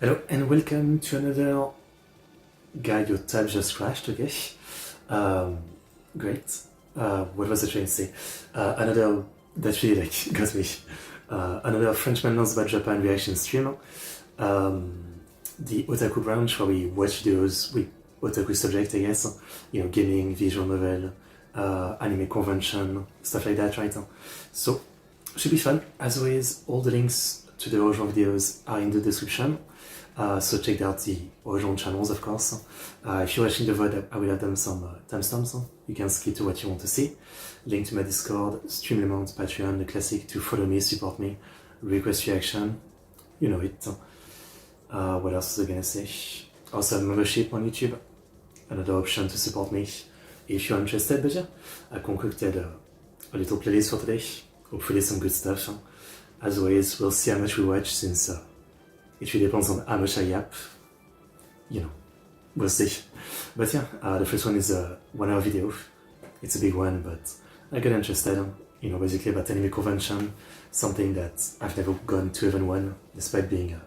Hello and welcome to another guy. Your tab just crashed, okay? Great. What was I trying to say? Another that really got me. Another Frenchman Learns About Japan reaction stream. The Otaku branch where we watch videos with Otaku subject, I guess. You know, gaming, visual novel, anime convention, stuff like that, right? So, should be fun. As always, all the links to the original videos are in the description. So check out the original channels, of course. If you're watching the VOD, I will have them some timestamps. You can skip to what you want to see. Link to my Discord, Stream Element, Patreon, the classic to follow me, support me, request reaction. You know it. What else was I gonna say? Also, membership on YouTube. Another option to support me if you're interested. But yeah, I concocted a little playlist for today. Hopefully some good stuff. As always, we'll see how much we watch since it really depends on how much I yap. You know, we'll see. But yeah, the first one is a 1 hour video. It's a big one, but I got interested. You know, basically about anime convention, something that I've never gone to even one, despite being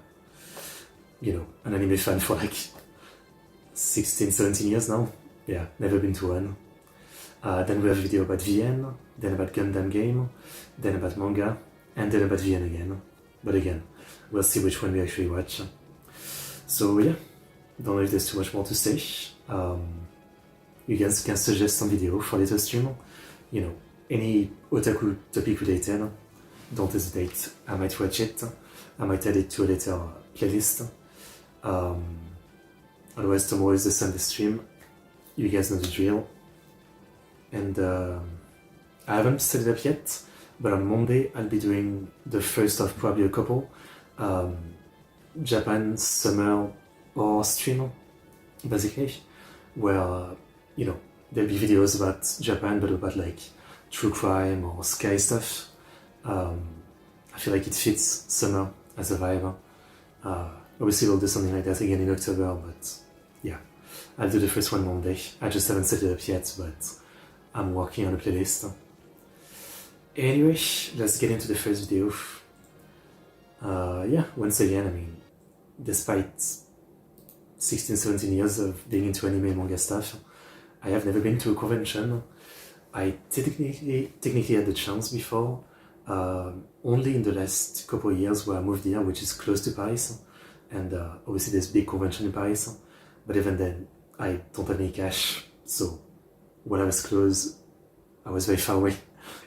you know, an anime fan for like 16, 17 years now. Yeah, never been to one. Then we have a video about VN, then about Gundam Game, then about manga, and then about VN again. But again, we'll see which one we actually watch. So yeah, don't know if there's too much more to say. You guys can suggest some video for later stream. You know, any otaku topic related, don't hesitate. I might watch it. I might add it to a later playlist. Otherwise, tomorrow is the Sunday stream. You guys know the drill. And I haven't set it up yet, but on Monday I'll be doing the first of probably a couple Japan summer or stream, basically, where you know, there'll be videos about Japan, but about like true crime or sky stuff. I feel like it fits summer as a vibe. Obviously we'll do something like that again in October, but yeah, I'll do the first one Monday. I just haven't set it up yet, but I'm working on a playlist. Anyway, let's get into the first video. Yeah, once again, I mean, despite 16, 17 years of being into anime and manga stuff, I have never been to a convention. I technically had the chance before, only in the last couple of years where I moved here, which is close to Paris, and obviously there's big convention in Paris, but even then, I don't have any cash, so when I was close, I was very far away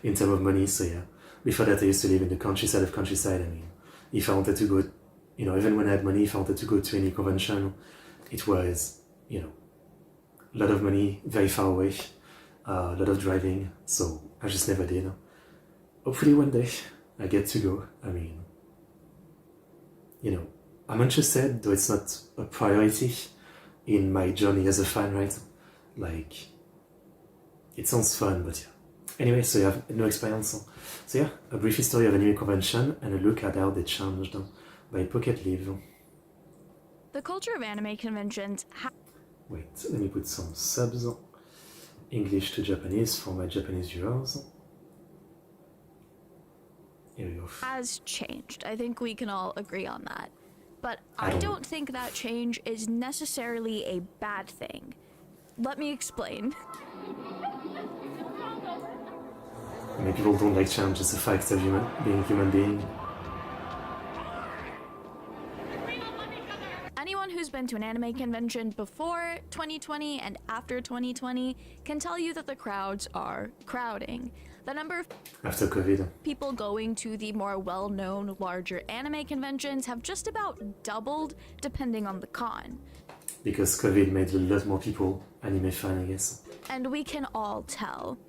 in terms of money, so yeah. Before that, I used to live in the countryside of countryside. I mean, if I wanted to go, you know, even when I had money, if I wanted to go to any convention, it was, you know, a lot of money, very far away, a lot of driving, so I just never did. Hopefully one day I get to go. I mean, you know, I'm interested, though it's not a priority in my journey as a fan, right? Like, it sounds fun, but yeah. Anyway, so you have no experience. So yeah, a brief history of anime convention and a look at how they changed by Pocket Live. The culture of anime conventions Wait, let me put some subs. English to Japanese for my Japanese viewers. Here we go. has changed. I think we can all agree on that. But I don't think that change is necessarily a bad thing. Let me explain. I mean, people don't like change, it's a fact of being a human being. Anyone who's been to an anime convention before 2020 and after 2020 can tell you that the crowds are crowding. The number of After COVID. people going to the more well-known, larger anime conventions have just about doubled depending on the con. Because COVID made a lot more people anime fan, I guess. And we can all tell.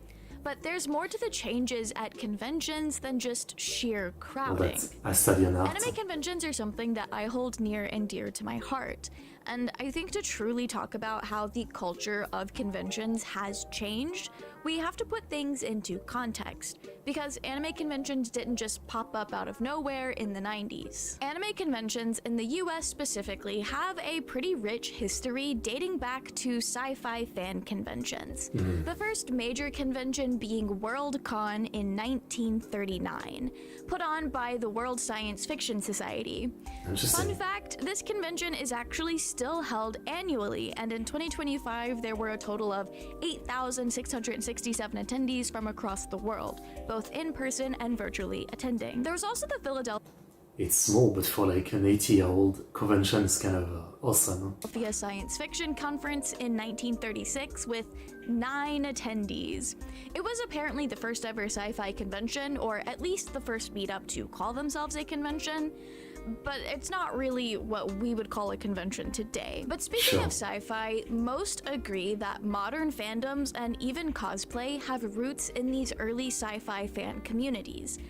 But there's more to the changes at conventions than just sheer crowding. I study an art. Anime conventions are something that I hold near and dear to my heart. and I think to truly talk about how the culture of conventions has changed, we have to put things into context, because anime conventions didn't just pop up out of nowhere in the 90s. Anime conventions in the US specifically have a pretty rich history dating back to sci-fi fan conventions. The first major convention being Worldcon in 1939, put on by the World Science Fiction Society. Fun fact, this convention is actually still held annually, and in 2025 there were a total of 8,667 attendees from across the world, both in person and virtually attending. There was also the Philadelphia It's small, but for like an 80-year-old convention, it's kind of awesome. Science Fiction Conference in 1936 with 9 attendees. It was apparently the first ever sci-fi convention, or at least the first meetup to call themselves a convention, but it's not really what we would call a convention today. But speaking of sci-fi, most agree that modern fandoms and even cosplay have roots in these early sci-fi fan communities.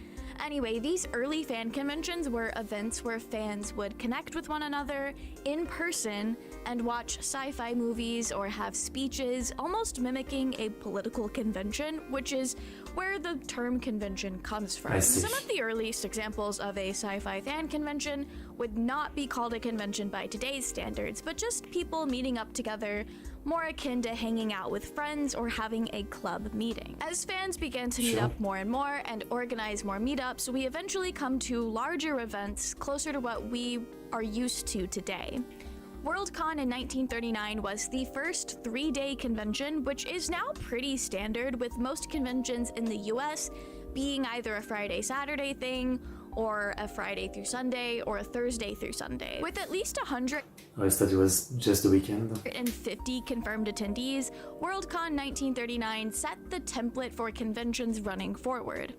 Anyway, these early fan conventions were events where fans would connect with one another in person and watch sci-fi movies or have speeches, almost mimicking a political convention, which is where the term convention comes from. Some of the earliest examples of a sci-fi fan convention would not be called a convention by today's standards, but just people meeting up together, more akin to hanging out with friends or having a club meeting. As fans began to meet up more and more and organize more meetups, we eventually come to larger events closer to what we are used to today. Worldcon in 1939 was the first 3-day convention, which is now pretty standard, with most conventions in the US being either a Friday-Saturday thing, or a Friday through Sunday, or a Thursday through Sunday. With at least 100 I thought it was just the weekend. and 50 confirmed attendees, Worldcon 1939 set the template for conventions running forward.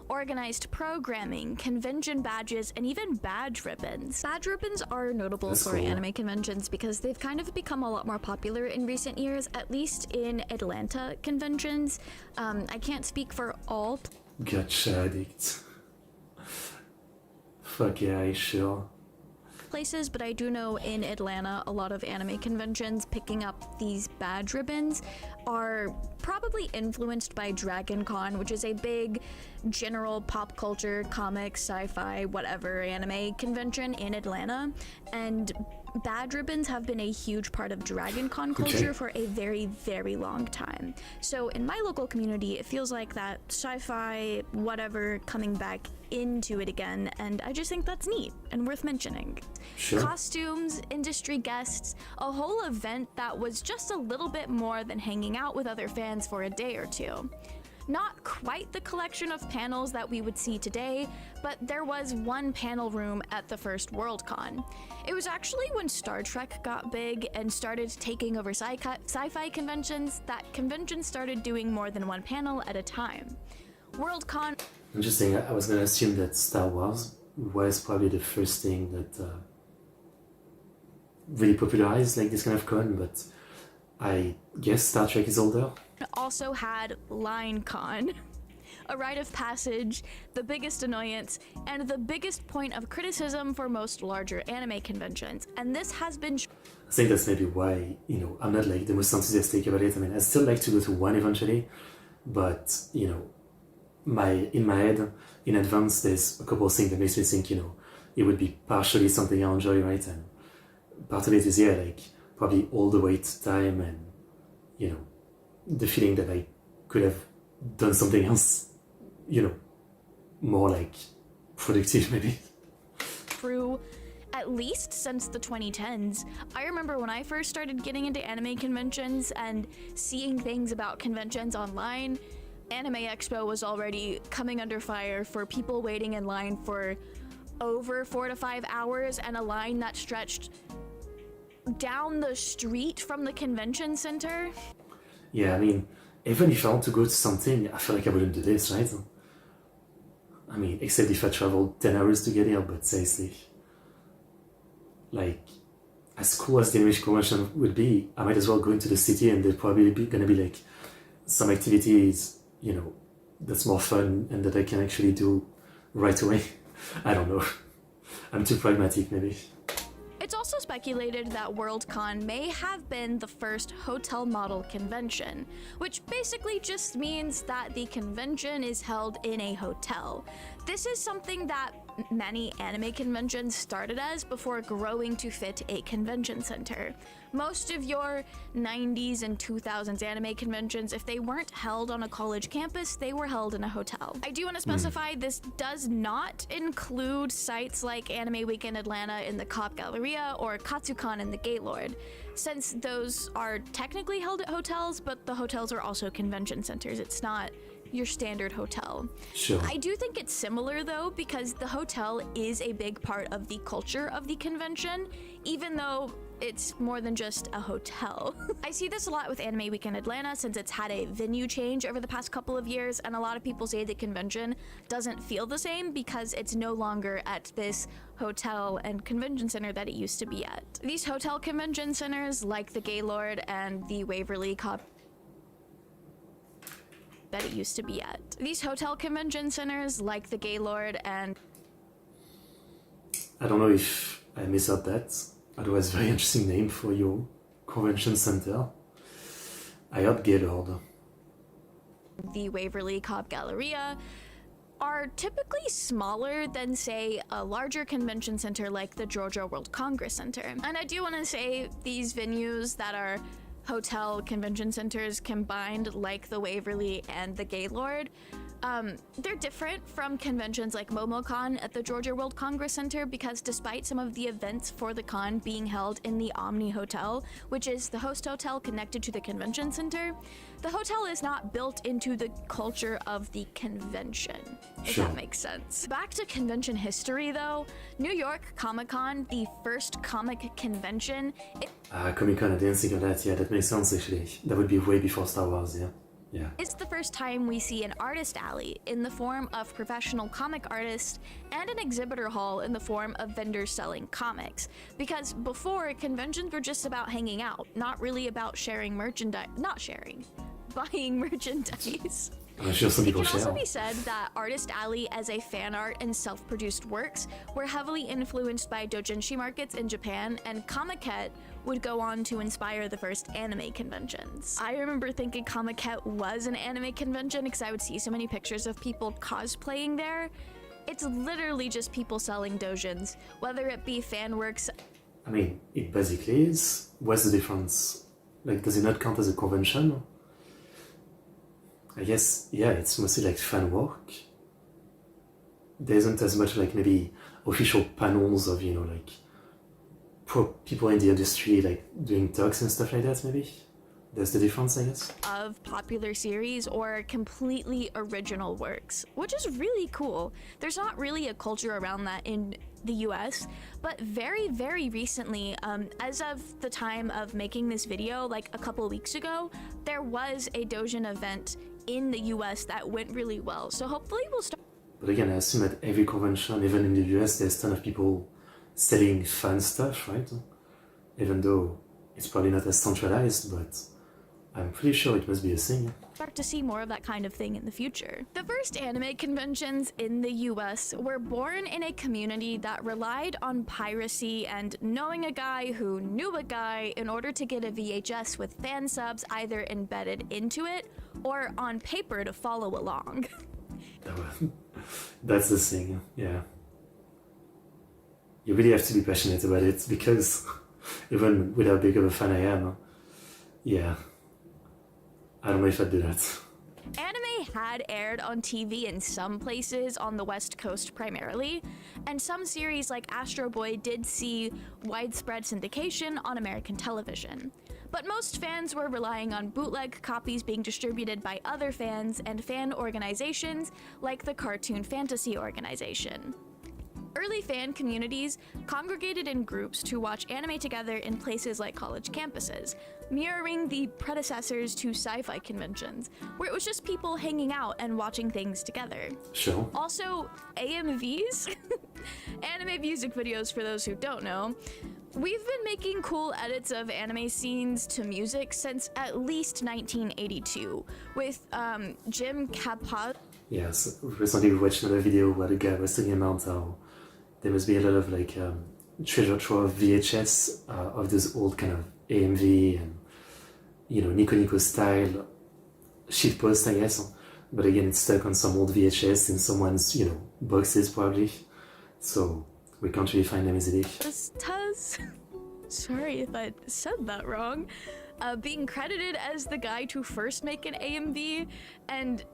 Organized programming, convention badges, and even badge ribbons. Badge ribbons are notable for anime conventions because they've kind of become a lot more popular in recent years, at least in Atlanta conventions. I can't speak for all Gotcha, addict. Fuck yeah, sure. places, but I do know in Atlanta a lot of anime conventions picking up these badge ribbons are probably influenced by Dragon Con, which is a big general pop culture, comics, sci-fi, whatever anime convention in Atlanta, and badge ribbons have been a huge part of Dragon Con culture for a very, very long time. So in my local community, it feels like that sci-fi, whatever, coming back into it again, and I just think that's neat and worth mentioning. Costumes, industry guests, a whole event that was just a little bit more than hanging out with other fans for a day or two. Not quite the collection of panels that we would see today, but there was one panel room at the first Worldcon. It was actually when Star Trek got big and started taking over sci-fi conventions that conventions started doing more than one panel at a time. Worldcon... Interesting, I was gonna assume that Star Wars was probably the first thing that really popularized like this kind of con, but I guess Star Trek is older. Also had LineCon, a rite of passage, the biggest annoyance, and the biggest point of criticism for most larger anime conventions. And this has been... I think that's maybe why, you know, I'm not like the most enthusiastic about it. I mean, I still like to go to one eventually, but, you know, in my head, in advance, there's a couple of things that makes me think, you know, it would be partially something I enjoy, right? And part of it is, yeah, like, probably all the wait time and, you know, the feeling that I could have done something else, you know, more like productive maybe. True, at least since the 2010s. I remember when I first started getting into anime conventions and seeing things about conventions online, Anime Expo was already coming under fire for people waiting in line for over 4 to 5 hours, and a line that stretched down the street from the convention center. Yeah, I mean, even if I want to go to something, I feel like I wouldn't do this, right? I mean, except if I traveled 10 hours to get here, but seriously. Like, as cool as the English convention would be, I might as well go into the city and there's probably gonna be like some activities, you know, that's more fun and that I can actually do right away. I don't know. I'm too pragmatic, maybe. It's also speculated that Worldcon may have been the first hotel model convention, which basically just means that the convention is held in a hotel. This is something that many anime conventions started as before growing to fit a convention center. Most of your 90s and 2000s anime conventions, if they weren't held on a college campus, they were held in a hotel. I do want to specify this does not include sites like Anime Week in Atlanta in the Cop Galleria or Katsucon in the Gaylord, since those are technically held at hotels, but the hotels are also convention centers. It's not your standard hotel. Sure. I do think it's similar though, because the hotel is a big part of the culture of the convention, even though it's more than just a hotel. I see this a lot with Anime Week in Atlanta since it's had a venue change over the past couple of years, and a lot of people say the convention doesn't feel the same because it's no longer at this hotel and convention center that it used to be at. These hotel convention centers, like the Gaylord and the Waverly Cop that it used to be at. These hotel convention centers, like the Gaylord and... I don't know if I missed out that. Otherwise, very interesting name for your convention center. I heard Gaylord. The Waverly Cop Galleria are typically smaller than, say, a larger convention center like the Georgia World Congress Center. And I do want to say these venues that are hotel convention centers combined, like the Waverly and the Gaylord, they're different from conventions like MomoCon at the Georgia World Congress Center because despite some of the events for the con being held in the Omni Hotel, which is the host hotel connected to the convention center, the hotel is not built into the culture of the convention, if Sure. that makes sense. Back to convention history though, New York Comic-Con, the first comic convention, Comic-Con, I didn't think of that. Yeah, that makes sense actually. That would be way before Star Wars, yeah. Yeah. It's the first time we see an artist alley in the form of professional comic artists and an exhibitor hall in the form of vendors selling comics. Because before, conventions were just about hanging out, not really about sharing merchandise, buying merchandise. I'm sure some It people can also share. be said that Artist Alley as a fan art and self-produced works were heavily influenced by doujinshi markets in Japan, and Comiket would go on to inspire the first anime conventions. I remember thinking Comiket was an anime convention because I would see so many pictures of people cosplaying there. It's literally just people selling doujins, whether it be fan works. I mean, it basically is. What's the difference? Like, does it not count as a convention? I guess, yeah, it's mostly like fan work. There isn't as much like maybe official panels of, you know, like people in the industry like doing talks and stuff like that, maybe. That's the difference, I guess. Of popular series or completely original works, which is really cool. There's not really a culture around that in the US, but very, very recently, as of the time of making this video, like a couple weeks ago, there was a doujin event in the US that went really well. So hopefully we'll start. But again, I assume at every convention, even in the US, there's a ton of people selling fan stuff, right? Even though it's probably not as centralized, but I'm pretty sure it must be a thing. Start to see more of that kind of thing in the future. The first anime conventions in the US were born in a community that relied on piracy and knowing a guy who knew a guy in order to get a VHS with fan subs either embedded into it or on paper to follow along. That's the thing, yeah. You really have to be passionate about it because even with how big of a fan I am, yeah. I don't know if I'd do that. Anime had aired on TV in some places on the West Coast primarily, and some series like Astro Boy did see widespread syndication on American television. But most fans were relying on bootleg copies being distributed by other fans and fan organizations like the Cartoon Fantasy Organization. Early fan communities congregated in groups to watch anime together in places like college campuses, mirroring the predecessors to sci-fi conventions, where it was just people hanging out and watching things together. Sure. Also, AMVs, anime music videos for those who don't know, we've been making cool edits of anime scenes to music since at least 1982, with Jim Kappa. Yes, recently we watched another video where the guy was talking about how there must be a lot of like treasure trove of VHS of those old kind of AMV and, you know, Nico Nico style shitpost, I guess. But again, it's stuck on some old VHS in someone's, you know, boxes probably. So we can't really find them easily. Tuz, sorry if I said that wrong, being credited as the guy to first make an AMV, and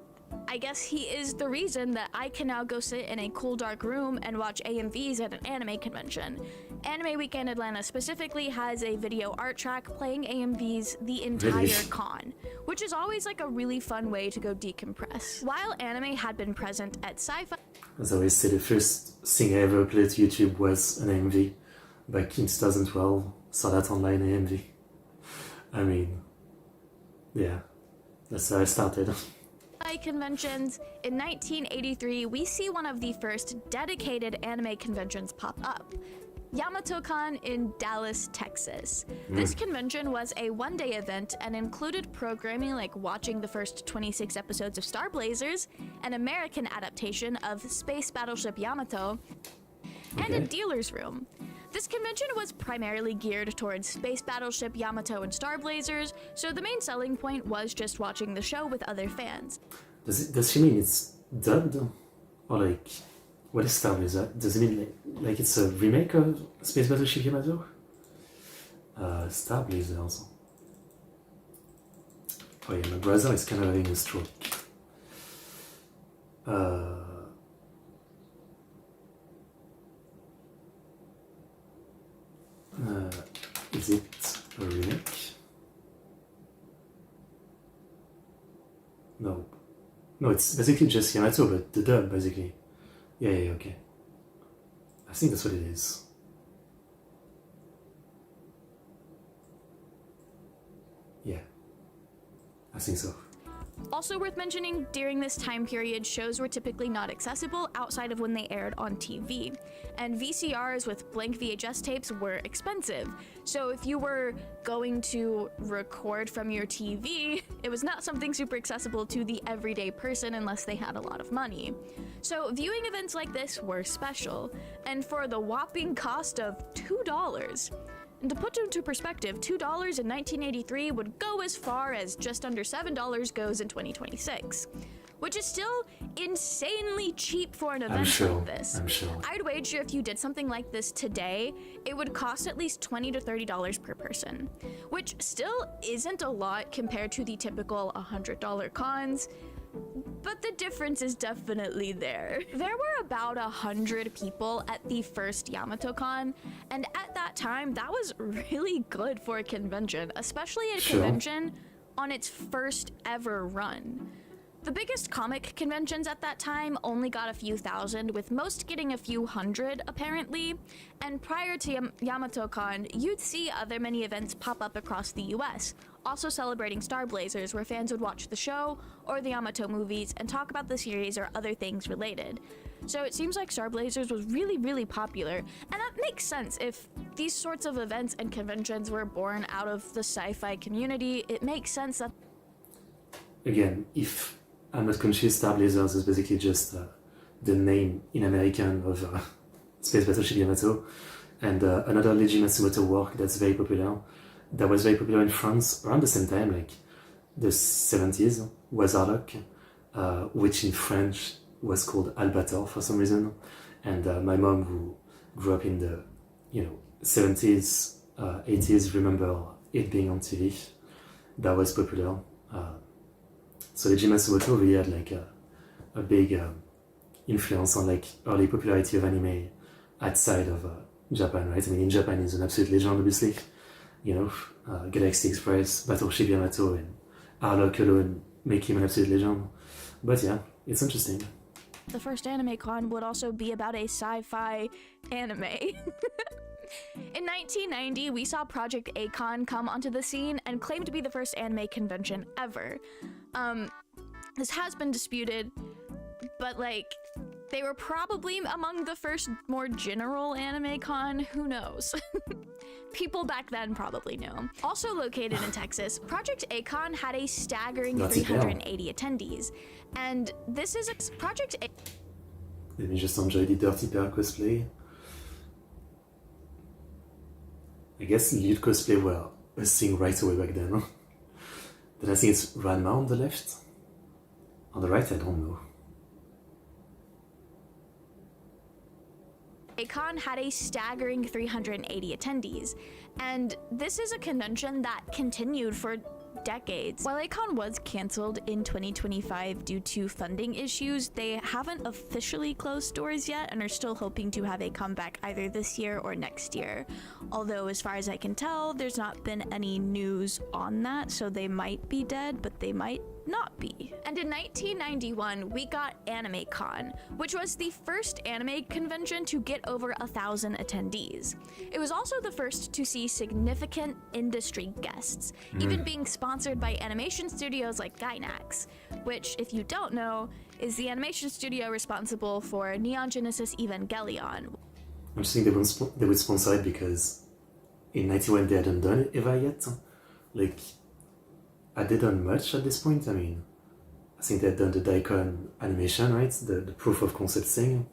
I guess he is the reason that I can now go sit in a cool dark room and watch AMVs at an anime convention. Anime Weekend Atlanta specifically has a video art track playing AMVs the entire con, which is always like a really fun way to go decompress. While anime had been present at Sci-Fi... As I always say, the first thing I ever uploaded to YouTube was an AMV back in 2012. Saw that online AMV. I mean, yeah, that's how I started. Conventions, in 1983, we see one of the first dedicated anime conventions pop up. YamatoCon in Dallas, Texas. This convention was a one-day event and included programming like watching the first 26 episodes of Star Blazers, an American adaptation of Space Battleship Yamato, and a dealer's room. This convention was primarily geared towards Space Battleship Yamato and Star Blazers, so the main selling point was just watching the show with other fans. Does she mean it's dubbed? Or like, what is Star Blazer? Does it mean like it's a remake of Space Battleship Yamato? Star Blazer also. Oh yeah, my brother is kind of having a stroke. Is it a remake? No. No, it's basically just Yamato, but the dub, basically. Yeah, okay. I think that's what it is. Yeah. I think so. Also worth mentioning, during this time period, shows were typically not accessible outside of when they aired on TV, and VCRs with blank VHS tapes were expensive. So if you were going to record from your TV, it was not something super accessible to the everyday person unless they had a lot of money. So viewing events like this were special, and for the whopping cost of $2. And to put into perspective, $2 in 1983 would go as far as just under $7 goes in 2026, which is still insanely cheap for an event like this. I'm sure. I'd wager if you did something like this today, it would cost at least $20 to $30 per person, which still isn't a lot compared to the typical $100 cons. But the difference is definitely there. There were about 100 people at the first YamatoCon, and at that time, that was really good for a convention, especially a convention on its first ever run. The biggest comic conventions at that time only got a few thousand, with most getting a few hundred, apparently. And prior to YamatoCon, you'd see other many events pop up across the US, also celebrating Star Blazers, where fans would watch the show or the Yamato movies and talk about the series or other things related. So it seems like Star Blazers was really, really popular, and that makes sense. If these sorts of events and conventions were born out of the sci-fi community, it makes sense that... Again, if I'm not conscious, Star Blazers is basically just the name in American of Space Battleship Yamato, and another Leiji Matsumoto work that's very popular, that was very popular in France around the same time, like the 70s, was Harlock, which in French was called Albator for some reason. And my mom, who grew up in the 70s, 80s, remember it being on TV. That was popular. So Leiji Matsumoto really had like a big influence on like early popularity of anime outside of Japan, right? I mean, in Japan he's an absolute legend, obviously. Galaxy Express, Battleship Yamato, and Harlock alone make him an absolute legend. But yeah, it's interesting. The first anime con would also be about a sci-fi anime. In 1990, we saw Project A-Con come onto the scene and claim to be the first anime convention ever. This has been disputed, but like, they were probably among the first more general anime con, who knows? People back then probably knew. Also located in Texas, Project A-Con had a staggering 380 attendees, and this is Project A... Let me just enjoy the Dirty Pair cosplay. I guess nude cosplay were a thing right away back then. Then I think it's Ranma on the left. On the right, I don't know. Con had a staggering 380 attendees, and this is a convention that continued for decades. While Acon was canceled in 2025 due to funding issues, they haven't officially closed doors yet and are still hoping to have a comeback either this year or next year. Although, as far as I can tell, there's not been any news on that, so they might be dead, but they might not be. And in 1991, we got Anime Con, which was the first anime convention to get over 1,000 attendees. It was also the first to see significant industry guests, even being sponsored by animation studios like Gainax, which, if you don't know, is the animation studio responsible for Neon Genesis Evangelion. I'm just thinking they would sponsor it because in 91 they hadn't done Eva yet. Like, had they done much at this point? I mean, I think they had done the Daikon animation, right? The proof of concept thing.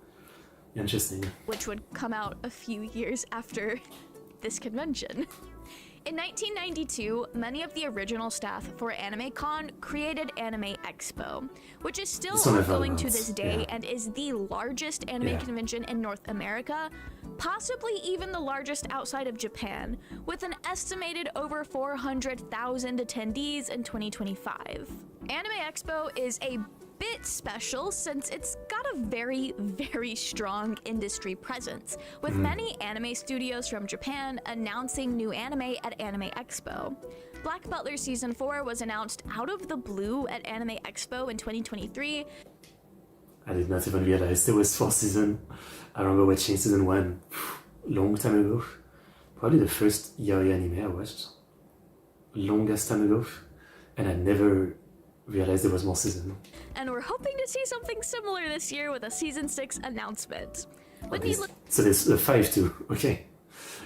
Interesting. Which would come out a few years after this convention. In 1992, many of the original staff for Anime Con created Anime Expo, which is still ongoing to this day and is the largest anime convention in North America, possibly even the largest outside of Japan, with an estimated over 400,000 attendees in 2025. Anime Expo is a bit special since it's got a very, very strong industry presence, with many anime studios from Japan announcing new anime at Anime Expo. Black Butler Season 4 was announced out of the blue at Anime Expo in 2023. I did not even realize there was 4 seasons. I remember watching Season 1 long time ago. Probably the first yaoi anime I watched. Longest time ago. And I never realized there was more season. And we're hoping to see something similar this year with a Season 6 announcement. So there's 5 too, okay.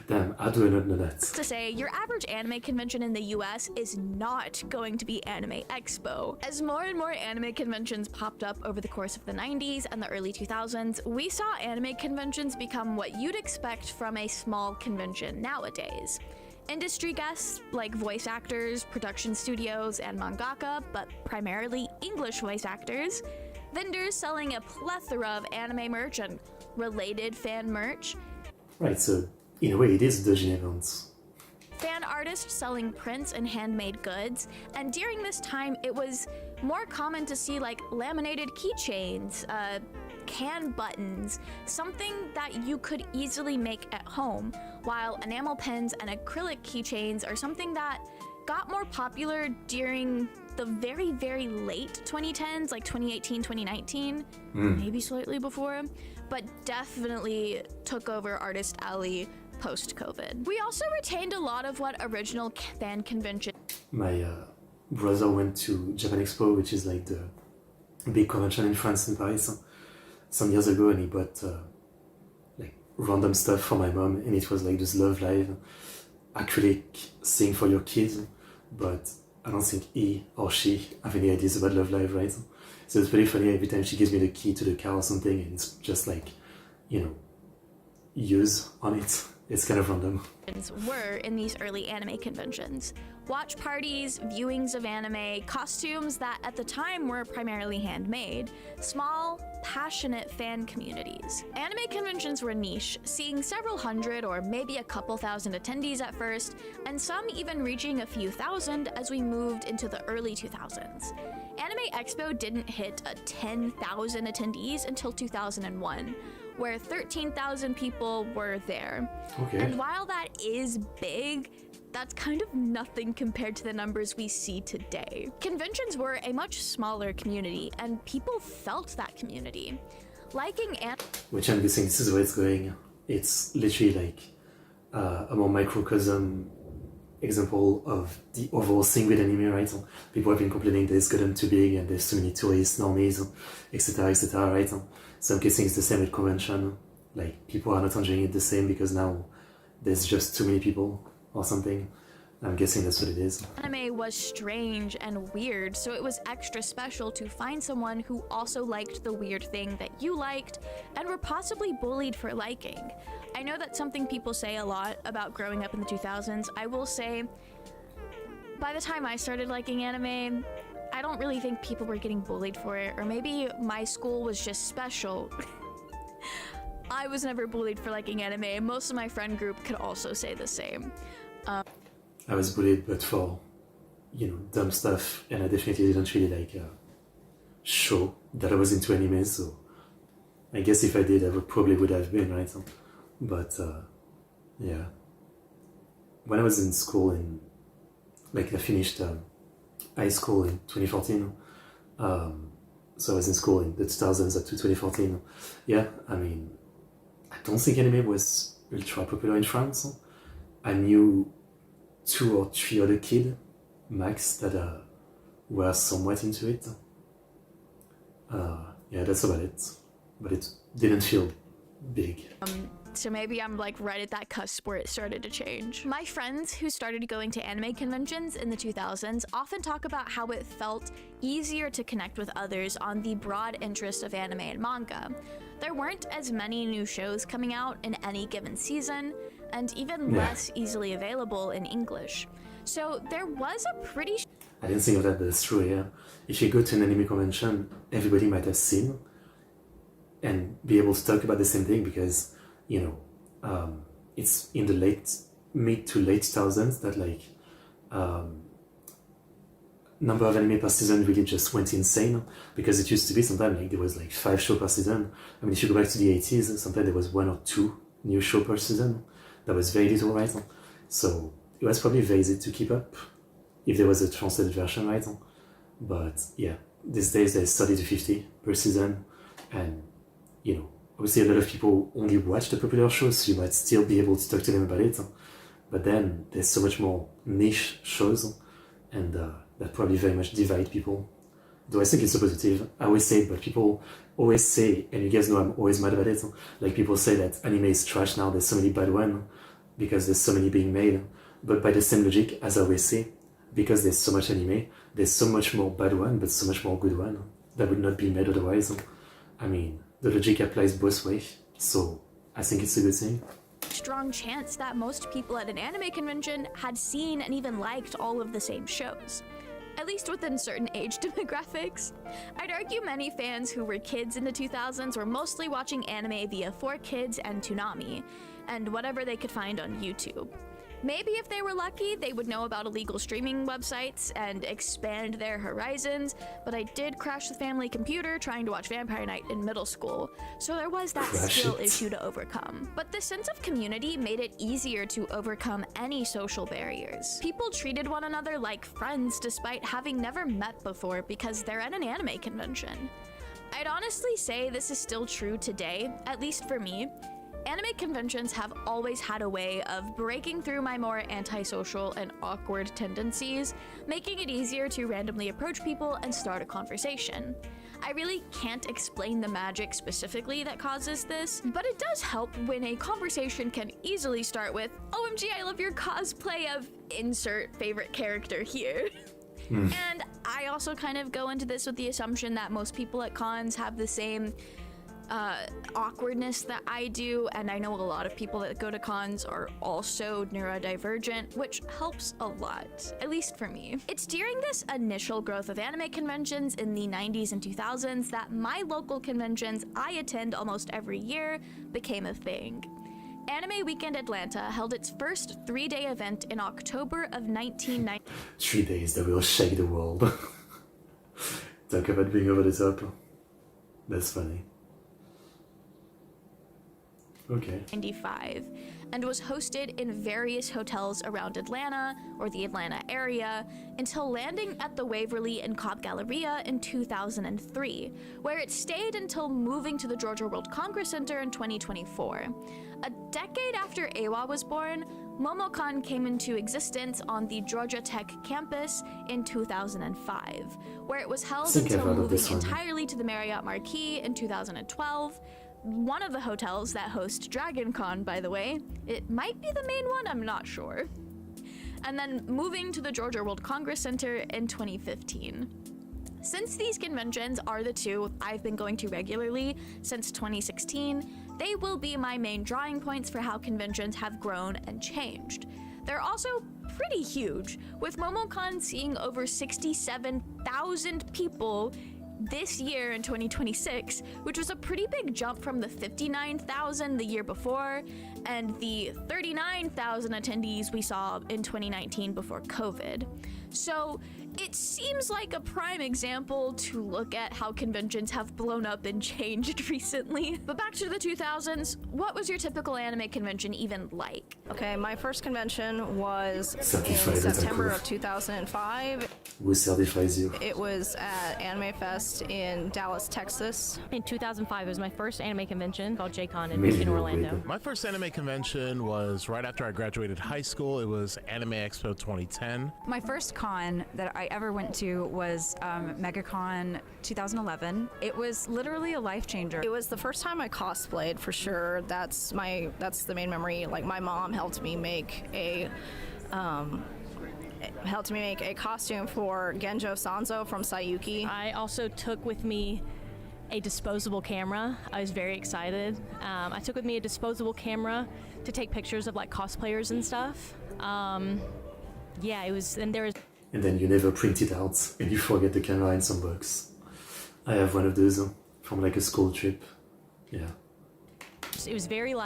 Damn, how do I not know that? To say, your average anime convention in the US is not going to be Anime Expo. As more and more anime conventions popped up over the course of the 90s and the early 2000s, we saw anime conventions become what you'd expect from a small convention nowadays. Industry guests like voice actors, production studios, and mangaka, but primarily English voice actors, vendors selling a plethora of anime merch and related fan merch. Right, so in a way it is Dojin events. Fan artists selling prints and handmade goods, and during this time it was more common to see like laminated keychains, can buttons, something that you could easily make at home, while enamel pens and acrylic keychains are something that got more popular during the very, very late 2010s, like 2018, 2019, maybe slightly before, but definitely took over Artist Alley post-COVID. We also retained a lot of what original fan convention. My brother went to Japan Expo, which is like the big convention in France and Paris, some years ago, and he bought like random stuff for my mom, and it was like this Love Live acrylic thing for your kids, but I don't think he or she have any ideas about Love Live, right? So it's pretty funny every time she gives me the key to the car or something, and it's just like, you know, use on it. It's kind of random. Were in these early anime conventions. Watch parties, viewings of anime, costumes that at the time were primarily handmade, small, passionate fan communities. Anime conventions were niche, seeing several hundred or maybe a couple thousand attendees at first, and some even reaching a few thousand as we moved into the early 2000s. Anime Expo didn't hit a 10,000 attendees until 2001. Where 13,000 people were there. Okay. And while that is big, that's kind of nothing compared to the numbers we see today. Conventions were a much smaller community, and people felt that community. Liking which I'm guessing this is where it's going. It's literally like a more microcosm example of the overall thing with anime, right? So people have been complaining that it's gotten too big and there's too many tourists, normies, etc., right? So I'm guessing it's the same with convention. Like, people are not enjoying it the same because now there's just too many people or something. I'm guessing that's what it is. Anime was strange and weird, so it was extra special to find someone who also liked the weird thing that you liked and were possibly bullied for liking. I know that's something people say a lot about growing up in the 2000s. I will say, by the time I started liking anime, I don't really think people were getting bullied for it, or maybe my school was just special. I was never bullied for liking anime. Most of my friend group could also say the same. I was bullied, but for, dumb stuff, and I definitely didn't really like show that I was into anime, so I guess if I did, I probably would have been, right? But, yeah. When I was in school, I finished high school in 2014, so I was in school in the 2000s up to 2014. Yeah, I mean, I don't think anime was ultra popular in France. I knew 2 or 3 other kids, max, that were somewhat into it. Yeah, that's about it. But it didn't feel big. So maybe I'm like right at that cusp where it started to change. My friends who started going to anime conventions in the 2000s often talk about how it felt easier to connect with others on the broad interest of anime and manga. There weren't as many new shows coming out in any given season, and even less easily available in English. So there was a pretty... I didn't think of that, but it's true, yeah. If you go to an anime convention, everybody might have seen and be able to talk about the same thing because, it's in the mid to late 2000s that number of anime per season really just went insane, because it used to be sometimes there was 5 shows per season. I mean, if you go back to the 80s, sometimes there was 1 or 2 new shows per season. That was very little, right? So it was probably very easy to keep up if there was a translated version, right? But yeah, these days there's 30 to 50 per season, and obviously a lot of people only watch the popular shows, so you might still be able to talk to them about it. But then there's so much more niche shows, and that probably very much divide people. Though I think it's a positive. I always say it, but people always say, and you guys know I'm always mad about it, people say that anime is trash now, there's so many bad ones, because there's so many being made. But by the same logic, as I always say, because there's so much anime, there's so much more bad one, but so much more good one that would not be made otherwise. I mean, the logic applies both ways, so I think it's a good thing. Strong chance that most people at an anime convention had seen and even liked all of the same shows, at least within certain age demographics. I'd argue many fans who were kids in the 2000s were mostly watching anime via 4Kids and Toonami, and whatever they could find on YouTube. Maybe if they were lucky, they would know about illegal streaming websites and expand their horizons, but I did crash the family computer trying to watch Vampire Night in middle school, so there was that skill issue to overcome. But the sense of community made it easier to overcome any social barriers. People treated one another like friends despite having never met before because they're at an anime convention. I'd honestly say this is still true today, at least for me. Anime conventions have always had a way of breaking through my more antisocial and awkward tendencies, making it easier to randomly approach people and start a conversation. I really can't explain the magic specifically that causes this, but it does help when a conversation can easily start with, "OMG, I love your cosplay of insert favorite character here." And I also kind of go into this with the assumption that most people at cons have the same awkwardness that I do, and I know a lot of people that go to cons are also neurodivergent, which helps a lot, at least for me. It's during this initial growth of anime conventions in the 90s and 2000s that my local conventions I attend almost every year became a thing. Anime Weekend Atlanta held its first 3-day event in October of 1990. 3 days that will shake the world. Talk about being over the top. That's funny. Okay. 95, and was hosted in various hotels around Atlanta or the Atlanta area until landing at the Waverly and Cobb Galleria in 2003, where it stayed until moving to the Georgia World Congress Center in 2024. A decade after Awa was born, MomoCon came into existence on the Georgia Tech campus in 2005, where it was held until moving entirely to the Marriott Marquis in 2012. One of the hotels that host DragonCon, by the way. It might be the main one, I'm not sure. And then moving to the Georgia World Congress Center in 2015. Since these conventions are the two I've been going to regularly since 2016, They will be my main drawing points for how conventions have grown and changed. They're also pretty huge, with MomoCon seeing over 67,000 people this year in 2026, which was a pretty big jump from the 59,000 the year before and the 39,000 attendees we saw in 2019 before COVID. So it seems like a prime example to look at how conventions have blown up and changed recently. But back to the 2000s, what was your typical anime convention even like? Okay, my first convention was in Certified September Otaku. of 2005. Who certifies you? It was at Anime Fest in Dallas, Texas. In 2005, it was my first anime convention called JCon in Amazing. Orlando. My first anime convention was right after I graduated high school. It was Anime Expo 2010. My first con that I ever went to was MegaCon 2011. It was literally a life changer. It was the first time I cosplayed for sure. That's the main memory. Like my mom helped me make a costume for Genjo Sanzo from Sayuki. I also took with me a disposable camera. I was very excited. I took with me a disposable camera to take pictures of like cosplayers and stuff. Yeah, it was, and there was. And then you never print it out and you forget the camera in some box. I have one of those from like a school trip. Yeah. It was very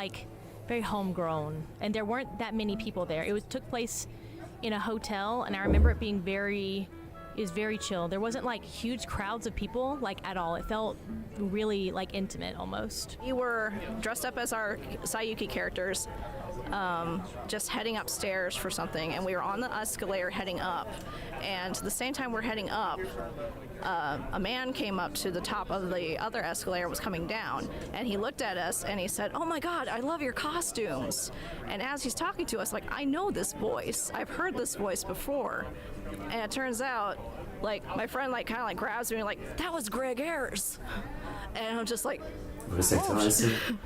homegrown, and there weren't that many people there. Took place in a hotel, and I remember it being very chill. There wasn't like huge crowds of people like at all. It felt really like intimate almost. We were dressed up as our Sayuki characters, just heading upstairs for something, and we were on the escalator heading up. And the same time we're heading up, a man came up to the top of the other escalator, was coming down, and he looked at us and he said, "Oh my God, I love your costumes." And as he's talking to us, like, I know this voice. I've heard this voice before. And it turns out, like, my friend kind of grabs me and like, "That was Greg Ayers." And I'm just like,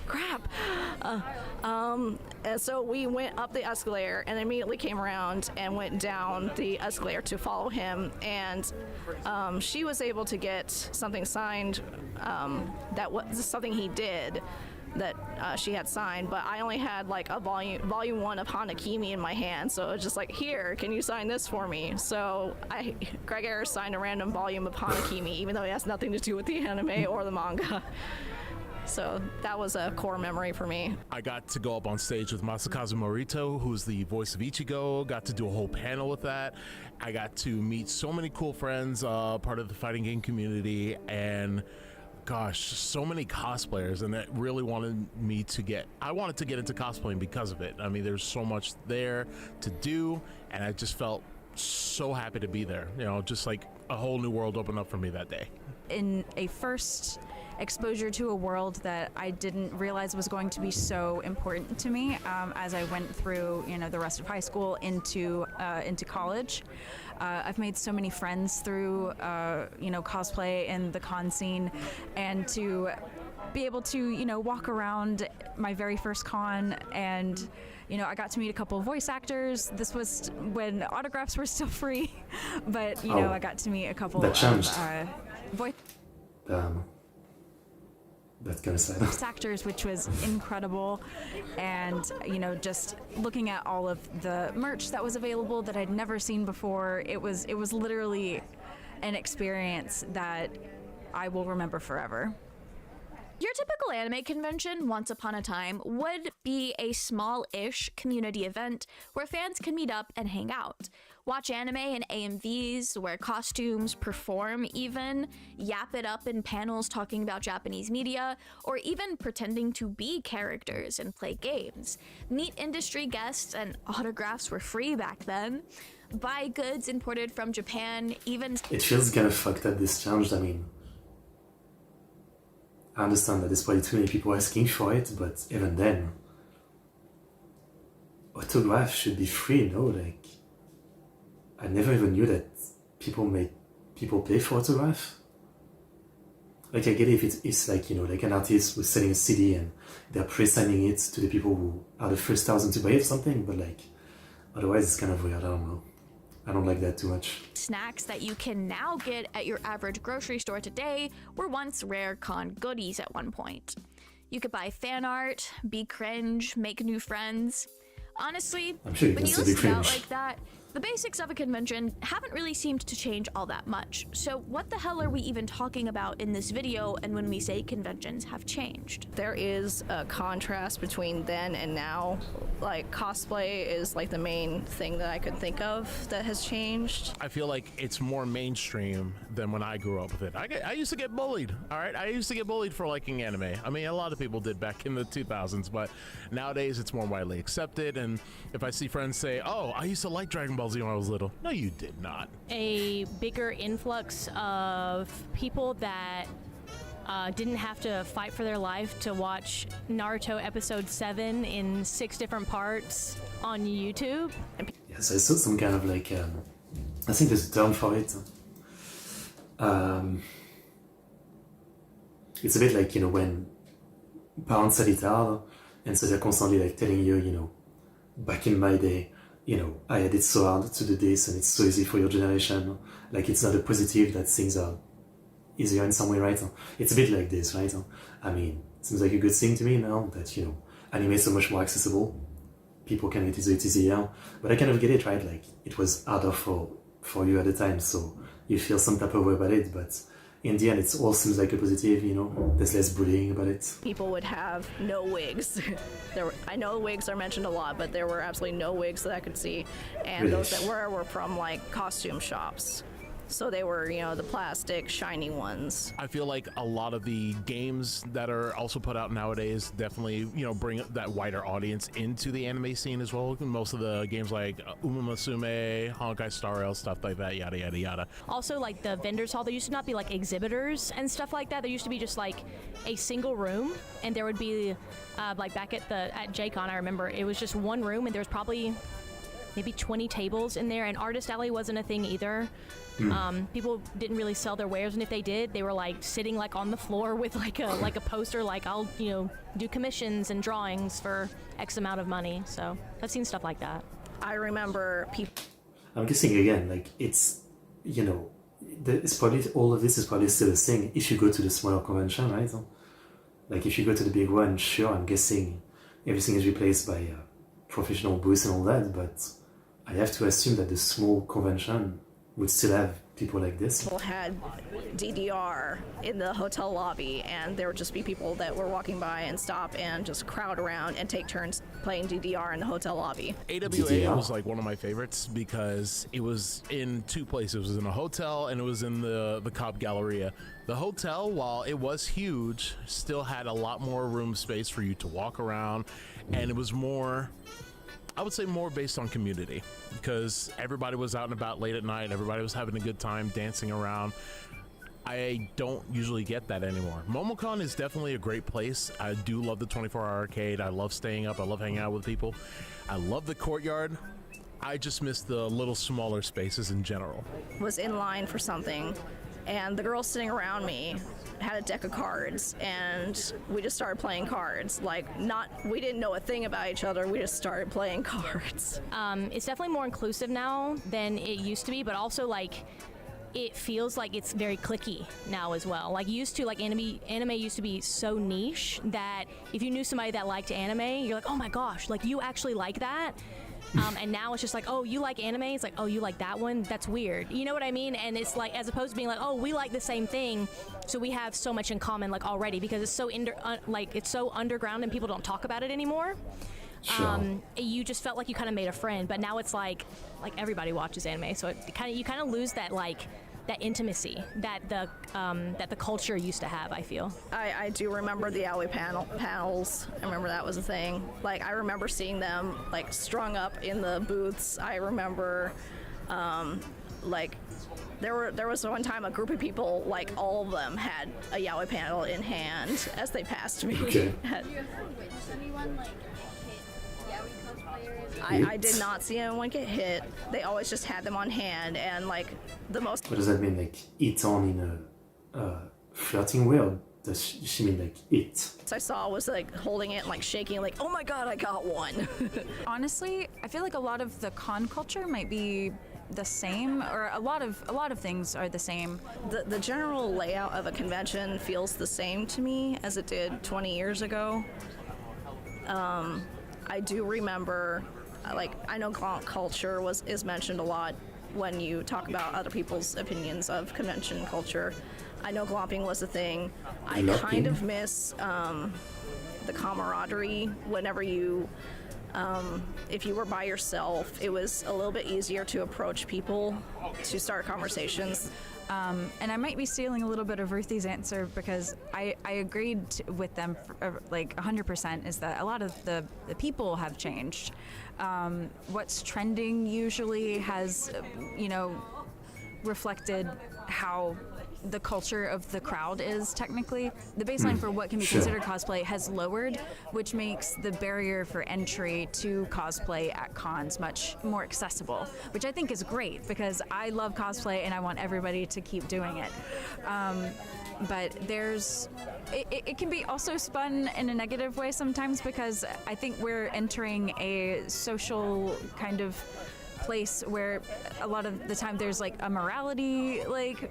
crap. And so we went up the escalator and immediately came around and went down the escalator to follow him. And she was able to get something signed that was something he did that she had signed, but I only had like a volume 1 of Hanakimi in my hand, so it was just like, "Here, can you sign this for me?" So Greg Ayers signed a random volume of Hanakimi, even though it has nothing to do with the anime or the manga. So that was a core memory for me. I got to go up on stage with Masakazu Morito, who's the voice of Ichigo. Got to do a whole panel with that. I got to meet so many cool friends, part of the fighting game community, and gosh, so many cosplayers, and it really wanted to get into cosplaying because of it. I mean, there's so much there to do, and I just felt so happy to be there. You know, just like a whole new world opened up for me that day. In a first exposure to a world that I didn't realize was going to be so important to me as I went through, the rest of high school into college. I've made so many friends through, cosplay and the con scene, and to be able to, walk around my very first con and, I got to meet a couple of voice actors. This was when autographs were still free, but, I got to meet a couple of voice That's kind of sad. actors, which was incredible. And, just looking at all of the merch that was available that I'd never seen before, it was literally an experience that I will remember forever. Your typical anime convention, once upon a time, would be a small-ish community event where fans can meet up and hang out. Watch anime in AMVs, wear costumes, perform even, yap it up in panels talking about Japanese media, or even pretending to be characters and play games. Meet industry guests, and autographs were free back then. Buy goods imported from Japan, even... It feels kind of fucked up, this changed. I mean, I understand that there's probably too many people asking for it, but even then, autographs should be free, no? Like, I never even knew that people pay for autograph. Like, I get it if it's like, like an artist was selling a CD and they're pre-signing it to the people who are the first 1,000 to buy it or something, but like, otherwise it's kind of weird, I don't know. I don't like that too much. Snacks that you can now get at your average grocery store today were once rare con goodies at one point. You could buy fan art, be cringe, make new friends. Honestly, I'm sure you when can you still be listen out cringe. like that, the basics of a convention haven't really seemed to change all that much. So what the hell are we even talking about in this video and when we say conventions have changed? There is a contrast between then and now. Like, cosplay is like the main thing that I could think of that has changed. I feel like it's more mainstream than when I grew up with it. I used to get bullied, all right? I used to get bullied for liking anime. I mean, a lot of people did back in the 2000s, but nowadays it's more widely accepted. And if I see friends say, oh, I used to like Dragon Ball Z when I was little. No, you did not. A bigger influx of people that didn't have to fight for their life to watch Naruto episode 7 in 6 different parts on YouTube. Yes, I saw some kind of like, I think there's a term for it. It's a bit like, when parents study hard, and so they're constantly like telling you, back in my day, I had it so hard to do this and it's so easy for your generation. Like, it's not a positive that things are easier in some way, right? It's a bit like this, right? I mean, it seems like a good thing to me now that, anime is so much more accessible. People can get into it easier. But I kind of get it, right? Like, it was harder for you at the time, so you feel some type of way about it, but in the end, it all seems like a positive, there's less bullying about it. People would have no wigs. I know wigs are mentioned a lot, but there were absolutely no wigs that I could see. And Really? those that were from like costume shops. So they were, the plastic, shiny ones. I feel like a lot of the games that are also put out nowadays definitely, bring that wider audience into the anime scene as well. Most of the games like Uma Musume, Honkai Star Rail, stuff like that, yada, yada, yada. Also, like the vendors hall, there used to not be like exhibitors and stuff like that. There used to be just like a single room, and there would be like back at JCon, I remember it was just one room, and there was probably maybe 20 tables in there, and Artist Alley wasn't a thing either. People didn't really sell their wares, and if they did, they were like sitting like on the floor with like a poster, like I'll do commissions and drawings for X amount of money. So I've seen stuff like that. I remember people. I'm guessing again, like, it's, it's probably, all of this is probably still a thing if you go to the smaller convention, right? Like, if you go to the big one, sure, I'm guessing everything is replaced by professional booths and all that, but I have to assume that the small convention would still have people like this. People had DDR in the hotel lobby, and there would just be people that were walking by and stop and just crowd around and take turns playing DDR in the hotel lobby. AWA DDR. was like one of my favorites because it was in 2 places. It was in a hotel and it was in the Cobb Galleria. The hotel, while it was huge, still had a lot more room space for you to walk around, and it was more, I would say, more based on community, because everybody was out and about late at night. Everybody was having a good time dancing around. I don't usually get that anymore. MomoCon is definitely a great place. I do love the 24-hour arcade. I love staying up. I love hanging out with people. I love the courtyard. I just miss the little smaller spaces in general. Was in line for something, and the girl sitting around me had a deck of cards, and we just started playing cards. We didn't know a thing about each other. We just started playing cards. It's definitely more inclusive now than it used to be, but also like it feels like it's very cliquey now as well. Like anime used to be so niche that if you knew somebody that liked anime, you're like, oh my gosh, like you actually like that. And now it's just like, oh, you like anime? It's like, oh, you like that one? That's weird. You know what I mean? And it's like, as opposed to being like, oh, we like the same thing, so we have so much in common, like already, because it's so it's so underground and people don't talk about it anymore. Sure. You just felt like you kind of made a friend, but now it's like everybody watches anime, so you kind of lose that that intimacy that the culture used to have, I feel. I do remember the Yaoi panels. I remember that was a thing. Like, I remember seeing them like strung up in the booths. I remember there was one time a group of people, like all of them had a Yaoi panel in hand as they passed me. Okay. I did not see anyone get hit. They always just had them on hand, and like the most. What does that mean? Like, it on in a flirting way, or does she mean like it? I saw was like holding it and like shaking, like, oh my god, I got one. Honestly, I feel like a lot of the con culture might be the same, or a lot of things are the same. The general layout of a convention feels the same to me as it did 20 years ago. I do remember, I know culture is mentioned a lot when you talk about other people's opinions of convention culture. I know glomping was a thing. I kind of miss the camaraderie whenever you, if you were by yourself, it was a little bit easier to approach people to start conversations. And I might be stealing a little bit of Ruthie's answer because I agreed with them 100% is that a lot of the people have changed. What's trending usually has, reflected how the culture of the crowd is technically. The baseline for what can be considered cosplay has lowered, which makes the barrier for entry to cosplay at cons much more accessible, which I think is great because I love cosplay and I want everybody to keep doing it. But it can be also spun in a negative way sometimes because I think we're entering a social kind of place where a lot of the time there's a morality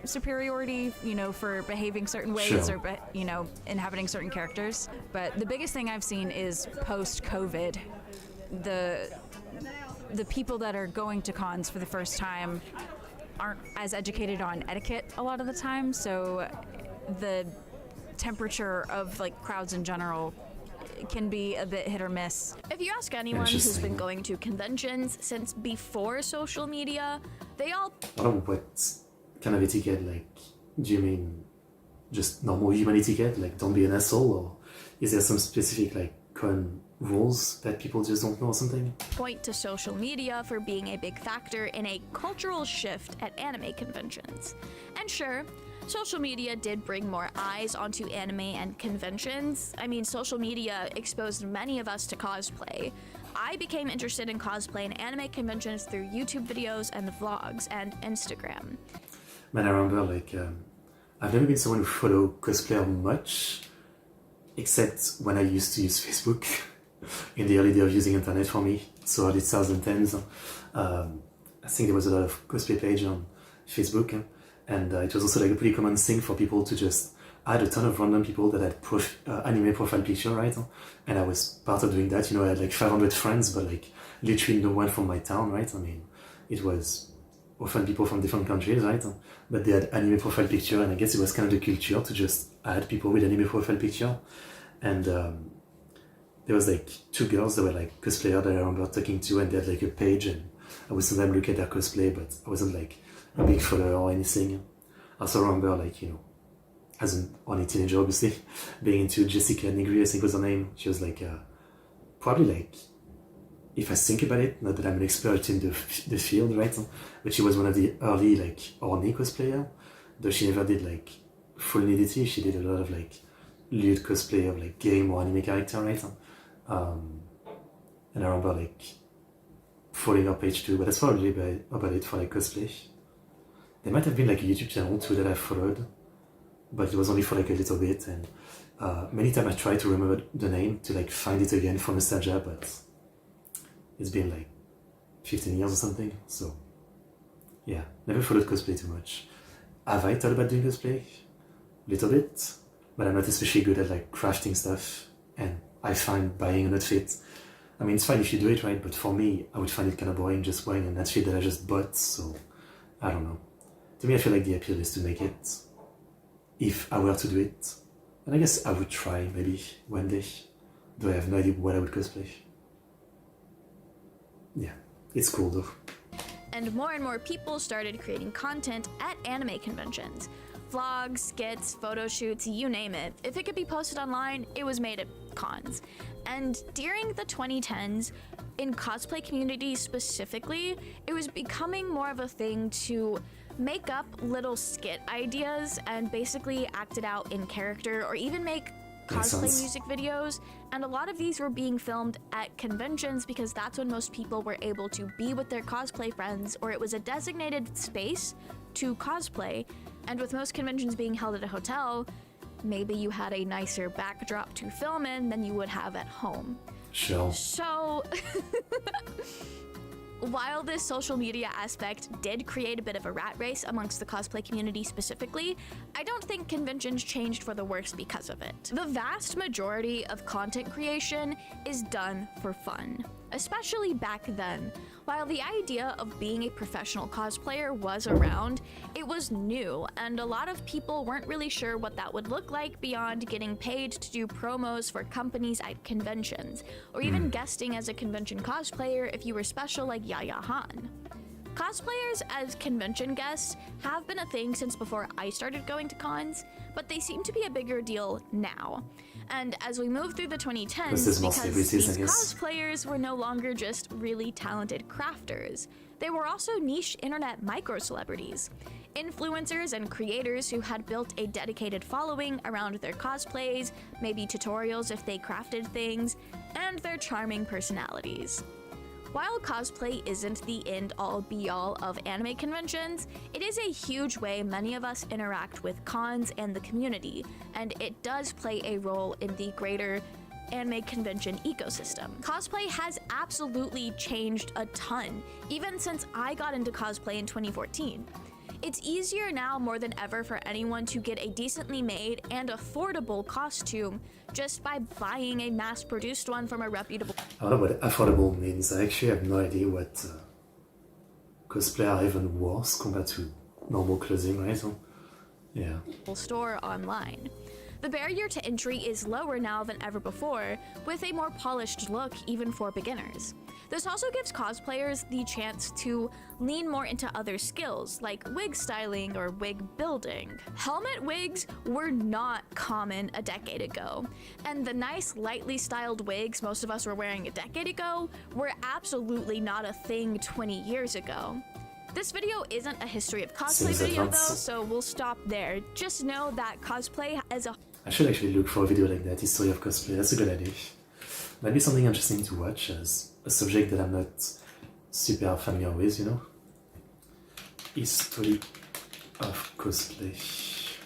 superiority for behaving certain ways or inhabiting certain characters. But the biggest thing I've seen is post-COVID, the people that are going to cons for the first time aren't as educated on etiquette a lot of the time, so the temperature of crowds in general can be a bit hit or miss. If you ask anyone who's been going to conventions since before social media, they all... I don't know what kind of etiquette, do you mean just normal human etiquette, don't be an asshole, or is there some specific con rules that people just don't know or something? Point to social media for being a big factor in a cultural shift at anime conventions. And sure, social media did bring more eyes onto anime and conventions. I mean, social media exposed many of us to cosplay. I became interested in cosplay and anime conventions through YouTube videos and vlogs and Instagram. Man, I remember, I've never been someone who follow cosplayer much, except when I used to use Facebook in the early days of using internet for me, so early 2010s. I think there was a lot of cosplay page on Facebook, and it was also a pretty common thing for people to just add a ton of random people that had anime profile picture, right? And I was part of doing that. I had 500 friends, but literally no one from my town, right? I mean, it was often people from different countries, right? But they had anime profile picture, and I guess it was kind of the culture to just add people with anime profile picture. And there was two girls that were cosplayer that I remember talking to, and they had a page, and I would sometimes look at their cosplay, but I wasn't a big follower or anything. I also remember as an only teenager, obviously, being into Jessica Nigri, I think was her name. She was probably if I think about it, not that I'm an expert in the field, right? But she was one of the early Orny cosplayer, though she never did full nudity. She did a lot of lewd cosplay of game or anime character, right? And I remember following her page too, but that's probably about it for cosplay. There might have been a YouTube channel too that I followed, but it was only for a little bit, and many times I tried to remember the name to find it again for nostalgia, but it's been 15 years or something, so yeah, never followed cosplay too much. Have I thought about doing cosplay? A little bit, but I'm not especially good at crafting stuff, and I find buying an outfit, I mean, it's fine if you do it right, but for me, I would find it kind of boring just wearing an outfit that I just bought, so I don't know. To me, I feel the appeal is to make it, if I were to do it. And I guess I would try, maybe, one day, though I have no idea what I would cosplay. Yeah, it's cool though. And more people started creating content at anime conventions. Vlogs, skits, photo shoots, you name it. If it could be posted online, it was made at cons. And during the 2010s, in cosplay communities specifically, it was becoming more of a thing to make up little skit ideas and basically act it out in character, or even make cosplay music videos. And a lot of these were being filmed at conventions because that's when most people were able to be with their cosplay friends, or it was a designated space to cosplay. And with most conventions being held at a hotel, maybe you had a nicer backdrop to film in than you would have at home. Sure. So while this social media aspect did create a bit of a rat race amongst the cosplay community specifically, I don't think conventions changed for the worse because of it. The vast majority of content creation is done for fun, especially back then. While the idea of being a professional cosplayer was around, it was new, and a lot of people weren't really sure what that would look like beyond getting paid to do promos for companies at conventions, or even guesting as a convention cosplayer if you were special like Yaya Han. Cosplayers as convention guests have been a thing since before I started going to cons, but they seem to be a bigger deal now. And as we move through the 2010s, because these cosplayers were no longer just really talented crafters, they were also niche internet micro-celebrities. Influencers and creators who had built a dedicated following around their cosplays, maybe tutorials if they crafted things, and their charming personalities. While cosplay isn't the end-all be-all of anime conventions, it is a huge way many of us interact with cons and the community, and it does play a role in the greater anime convention ecosystem. Cosplay has absolutely changed a ton, even since I got into cosplay in 2014. It's easier now more than ever for anyone to get a decently made and affordable costume just by buying a mass-produced one from a reputable... I don't know what affordable means. I actually have no idea what cosplay are even worse compared to normal clothing, right? Yeah. ...store online. The barrier to entry is lower now than ever before, with a more polished look even for beginners. This also gives cosplayers the chance to lean more into other skills, like wig styling or wig building. Helmet wigs were not common a decade ago, and the nice, lightly styled wigs most of us were wearing a decade ago were absolutely not a thing 20 years ago. This video isn't a history of cosplay video though, so we'll stop there. Just know that cosplay as a... I should actually look for a video like that, history of cosplay. That's a good idea. Might be something interesting to watch as a subject that I'm not super familiar with, you know? History of cosplay.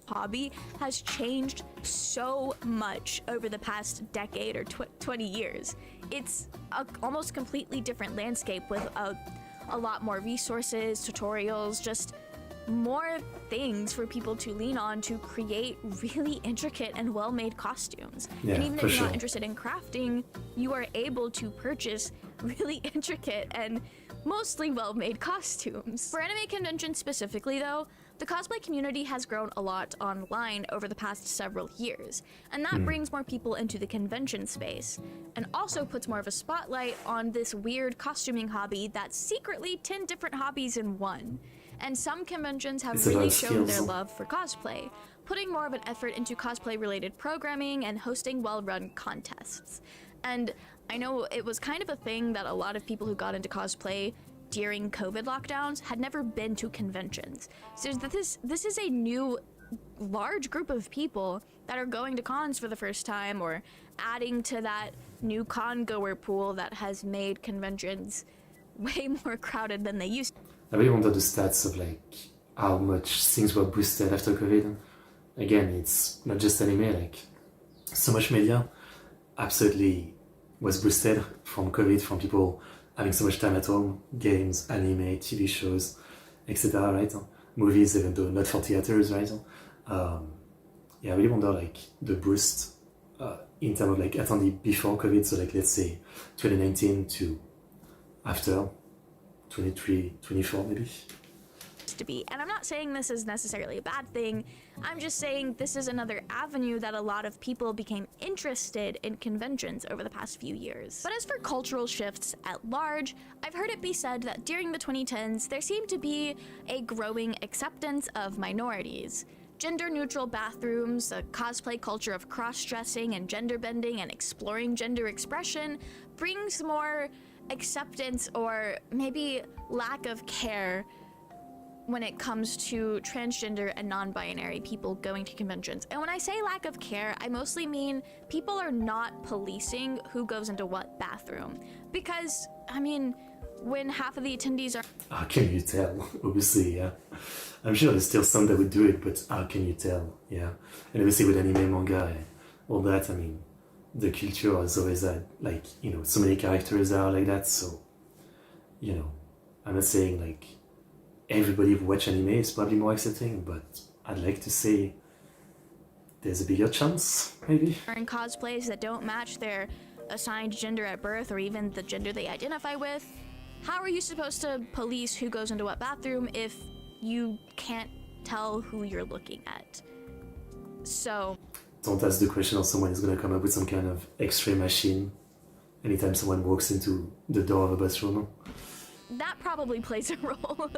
Hobby has changed so much over the past decade or 20 years. It's a almost completely different landscape with a lot more resources, tutorials, just more things for people to lean on to create really intricate and well-made costumes. Yeah, and even if you're sure. not interested in crafting, you are able to purchase really intricate and mostly well-made costumes. For anime conventions specifically though, the cosplay community has grown a lot online over the past several years, and that brings more people into the convention space, and also puts more of a spotlight on this weird costuming hobby that's secretly 10 different hobbies in one. And some conventions have really shown their love for cosplay, putting more of an effort into cosplay-related programming and hosting well-run contests. And I know it was kind of a thing that a lot of people who got into cosplay during COVID lockdowns had never been to conventions. So this is a new large group of people that are going to cons for the first time, or adding to that new con goer pool that has made conventions way more crowded than they used to. I really wonder the stats of like how much things were boosted after COVID. Again, it's not just anime, like so much media absolutely was boosted from COVID, from people having so much time at home, games, anime, TV shows, etc., right? Movies, even though not for theaters, right? Yeah, I really wonder like the boost in terms of like attendee before COVID, so like let's say 2019 to after 23, 24 maybe. To be. And I'm not saying this is necessarily a bad thing, I'm just saying this is another avenue that a lot of people became interested in conventions over the past few years. But as for cultural shifts at large, I've heard it be said that during the 2010s there seemed to be a growing acceptance of minorities. Gender-neutral bathrooms, a cosplay culture of cross-dressing and gender-bending and exploring gender expression brings more acceptance, or maybe lack of care, when it comes to transgender and non-binary people going to conventions. And when I say lack of care, I mostly mean people are not policing who goes into what bathroom. Because, I mean, when half of the attendees are... How can you tell? Obviously, yeah. I'm sure there's still some that would do it, but how can you tell? Yeah. And obviously with anime, manga, all that, I mean, the culture has always had, like, you know, so many characters that are like that. So, you know, I'm not saying like everybody who watch anime is probably more accepting, but I'd like to say there's a bigger chance, maybe. In cosplays that don't match their assigned gender at birth or even the gender they identify with. How are you supposed to police who goes into what bathroom if you can't tell who you're looking at? So don't ask the question, or someone is going to come up with some kind of x-ray machine anytime someone walks into the door of a bathroom. that probably plays a role.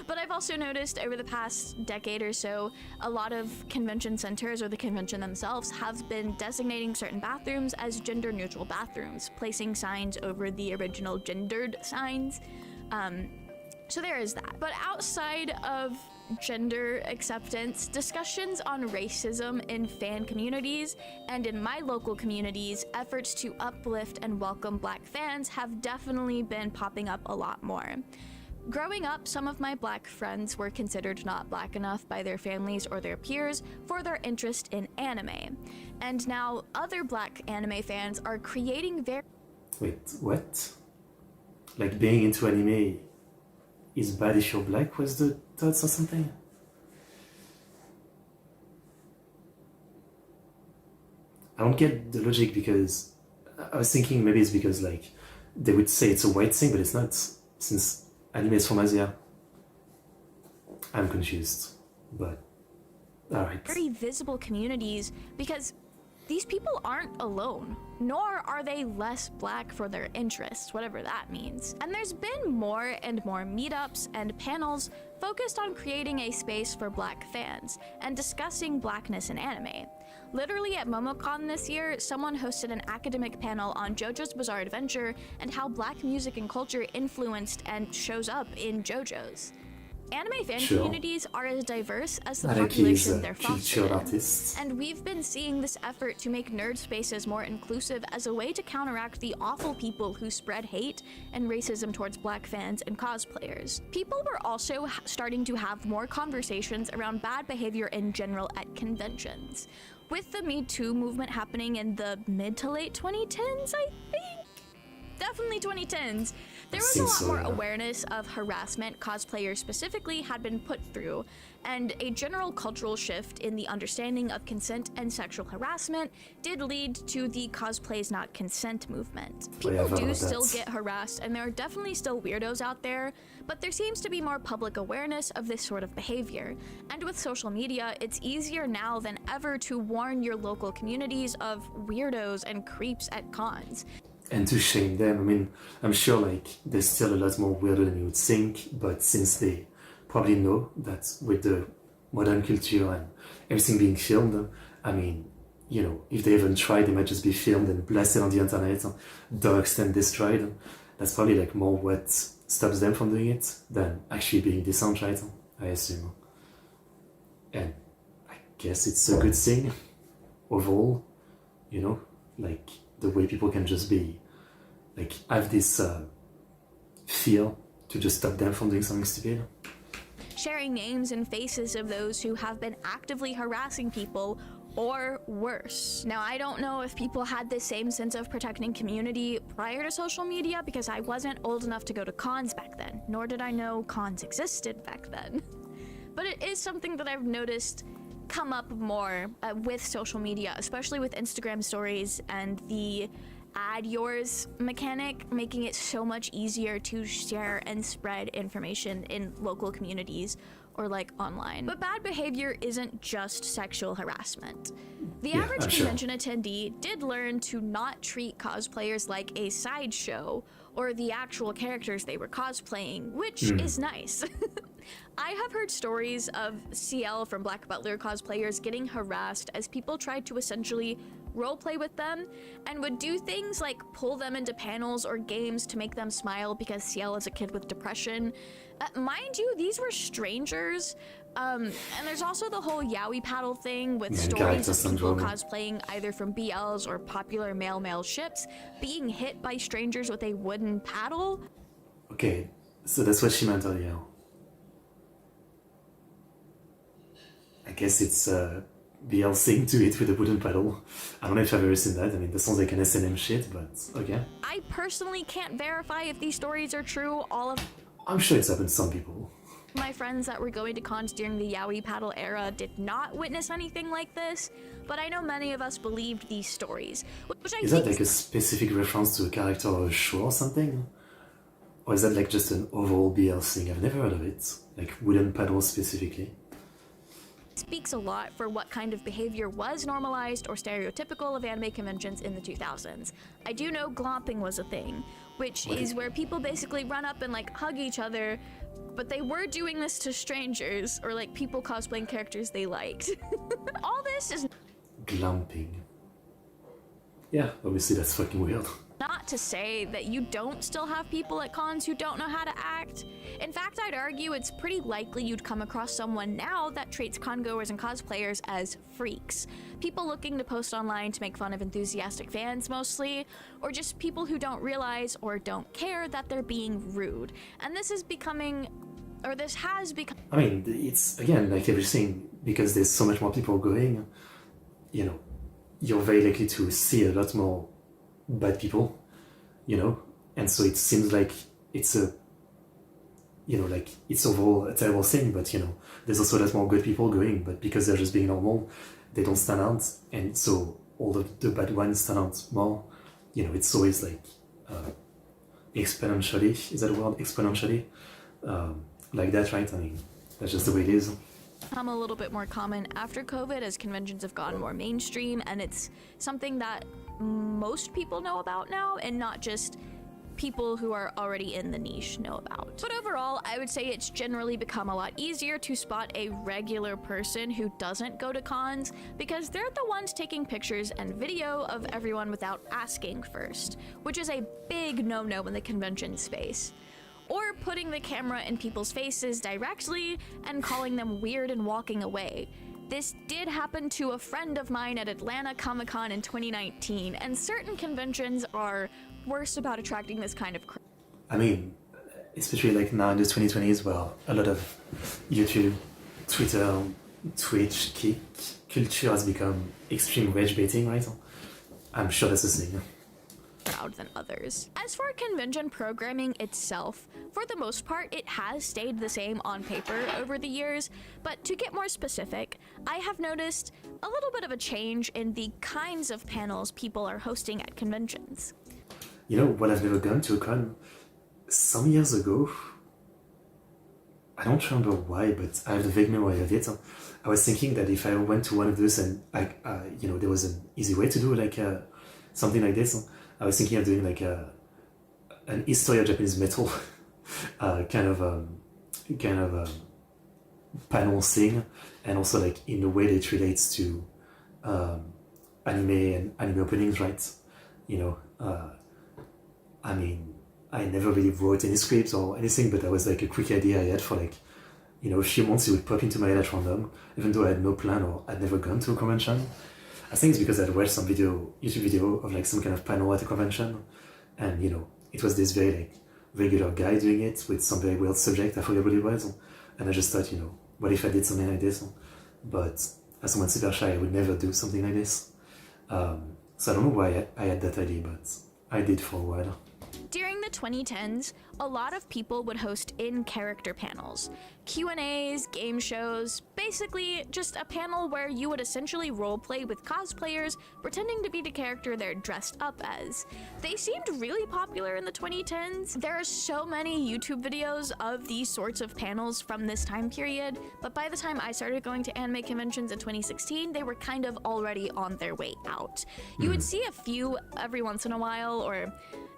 But I've also noticed over the past decade or so, a lot of convention centers or the convention themselves have been designating certain bathrooms as gender-neutral bathrooms, placing signs over the original gendered signs. So there is that. But outside of gender acceptance, discussions on racism in fan communities and in my local communities, efforts to uplift and welcome Black fans have definitely been popping up a lot more. Growing up, some of my Black friends were considered not Black enough by their families or their peers for their interest in anime. And now other Black anime fans are creating very... Wait, what? Like being into anime is bad if you're Black, was the thoughts or something? I don't get the logic, because I was thinking maybe it's because like they would say it's a white thing, but it's not, since anime is from Asia. I'm confused, but alright. very visible communities because these people aren't alone, nor are they less Black for their interests, whatever that means. And there's been more and more meetups and panels focused on creating a space for Black fans and discussing Blackness in anime. Literally at MomoCon this year, someone hosted an academic panel on JoJo's Bizarre Adventure and how Black music and culture influenced and shows up in JoJo's. Anime fan communities are as diverse as the population they're fostered in, and we've been seeing this effort to make nerd spaces more inclusive as a way to counteract the awful people who spread hate and racism towards Black fans and cosplayers. People were also starting to have more conversations around bad behavior in general at conventions. With the Me Too movement happening in the mid to late 2010s, I think? Definitely 2010s. There was a lot more awareness of harassment cosplayers specifically had been put through, and a general cultural shift in the understanding of consent and sexual harassment did lead to the cosplays not consent movement. People do still get harassed, and there are definitely still weirdos out there, but there seems to be more public awareness of this sort of behavior. And with social media, it's easier now than ever to warn your local communities of weirdos and creeps at cons. And to shame them. I mean, I'm sure like there's still a lot more weirder than you would think, but since they probably know that with the modern culture and everything being filmed, I mean, you know, if they even tried, they might just be filmed and blasted on the internet, doxed and destroyed. That's probably like more what stops them from doing it than actually being decent, right? I assume. And I guess it's a good thing overall, you know, like the way people can just be, like, have this fear to just stop them from doing something stupid. Sharing names and faces of those who have been actively harassing people or worse. Now, I don't know if people had the same sense of protecting community prior to social media because I wasn't old enough to go to cons back then, nor did I know cons existed back then. But it is something that I've noticed come up more with social media, especially with Instagram stories and the add yours mechanic, making it so much easier to share and spread information in local communities or like online. But bad behavior isn't just sexual harassment. The average convention attendee did learn to not treat cosplayers like a sideshow or the actual characters they were cosplaying, which is nice. I have heard stories of CL from Black Butler cosplayers getting harassed as people tried to essentially roleplay with them and would do things like pull them into panels or games to make them smile because CL is a kid with depression. Mind you, these were strangers. And there's also the whole yaoi paddle thing with stories of people cosplaying either from BLs or popular male-male ships being hit by strangers with a wooden paddle. Okay, so that's what she meant earlier. I guess it's BLCing to it with a wooden paddle. I don't know if I've ever seen that. I mean, that sounds like an S&M shit, but okay. I personally can't verify if these stories are true. All of I'm sure it's happened to some people. my friends that were going to cons during the yaoi paddle era did not witness anything like this, but I know many of us believed these stories, which I Is think that like a specific reference to a character or a show or something? Or is that like just an overall BL thing? I've never heard of it. Like wooden paddles specifically. speaks a lot for what kind of behavior was normalized or stereotypical of anime conventions in the 2000s. I do know glomping was a thing, which is where people basically run up and like hug each other, but they were doing this to strangers or like people cosplaying characters they liked. All this is Glamping. Yeah, obviously that's fucking weird. not to say that you don't still have people at cons who don't know how to act. In fact, I'd argue it's pretty likely you'd come across someone now that treats congoers and cosplayers as freaks. People looking to post online to make fun of enthusiastic fans mostly, or just people who don't realize or don't care that they're being rude. And this is becoming, or this has become... I mean, it's, again, like everything, because there's so much more people going, you know, you're very likely to see a lot more bad people, you know? And so it seems like it's a, you know, like it's overall a terrible thing, but, you know, there's also a lot more good people going, but because they're just being normal, they don't stand out, and so all the bad ones stand out more. You know, it's always like exponentially, is that a word? Exponentially? Like that, right? I mean, that's just the way it is. become a little bit more common after COVID as conventions have gone more mainstream, and it's something that most people know about now and not just people who are already in the niche know about. But overall, I would say it's generally become a lot easier to spot a regular person who doesn't go to cons because they're the ones taking pictures and video of everyone without asking first, which is a big no-no in the convention space. Or putting the camera in people's faces directly and calling them weird and walking away. This did happen to a friend of mine at Atlanta Comic-Con in 2019, and certain conventions are worse about attracting this kind of I mean, especially like now in the 2020s, where a lot of YouTube, Twitter, Twitch, Kick culture has become extreme rage baiting, right? I'm sure that's a thing. crowd than others. As for convention programming itself, for the most part, it has stayed the same on paper over the years, but to get more specific, I have noticed a little bit of a change in the kinds of panels people are hosting at conventions. You know what, I've never gone to a con. Some years ago, I don't remember why, but I have a vague memory of it. I was thinking that if I went to one of those and you know, there was an easy way to do like something like this, I was thinking of doing like an history of Japanese metal kind of panel thing, and also like in the way that it relates to anime and anime openings, right? You know, I mean, I never really wrote any scripts or anything, but that was like a quick idea I had for like, you know, a few months. It would pop into my head at random, even though I had no plan or I'd never gone to a convention. I think it's because I'd watched some YouTube video of like some kind of panel at a convention, and you know, it was this very like regular guy doing it with some very weird subject. I forget what it was, and I just thought, you know, what if I did something like this? But as someone super shy, I would never do something like this. So I don't know why I had that idea, but I did for a while. During the 2010s, a lot of people would host in-character panels, Q&As, game shows, basically just a panel where you would essentially roleplay with cosplayers pretending to be the character they're dressed up as. They seemed really popular in the 2010s. There are so many YouTube videos of these sorts of panels from this time period, but by the time I started going to anime conventions in 2016, they were kind of already on their way out. You would see a few every once in a while, or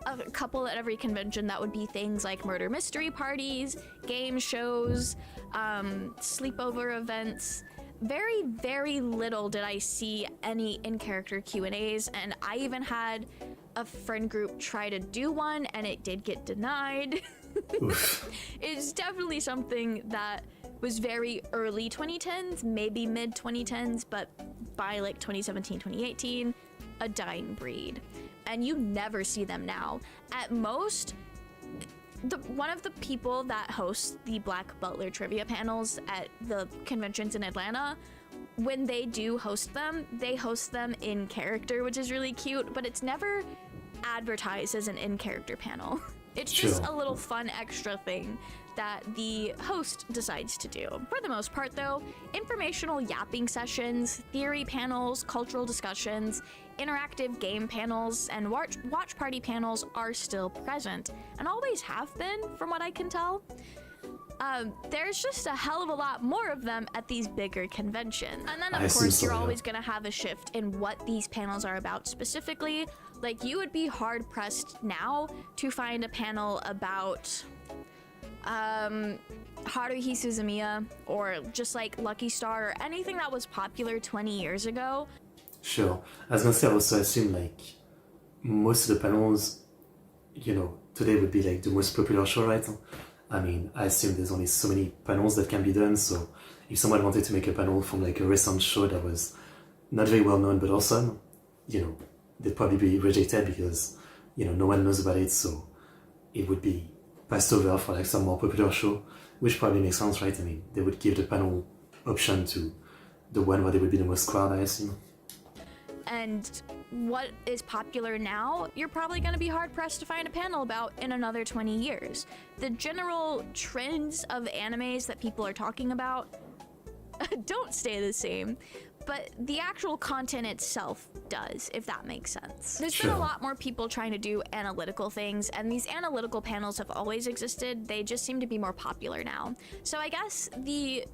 a couple at every convention that would be things like murder mystery parties, game shows, sleepover events. Very, very little did I see any in-character Q&As, and I even had a friend group try to do one, and it did get denied. It's definitely something that was very early 2010s, maybe mid 2010s, but by like 2017, 2018, a dying breed. And you never see them now. At most, one of the people that hosts the Black Butler trivia panels at the conventions in Atlanta when they do host them, they host them in character, which is really cute, but it's never advertised as an in-character panel. It's just a little fun extra thing that the host decides to do. For the most part though, informational yapping sessions, theory panels, cultural discussions, interactive game panels, and watch party panels are still present, and always have been from what I can tell. There's just a hell of a lot more of them at these bigger conventions. And then of course you're always gonna have a shift in what these panels are about specifically. Like, you would be hard pressed now to find a panel about Haruhi Suzumiya, or just like Lucky Star, or anything that was popular 20 years ago. Sure. I was gonna say, I also assume like most of the panels, you know, today would be like the most popular show, right? I mean, I assume there's only so many panels that can be done, so if someone wanted to make a panel from like a recent show that was not very well known but awesome, you know, they'd probably be rejected because, you know, no one knows about it, so it would be passed over for like some more popular show, which probably makes sense, right? I mean, they would give the panel option to the one where they would be the most crowd, I assume. And what is popular now, you're probably going to be hard-pressed to find a panel about in another 20 years. The general trends of animes that people are talking about don't stay the same, but the actual content itself does, if that makes sense. There's been a lot more people trying to do analytical things, and these analytical panels have always existed. They just seem to be more popular now. So I guess the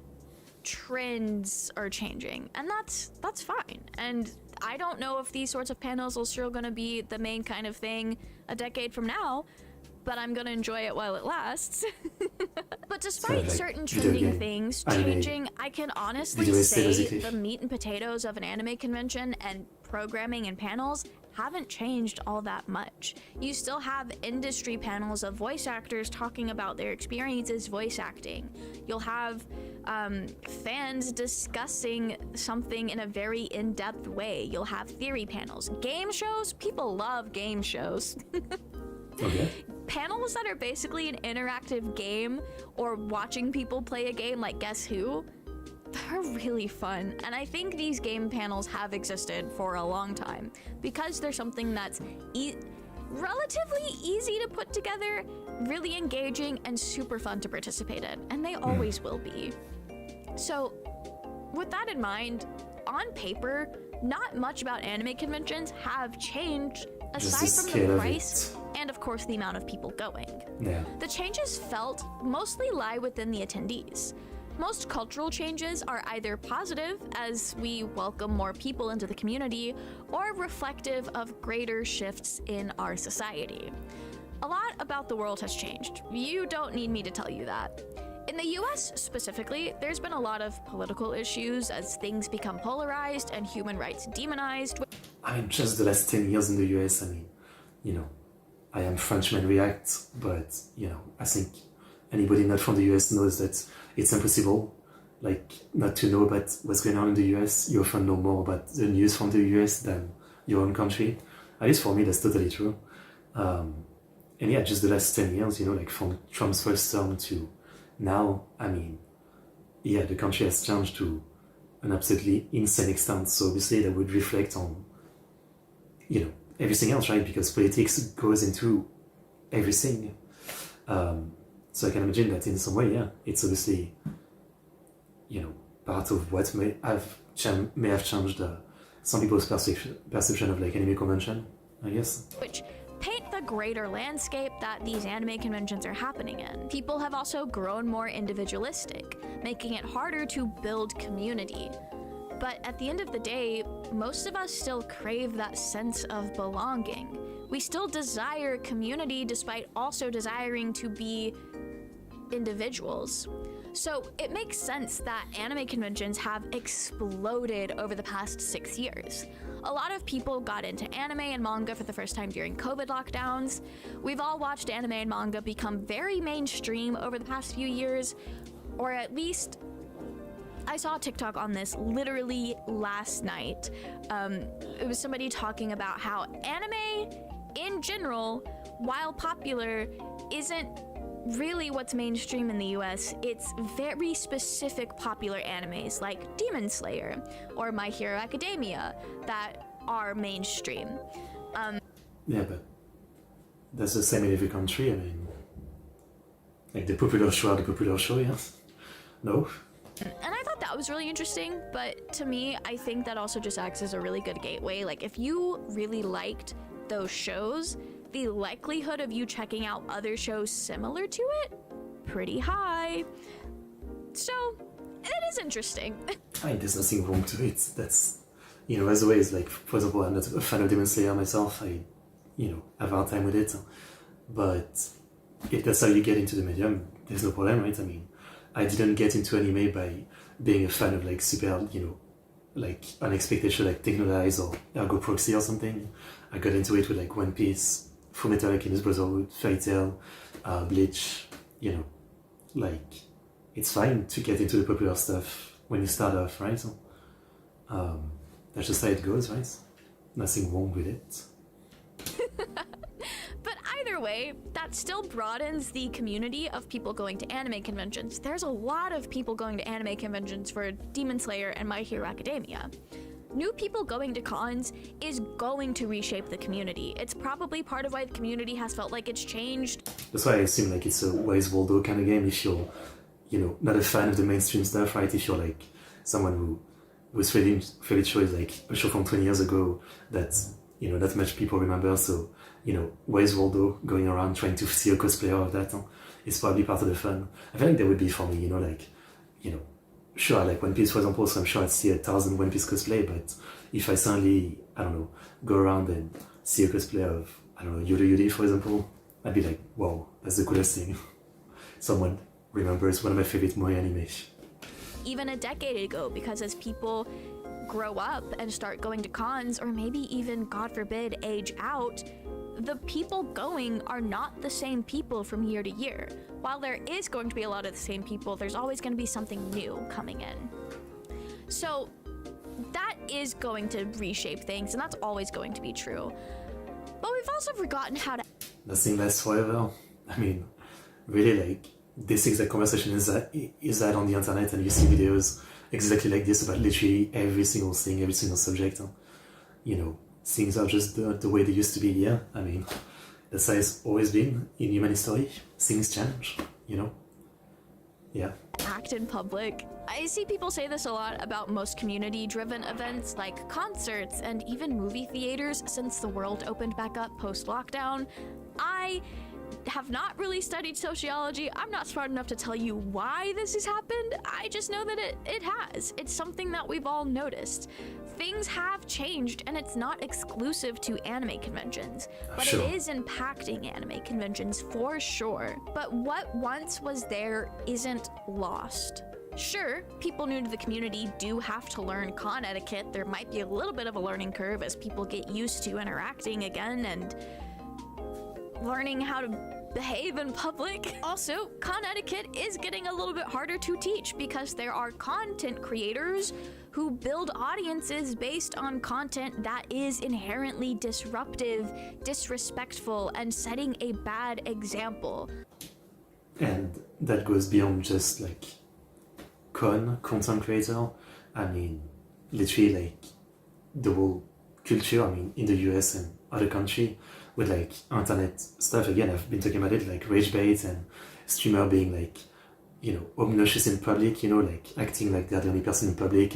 trends are changing, and that's fine. And I don't know if these sorts of panels are still going to be the main kind of thing a decade from now, but I'm going to enjoy it while it lasts. But despite certain trending things changing, I can honestly say the meat and potatoes of an anime convention and programming and panels haven't changed all that much. You still have industry panels of voice actors talking about their experiences voice acting. You'll have fans discussing something in a very in-depth way. You'll have theory panels. Game shows? People love game shows. Okay. Panels that are basically an interactive game, or watching people play a game like Guess Who, they're really fun. And I think these game panels have existed for a long time because they're something that's relatively easy to put together, really engaging, and super fun to participate in. And they always will be. So with that in mind, on paper, not much about anime conventions have changed aside from the price and of course the amount of people going. Yeah. The changes felt mostly lie within the attendees. Most cultural changes are either positive, as we welcome more people into the community, or reflective of greater shifts in our society. A lot about the world has changed. You don't need me to tell you that. In the US specifically, there's been a lot of political issues as things become polarized and human rights demonized. I mean, just the last 10 years in the US, I mean, you know, I am Frenchman react, but, you know, I think anybody not from the US knows that it's impossible, like, not to know about what's going on in the US. You often know more about the news from the US than your own country. At least for me, that's totally true. And yeah, just the last 10 years, you know, like from Trump's first term to now, I mean, yeah, the country has changed to an absolutely insane extent. So obviously that would reflect on, you know, everything else, right? Because politics goes into everything. So I can imagine that in some way, yeah, it's obviously, you know, part of what may have changed some people's perception of like anime convention, I guess. Which paint the greater landscape that these anime conventions are happening in. People have also grown more individualistic, making it harder to build community. But at the end of the day, most of us still crave that sense of belonging. We still desire community despite also desiring to be individuals. So it makes sense that anime conventions have exploded over the past 6 years. A lot of people got into anime and manga for the first time during COVID lockdowns. We've all watched anime and manga become very mainstream over the past few years, or at least I saw a TikTok on this literally last night. It was somebody talking about how anime in general, while popular, isn't really what's mainstream in the US, it's very specific popular animes like Demon Slayer or My Hero Academia that are mainstream. Yeah, but that's the same in every country. I mean, like the popular show are the popular show, yes? No? And I thought that was really interesting, but to me, I think that also just acts as a really good gateway. Like, if you really liked those shows, the likelihood of you checking out other shows similar to it, pretty high. So, it is interesting. I mean, there's nothing wrong to it. That's, you know, as always, like, for example, I'm not a fan of Demon Slayer myself. I, you know, have a hard time with it. But if that's how you get into the medium, there's no problem, right? I mean, I didn't get into anime by being a fan of, like, super, you know, like, unexpected show like Technolize or Ergo Proxy or something. I got into it with, like, One Piece, Fullmetal Alchemist Brotherhood, Fairy Tail, Bleach, you know, like, it's fine to get into the popular stuff when you start off, right? So, that's just how it goes, right? Nothing wrong with it. But either way, that still broadens the community of people going to anime conventions. There's a lot of people going to anime conventions for Demon Slayer and My Hero Academia. New people going to cons is going to reshape the community. It's probably part of why the community has felt like it's changed. That's why I assume, like, it's a Where's Waldo kind of game if you're, you know, not a fan of the mainstream stuff, right? If you're, like, someone who was favorite show is, like, a show from 20 years ago that, you know, not much people remember, so, you know, Where's Waldo going around trying to see a cosplayer of that is probably part of the fun. I feel like that would be for me, you know, like, you know, sure, I like One Piece, for example, so I'm sure I'd see 1,000 One Piece cosplay, but if I suddenly, I don't know, go around and see a cosplay of, I don't know, Yoda Yuri, for example, I'd be like, wow, that's the coolest thing. Someone remembers one of my favorite Moe anime. Even a decade ago, because as people grow up and start going to cons, or maybe even, God forbid, age out, the people going are not the same people from year to year. While there is going to be a lot of the same people, there's always going to be something new coming in. So that is going to reshape things, and that's always going to be true. But we've also forgotten how to... Nothing lasts forever. I mean, really, like, this exact conversation is that on the internet, and you see videos exactly like this about literally every single thing, every single subject. You know, things are just the way they used to be. Yeah, I mean, that's how it's always been in human history. Things change, you know? Yeah. Act in public. I see people say this a lot about most community-driven events like concerts and even movie theaters since the world opened back up post-lockdown. I have not really studied sociology. I'm not smart enough to tell you why this has happened. I just know that it has. It's something that we've all noticed. Things have changed, and it's not exclusive to anime conventions, but Sure. it is impacting anime conventions for sure. But what once was there isn't lost. Sure, people new to the community do have to learn con etiquette. There might be a little bit of a learning curve as people get used to interacting again and learning how to behave in public. Also, con etiquette is getting a little bit harder to teach because there are content creators who build audiences based on content that is inherently disruptive, disrespectful, and setting a bad example. And that goes beyond just, like, content creator. I mean, literally, like, the whole culture, I mean, in the US and other country, with, like, internet stuff. Again, I've been talking about it, like rage bait and streamer being, like, you know, obnoxious in public, you know, like acting like they're the only person in public,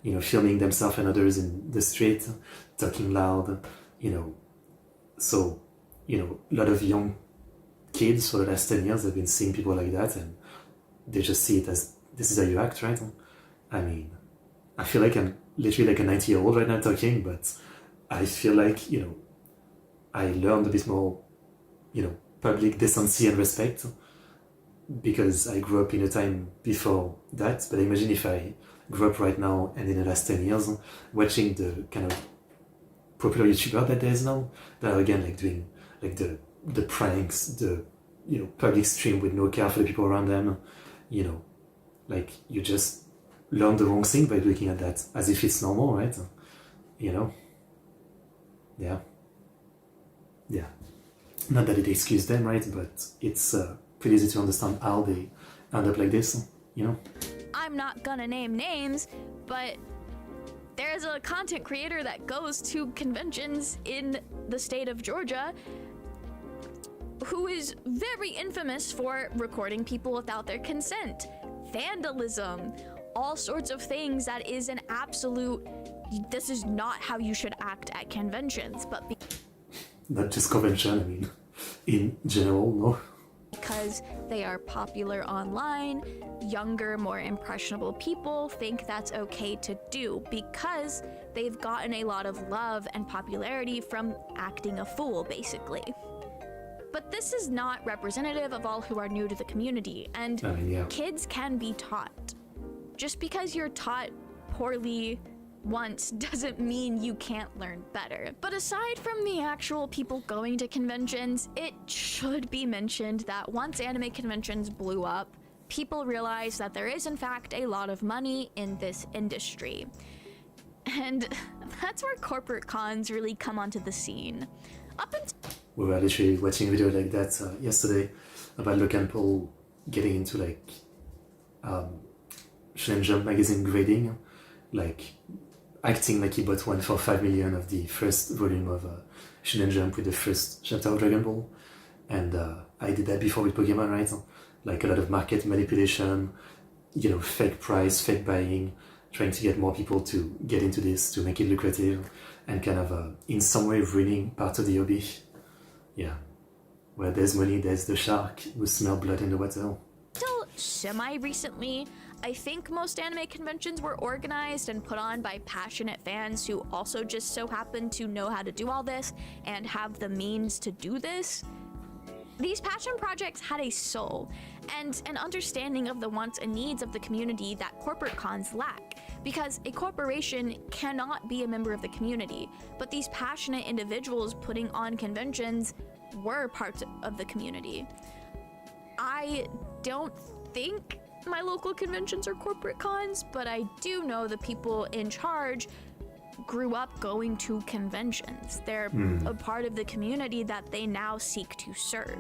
you know, filming themselves and others in the street, talking loud, you know. So, you know, a lot of young kids for the last 10 years have been seeing people like that, and they just see it as, this is how you act, right? I mean, I feel like I'm literally like a 90-year-old right now talking, but I feel like, you know, I learned a bit more, you know, public decency and respect because I grew up in a time before that. But imagine if I grew up right now and in the last 10 years watching the kind of popular YouTuber that there is now, that are again like doing like the pranks, the, you know, public stream with no care for the people around them, you know, like you just learn the wrong thing by looking at that as if it's normal, right? You know? Yeah. Yeah. Not that it excuses them, right? But it's pretty pretty easy to understand how they end up like this, you know? I'm not gonna name names, but there's a content creator that goes to conventions in the state of Georgia who is very infamous for recording people without their consent, vandalism, all sorts of things that is an absolute, this is not how you should act at conventions, but Not just convention, I mean, in general, no? because they are popular online, younger, more impressionable people think that's okay to do because they've gotten a lot of love and popularity from acting a fool, basically. But this is not representative of all who are new to the community, and I mean, yeah. kids can be taught. Just because you're taught poorly once doesn't mean you can't learn better. But aside from the actual people going to conventions, it should be mentioned that once anime conventions blew up, people realized that there is in fact a lot of money in this industry. And that's where corporate cons really come onto the scene. We were literally watching a video like that yesterday about Logan Paul getting into like Shonen Jump magazine grading, like acting like he bought one for 5 million of the first volume of Shonen Jump with the first chapter of Dragon Ball. And I did that before with Pokemon, right? Like a lot of market manipulation, you know, fake price, fake buying, trying to get more people to get into this, to make it lucrative, and kind of in some way ruining part of the hobby. Yeah. Where there's money, there's the shark who smell blood in the water. Until semi-recently, I think most anime conventions were organized and put on by passionate fans who also just so happen to know how to do all this and have the means to do this. These passion projects had a soul and an understanding of the wants and needs of the community that corporate cons lack, because a corporation cannot be a member of the community, but these passionate individuals putting on conventions were parts of the community. I don't think my local conventions are corporate cons, but I do know the people in charge grew up going to conventions. They're a part of the community that they now seek to serve.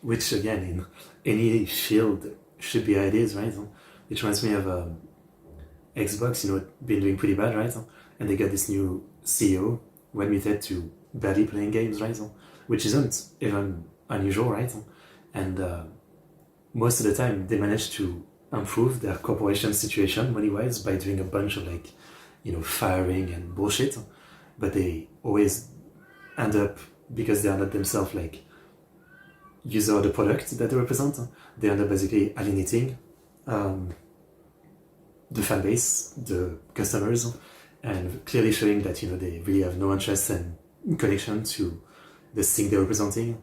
Which again, in any field should be how it is, right? It reminds me of Xbox, you know, been doing pretty bad, right? And they got this new CEO who admitted to barely playing games, right? Which isn't even unusual, right? And most of the time they manage to improve their corporation situation money-wise by doing a bunch of like, you know, firing and bullshit, but they always end up, because they are not themselves like user of the product that they represent, they end up basically alienating the fan base, the customers, and clearly showing that, you know, they really have no interest and connection to the thing they're representing.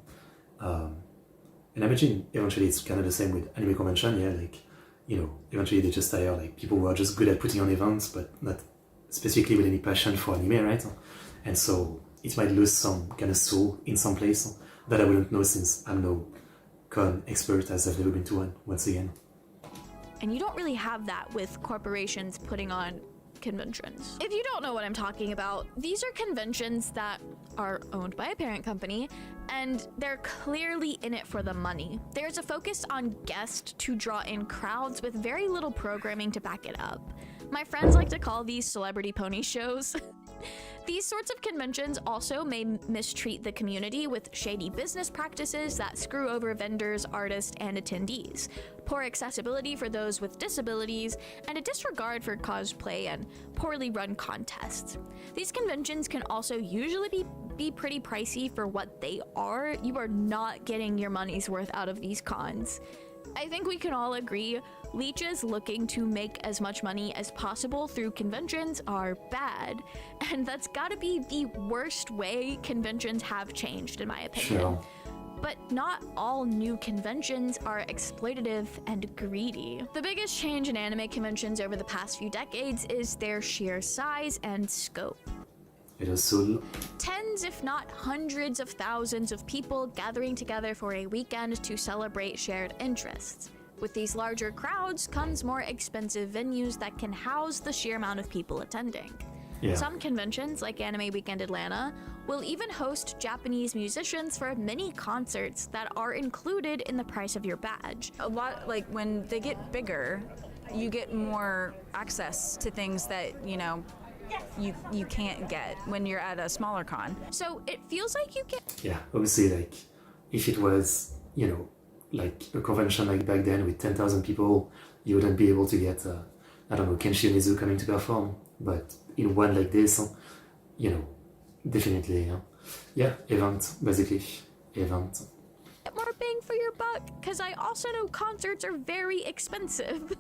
And I imagine eventually it's kind of the same with anime convention, yeah, like, you know, eventually they just hire like people who are just good at putting on events, but not specifically with any passion for anime, right? And so it might lose some kind of soul in some place that I wouldn't know, since I'm no con expert, as I've never been to one, once again. And you don't really have that with corporations putting on conventions. If you don't know what I'm talking about, these are conventions that are owned by a parent company, and they're clearly in it for the money. There's a focus on guests to draw in crowds with very little programming to back it up. My friends like to call these celebrity pony shows. These sorts of conventions also may mistreat the community with shady business practices that screw over vendors, artists, and attendees, poor accessibility for those with disabilities, and a disregard for cosplay and poorly run contests. These conventions can also usually be pretty pricey for what they are. You are not getting your money's worth out of these cons. I think we can all agree leeches looking to make as much money as possible through conventions are bad, and that's gotta be the worst way conventions have changed, in my opinion. Sure. But not all new conventions are exploitative and greedy. The biggest change in anime conventions over the past few decades is their sheer size and scope. It is so Tens, if not hundreds of thousands of people gathering together for a weekend to celebrate shared interests. With these larger crowds comes more expensive venues that can house the sheer amount of people attending. Yeah. Some conventions, like Anime Weekend Atlanta, will even host Japanese musicians for mini concerts that are included in the price of your badge. A lot, like when they get bigger, you get more access to things that, you can't get when you're at a smaller con. So it feels like you get Yeah, obviously, like, if it was, like a convention like back then with 10,000 people, you wouldn't be able to get, I don't know, Kenshi Mizu coming to perform. But in one like this, definitely, yeah, event, basically, event. more bang for your buck, because I also know concerts are very expensive.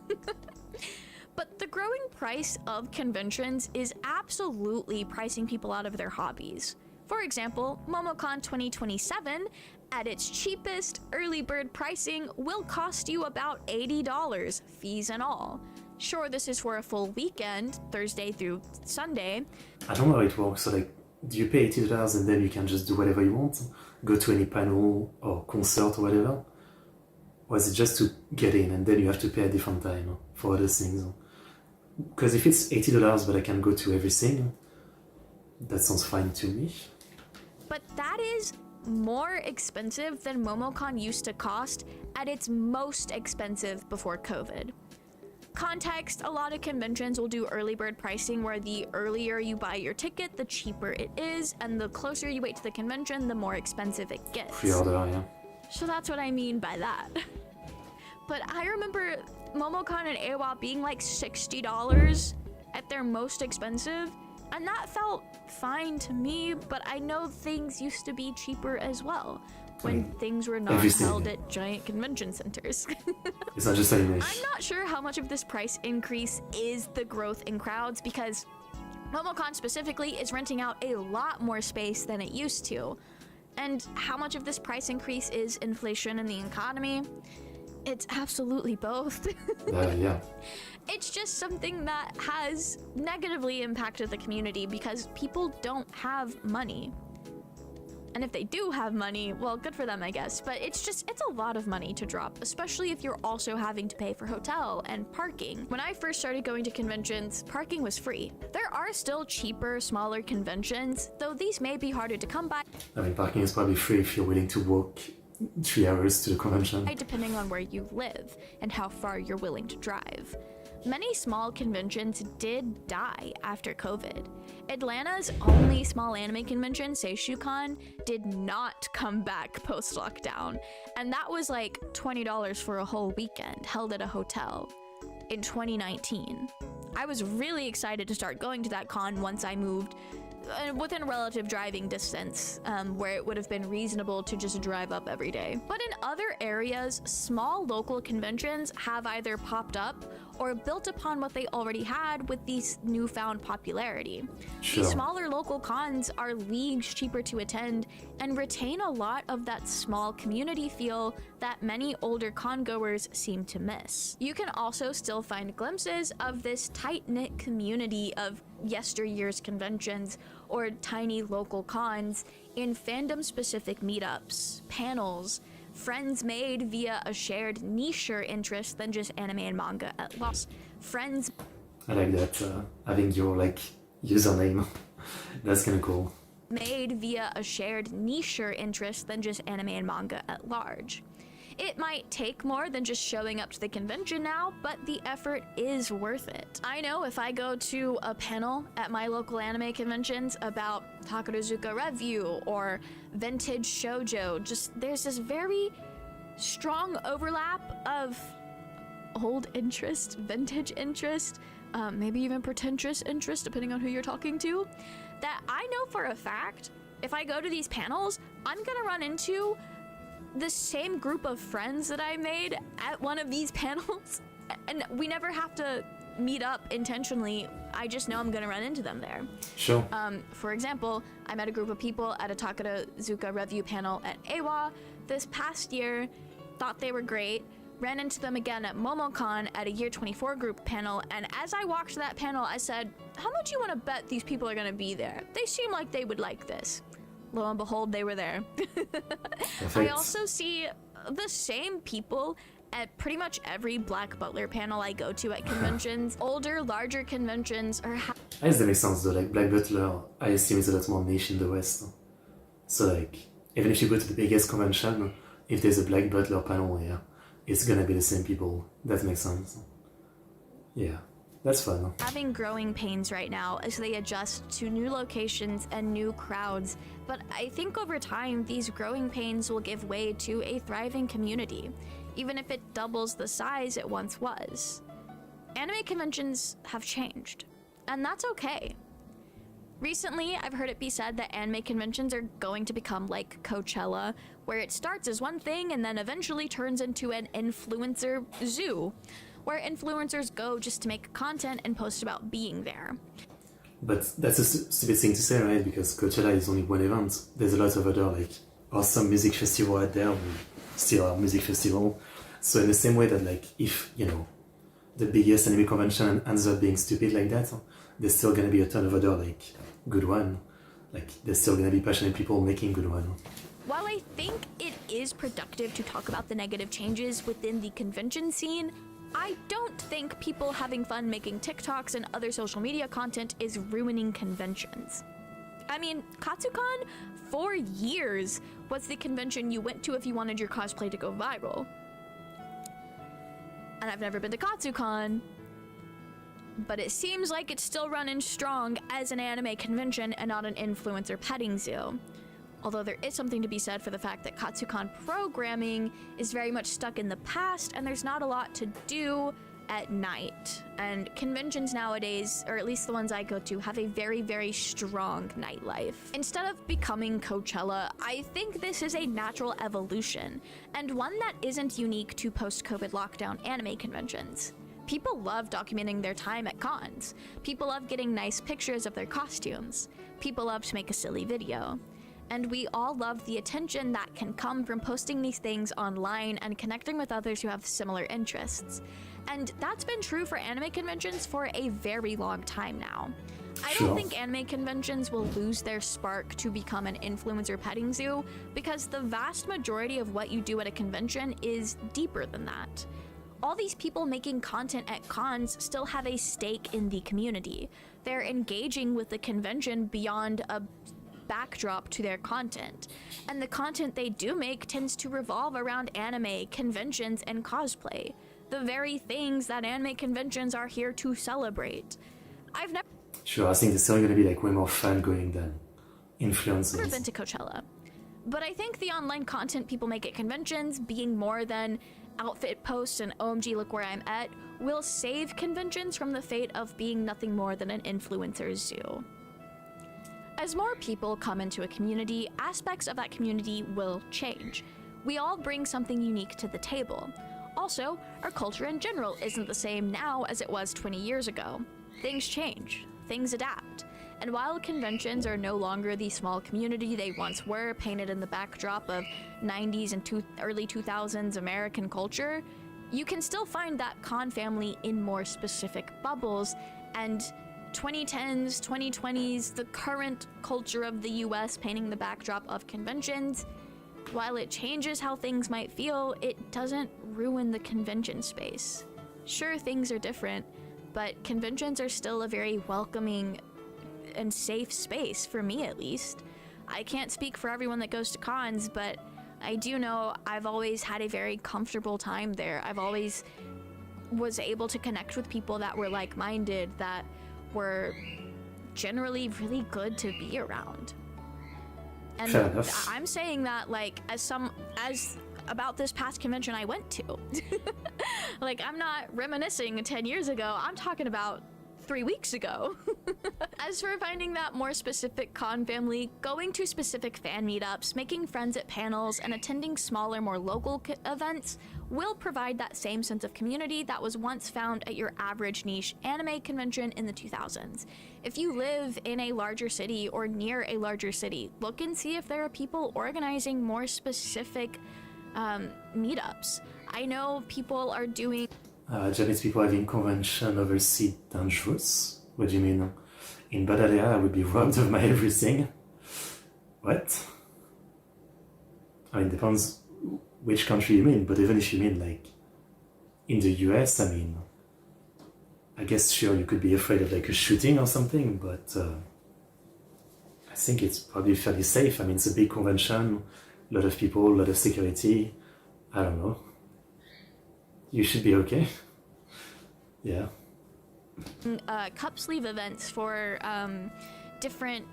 But the growing price of conventions is absolutely pricing people out of their hobbies. For example, MomoCon 2027, at its cheapest, early bird pricing will cost you about $80, fees and all. Sure, this is for a full weekend, Thursday through Sunday. I don't know how it works. So, like, do you pay $80 and then you can just do whatever you want? Go to any panel or concert or whatever? Or is it just to get in and then you have to pay a different time for other things? Because if it's $80 but I can go to everything, that sounds fine to me. But that is more expensive than MomoCon used to cost at its most expensive before COVID. Context, a lot of conventions will do early bird pricing where the earlier you buy your ticket, the cheaper it is, and the closer you wait to the convention, the more expensive it gets. Pre-order, yeah. So that's what I mean by that. But I remember MomoCon and AWA being like $60 at their most expensive, and that felt fine to me, but I know things used to be cheaper as well when things were not everything, held yeah. at giant convention centers. It's not just anime. I'm not sure how much of this price increase is the growth in crowds, because MomoCon specifically is renting out a lot more space than it used to. And how much of this price increase is inflation in the economy? It's absolutely both. Yeah. It's just something that has negatively impacted the community because people don't have money. And if they do have money, well, good for them, I guess. But it's a lot of money to drop, especially if you're also having to pay for hotel and parking. When I first started going to conventions, parking was free. There are still cheaper, smaller conventions, though these may be harder to come by. I mean, parking is probably free if you're willing to walk 3 hours to the convention. Depending on where you live and how far you're willing to drive. Many small conventions did die after COVID. Atlanta's only small anime convention, SeishuCon, did not come back post-lockdown, and that was like $20 for a whole weekend, held at a hotel in 2019. I was really excited to start going to that con once I moved within relative driving distance, where it would have been reasonable to just drive up every day. But in other areas, small local conventions have either popped up or built upon what they already had with these newfound popularity. Sure. These smaller local cons are leagues cheaper to attend and retain a lot of that small community feel that many older con-goers seem to miss. You can also still find glimpses of this tight-knit community of yesteryear's conventions or tiny local cons in fandom-specific meetups, panels, friends made via a shared niche interest than just anime and manga at loss. Friends I like that, having your, username. That's kinda cool. made via a shared niche interest than just anime and manga at large. It might take more than just showing up to the convention now, but the effort is worth it. I know if I go to a panel at my local anime conventions about Takarazuka Review or vintage shoujo, there's this very strong overlap of old interest, vintage interest, maybe even pretentious interest, depending on who you're talking to, that I know for a fact, if I go to these panels, I'm gonna run into the same group of friends that I made at one of these panels, and we never have to meet up intentionally. I just know I'm gonna run into them there. Sure. For example, I met a group of people at a Takarazuka Review panel at AWA this past year, thought they were great, ran into them again at MomoCon at a Year 24 group panel, and as I walked to that panel, I said, how much you want to bet these people are gonna be there? They seem like they would like this. Lo and behold, they were there. I also see the same people At pretty much every Black Butler panel I go to at conventions, older, larger conventions are I guess that makes sense though, like Black Butler, I assume is a lot more niche in the West. So like, even if you go to the biggest convention, if there's a Black Butler panel, yeah, it's gonna be the same people. That makes sense. Yeah, that's fun. having growing pains right now as they adjust to new locations and new crowds, but I think over time these growing pains will give way to a thriving community, even if it doubles the size it once was. Anime conventions have changed, and that's okay. Recently, I've heard it be said that anime conventions are going to become like Coachella, where it starts as one thing and then eventually turns into an influencer zoo, where influencers go just to make content and post about being there. But that's a stupid thing to say, right? Because Coachella is only one event. There's a lot of other like awesome music festival out there, still are music festival. So in the same way that like if, you know, the biggest anime convention ends up being stupid like that, there's still gonna be a ton of other like good one. Like there's still gonna be passionate people making good one. While I think it is productive to talk about the negative changes within the convention scene, I don't think people having fun making TikToks and other social media content is ruining conventions. I mean, KatsuCon, for years, was the convention you went to if you wanted your cosplay to go viral. And I've never been to KatsuCon, but it seems like it's still running strong as an anime convention and not an influencer petting zoo. Although there is something to be said for the fact that KatsuCon programming is very much stuck in the past and there's not a lot to do at night. And conventions nowadays, or at least the ones I go to, have a very, very strong nightlife. Instead of becoming Coachella, I think this is a natural evolution, and one that isn't unique to post-COVID lockdown anime conventions. People love documenting their time at cons. People love getting nice pictures of their costumes. People love to make a silly video. And we all love the attention that can come from posting these things online and connecting with others who have similar interests. And that's been true for anime conventions for a very long time now. I don't think anime conventions will lose their spark to become an influencer petting zoo, because the vast majority of what you do at a convention is deeper than that. All these people making content at cons still have a stake in the community. They're engaging with the convention beyond a backdrop to their content, and the content they do make tends to revolve around anime, conventions, and cosplay, the very things that anime conventions are here to celebrate. I've never I think there's still gonna be like way more fun going than influencers. been to Coachella, but I think the online content people make at conventions, being more than outfit posts and OMG look where I'm at, will save conventions from the fate of being nothing more than an influencer zoo. As more people come into a community, aspects of that community will change. We all bring something unique to the table. Also, our culture in general isn't the same now as it was 20 years ago. Things change, things adapt. And while conventions are no longer the small community they once were, painted in the backdrop of 90s and early 2000s American culture, you can still find that con family in more specific bubbles, and 2010s, 2020s, the current culture of the US painting the backdrop of conventions, while it changes how things might feel, it doesn't ruin the convention space. Sure, things are different, but conventions are still a very welcoming and safe space, for me at least. I can't speak for everyone that goes to cons, but I do know I've always had a very comfortable time there. I've always was able to connect with people that were like-minded, that were generally really good to be around. And I'm saying that like as about this past convention I went to. Like, I'm not reminiscing 10 years ago, I'm talking about 3 weeks ago. As for finding that more specific con family, going to specific fan meetups, making friends at panels, and attending smaller, more local events will provide that same sense of community that was once found at your average niche anime convention in the 2000s. If you live in a larger city or near a larger city, look and see if there are people organizing more specific meetups. I know people are doing Japanese people having convention overseas dangerous? What do you mean? In Badalea I would be robbed of my everything? What? I mean, depends which country you mean, but even if you mean like in the US, I mean, I guess sure you could be afraid of like a shooting or something, but I think it's probably fairly safe. I mean, it's a big convention, a lot of people, a lot of security. I don't know. You should be okay. Yeah. Cup sleeve events for different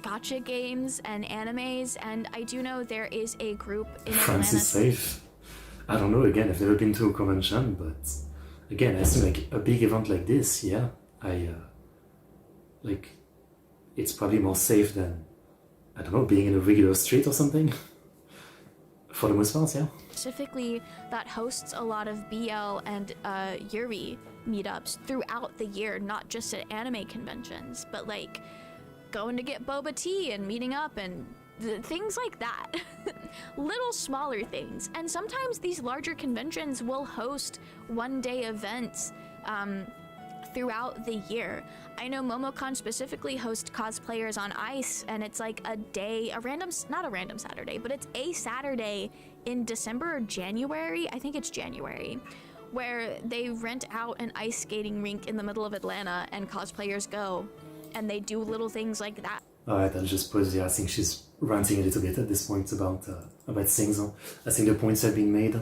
gacha games and animes, and I do know there is a group in France is Atlanta. safe. I don't know, again, I've never been to a convention, but again, I think like a big event like this, yeah, like, it's probably more safe than, I don't know, being in a regular street or something. For the most part, yeah. Specifically, that hosts a lot of BL and Yuri meetups throughout the year, not just at anime conventions, but like going to get boba tea and meeting up and things like that. Little smaller things. And sometimes these larger conventions will host one-day events throughout the year. I know MomoCon specifically hosts cosplayers on ice, and it's like a day, not a random Saturday, but it's a Saturday in December or January, I think it's January, where they rent out an ice skating rink in the middle of Atlanta and cosplayers go, and they do little things like that. Alright, I'll just pause here. I think she's ranting a little bit at this point about things. I think the points have been made.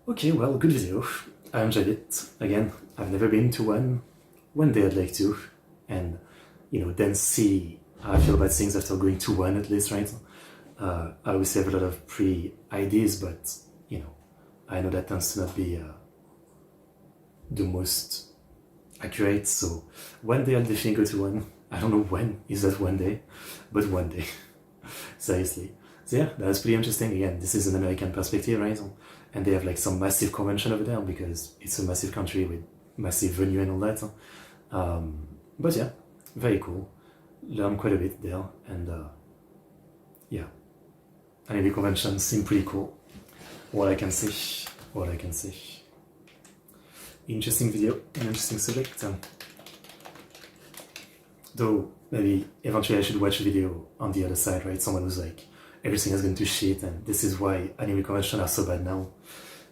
Okay, well, good video. I enjoyed it. Again, I've never been to one day I'd like to, and you know, then see how I feel about things after going to one at least, right? I always have a lot of pre-ideas, but you know, I know that tends to not be the most accurate, so one day I'll definitely go to one. I don't know when is that one day, but one day. Seriously. So yeah, that's pretty interesting. Again, this is an American perspective, right? And they have like some massive convention over there because it's a massive country with massive venue and all that. But yeah, very cool. Learned quite a bit there, and yeah, anime conventions seem pretty cool. What I can say. Interesting video, an interesting subject. Though, maybe eventually I should watch a video on the other side, right? Someone who's like, everything has gone to shit and this is why anime conventions are so bad now.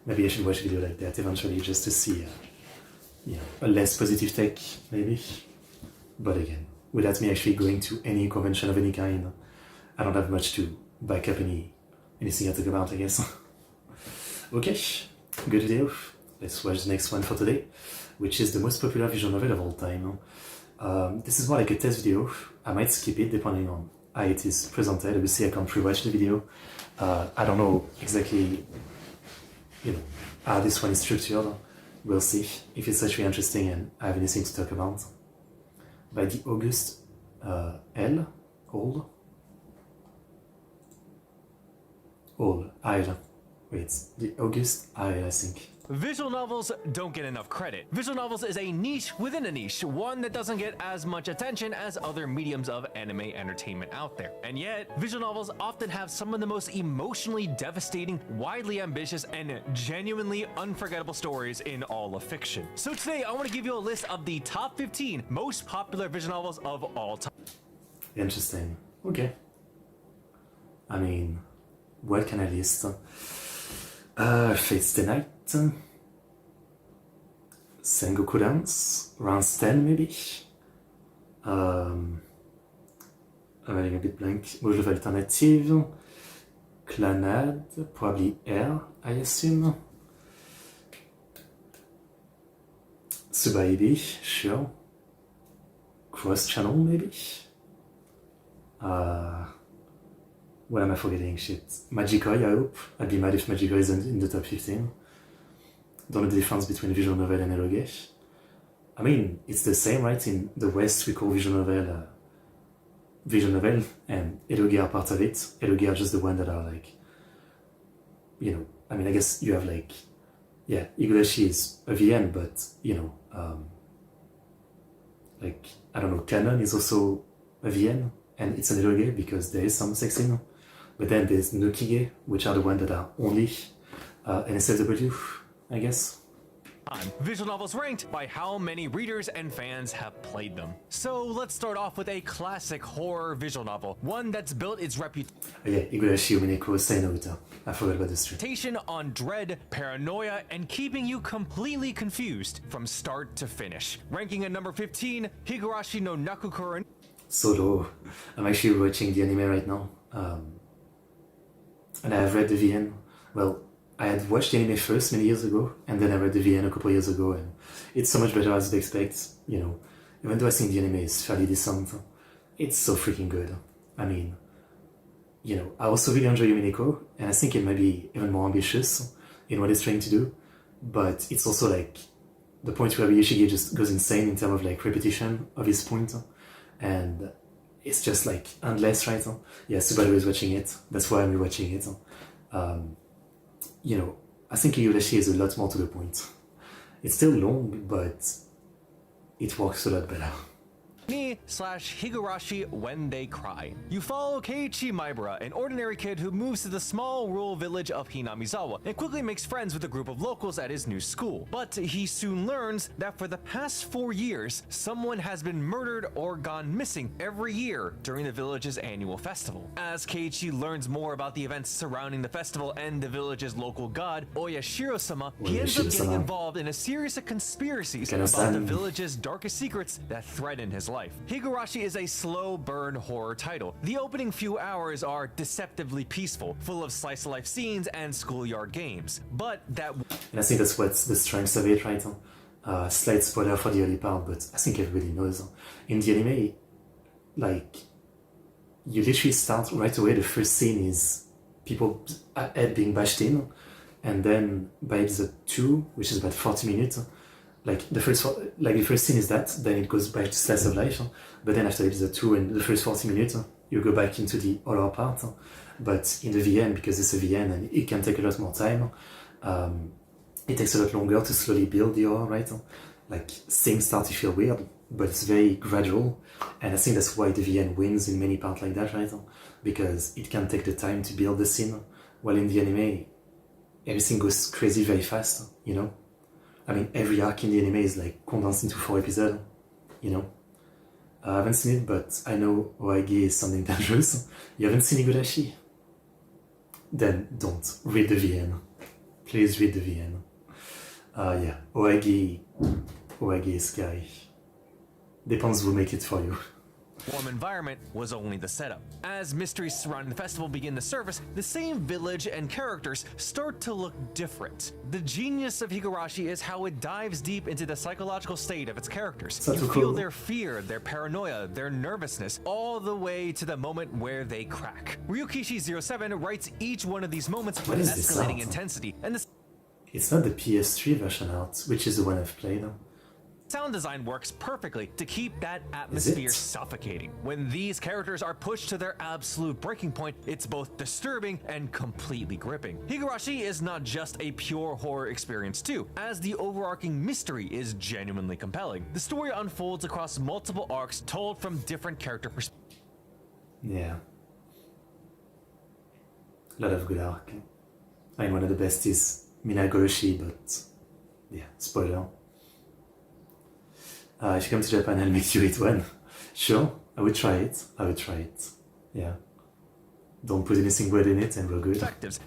Maybe I should watch a video like that eventually just to see a less positive take, maybe. But again, without me actually going to any convention of any kind, I don't have much to back up anything I talk about, I guess. Okay, good video. Let's watch the next one for today, which is the most popular visual novel of all time. This is more like a test video. I might skip it depending on how it is presented. Obviously I can't pre-watch the video. I don't know exactly, you know, how this one is structured. We'll see if it's actually interesting and I have anything to talk about. By the August Wait, the August I think. Visual novels don't get enough credit. Visual novels is a niche within a niche, one that doesn't get as much attention as other mediums of anime entertainment out there. And yet, visual novels often have some of the most emotionally devastating, widely ambitious, and genuinely unforgettable stories in all of fiction. So today, I want to give you a list of the top 15 most popular visual novels of all time. Interesting. Okay. I mean, what can I list? Fate's Stay Night, Sengoku Dance, Round 10 maybe. I'm getting a bit blank. Mode of Alternative, Clanad, probably Air, I assume. Tsubaibi, sure. Cross Channel maybe. What am I forgetting? Shit. Magikoi, I hope. I'd be mad if Magikoi isn't in the top 15. Don't know the difference between visual novel and eroge. I mean, it's the same, right? In the West, we call visual novel, and eroge are part of it. Eroge are just the ones that are like, you know, I mean, I guess you have like, yeah, Igarashi is a VN, but, you know, like, I don't know, Canon is also a VN, and it's an eroge because there is some sex in. But then there's Nokige, which are the ones that are only NSFW, I guess. Visual novels ranked by how many readers and fans have played them. So let's start off with a classic horror visual novel, one that's built its reputation Yeah, Igarashi Umineko Sainouta. I forgot about this tree. on dread, paranoia, and keeping you completely confused from start to finish. Ranking at number 15, Higurashi no Nakukura. Solo. I'm actually watching the anime right now. And I have read the VN. Well, I had watched the anime first many years ago, and then I read the VN a couple years ago, and it's so much better as you'd expect, you know. Even though I think the anime is fairly decent, it's so freaking good. I mean, you know, I also really enjoy Yumineko, and I think it might be even more ambitious in what it's trying to do, but it's also like the point where Yoshige just goes insane in terms of like repetition of his point, and it's just like endless, right? Yeah, Subaru is watching it, that's why I'm rewatching it. You know, I think Higurashi is a lot more to the point. It's still long, but it works a lot better. Higurashi when they cry. You follow Keiichi Maibara, an ordinary kid who moves to the small rural village of Hinamizawa and quickly makes friends with a group of locals at his new school. But he soon learns that for the past 4 years, someone has been murdered or gone missing every year during the village's annual festival. As Keiichi learns more about the events surrounding the festival and the village's local god, Oyashiro-sama, he ends up getting involved in a series of conspiracies about the village's darkest secrets that threaten his life. Higurashi is a slow burn horror title. The opening few hours are deceptively peaceful, full of slice-of-life scenes and schoolyard games. But that... And I think that's what's the strength of it, right? Slight spoiler for the early part, but I think everybody knows. In the anime, like, you literally start right away, the first scene is people head being bashed in, and then by episode 2, which is about 40 minutes, like the first scene is that, then it goes back to slice of life, but then after episode 2 and the first 40 minutes, you go back into the horror part. But in the VN, because it's a VN and it can take a lot more time, it takes a lot longer to slowly build the horror, right? Like, things start to feel weird, but it's very gradual, and I think that's why the VN wins in many parts like that, right? Because it can take the time to build the scene, while in the anime, everything goes crazy very fast, you know? I mean, every arc in the anime is like condensed into 4 episodes, you know? I haven't seen it, but I know Oage is something dangerous. You haven't seen Higurashi? Then don't. Read the VN. Please read the VN. Yeah, Oage is scary. Depends who make it for you. Warm environment was only the setup. As mysteries surrounding the festival begin to surface, the same village and characters start to look different. The genius of Higurashi is how it dives deep into the psychological state of its characters. You feel their fear, their paranoia, their nervousness, all the way to the moment where they crack. Ryukishi07 writes each one of these moments with escalating intensity, and it's not the PS3 version out, which is the one I've played. Sound design works perfectly to keep that atmosphere suffocating. When these characters are pushed to their absolute breaking point, it's both disturbing and completely gripping. Higurashi is not just a pure horror experience too, as the overarching mystery is genuinely compelling. The story unfolds across multiple arcs told from different character perspectives. Yeah. A lot of good arc. I mean, one of the best is Minagoroshi, but yeah, spoiler. If you come to Japan, I'll make you eat one. Sure, I would try it. Yeah. Don't put anything weird in it and we're good.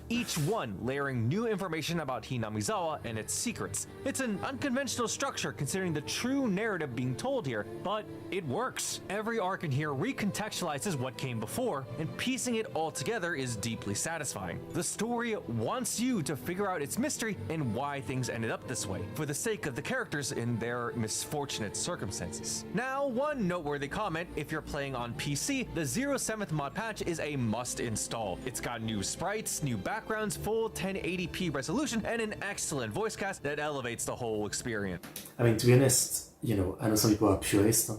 Each one layering new information about Hinamizawa and its secrets. It's an unconventional structure considering the true narrative being told here, but it works. Every arc in here recontextualizes what came before, and piecing it all together is deeply satisfying. The story wants you to figure out its mystery and why things ended up this way, for the sake of the characters in their misfortunate circumstances. Now, one noteworthy comment: if you're playing on PC, the 07th mod patch is a must install. It's got new sprites, new backgrounds, full 1080p resolution, and an excellent voice cast that elevates the whole experience. I mean, to be honest, you know, I know some people are purists.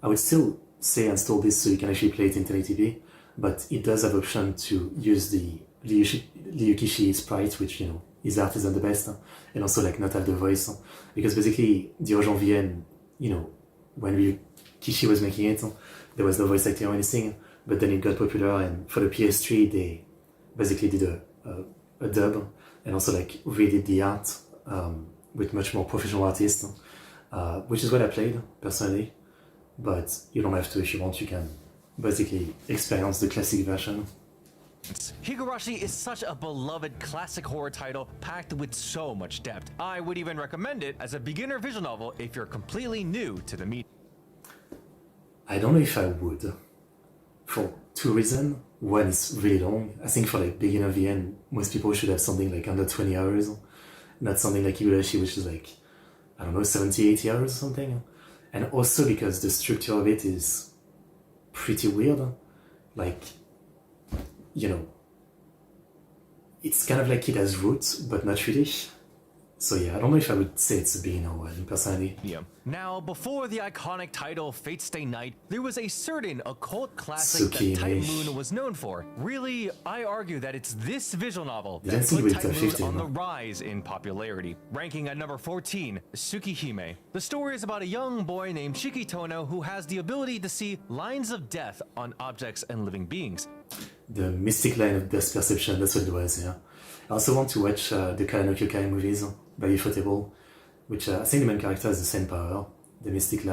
I would still say install this so you can actually play it in 1080p, but it does have option to use the Ryukishi sprite, which, you know, his art isn't the best, and also like not have the voice, because basically the original VN, you know, when Ryukishi was making it, there was no voice acting or anything. But then it got popular, and for the PS3 they basically did a dub and also like redid the art with much more professional artists, which is what I played personally. But you don't have to if you want. You can basically experience the classic version. Higurashi is such a beloved classic horror title packed with so much depth. I would even recommend it as a beginner visual novel if you're completely new to the medium. I don't know if I would, for two reasons. One, it's really long. I think for like beginner VN, most people should have something like under 20 hours, not something like Higurashi, which is like, I don't know, 70, 80 hours or something. And also because the structure of it is pretty weird. Like, you know, it's kind of like it has roots, but not really. So yeah, I don't know if I would say it's a beginner one, personally. Yeah. Now, before the iconic title Fate Stay Night, there was a certain occult classic that Type Moon was known for. Really, I argue that it's this visual novel that put Type Moon on the rise in popularity. Ranking at number 14, Tsukihime. The story is about a young boy named Shikitono who has the ability to see lines of death on objects and living beings. The mystic line of death perception, that's what it was, yeah. I also want to watch the Kara no Kyokai movies by Ufotable, which I think the main character has the same power, the mystic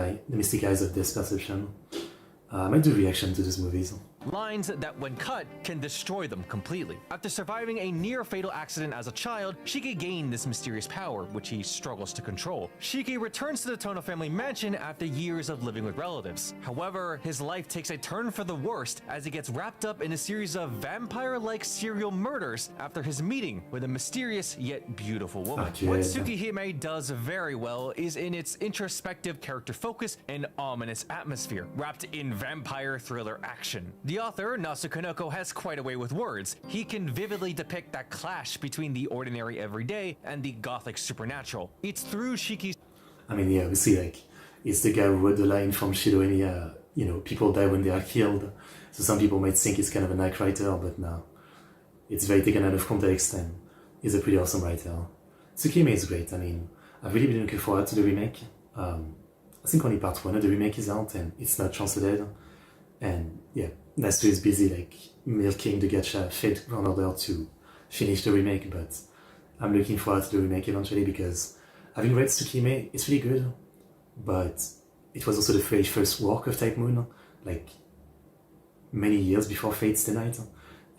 eyes of death perception. I might do reaction to those movies. Lines that, when cut, can destroy them completely. After surviving a near-fatal accident as a child, Shiki gained this mysterious power, which he struggles to control. Shiki returns to the Tono family mansion after years of living with relatives. However, his life takes a turn for the worst as he gets wrapped up in a series of vampire-like serial murders after his meeting with a mysterious yet beautiful woman. What Tsukihime does very well is in its introspective character focus and ominous atmosphere, wrapped in vampire thriller action. The author, Nasu Kanoko, has quite a way with words. He can vividly depict that clash between the ordinary everyday and the gothic supernatural. It's through Shiki's... I mean, yeah, obviously, like, it's the guy who wrote the line from Shido Emiya, you know, people die when they are killed. So some people might think it's kind of a Nike writer, but no. It's very taken out of context, and he's a pretty awesome writer. Tsukihime is great. I mean, I've really been looking forward to the remake. I think only part 1 of the remake is out, and it's not translated. And yeah, Nasu is busy like milking the gacha Fate in order to finish the remake, but I'm looking forward to the remake eventually because having read Tsukihime, it's really good, but it was also the very first work of Type Moon, like many years before Fate Stay Night,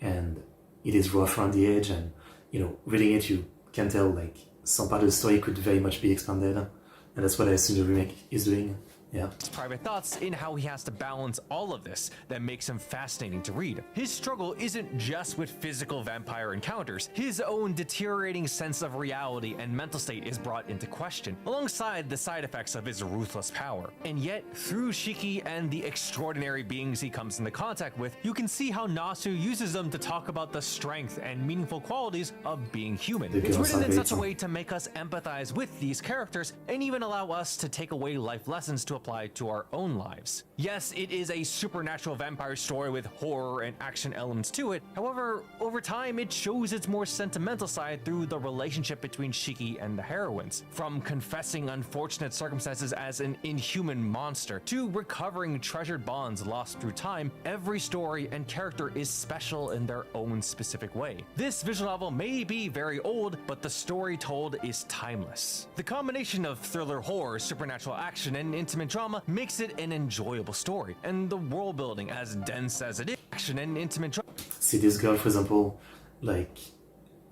and it is rough around the edge, and you know, reading it you can tell like some part of the story could very much be expanded, and that's what I assume the remake is doing. Yeah. Private thoughts in how he has to balance all of this that makes him fascinating to read. His struggle isn't just with physical vampire encounters. His own deteriorating sense of reality and mental state is brought into question, alongside the side effects of his ruthless power. And yet, through Shiki and the extraordinary beings he comes into contact with, you can see how Nasu uses them to talk about the strength and meaningful qualities of being human. It's written in such a way to make us empathize with these characters and even allow us to take away life lessons to apply to our own lives. Yes, it is a supernatural vampire story with horror and action elements to it. However, over time, it shows its more sentimental side through the relationship between Shiki and the heroines. From confessing unfortunate circumstances as an inhuman monster to recovering treasured bonds lost through time, every story and character is special in their own specific way. This visual novel may be very old, but the story told is timeless. The combination of thriller horror, supernatural action, and intimate drama makes it an enjoyable story, and the world building, as dense as it is, action and intimate drama. See this girl, for example, like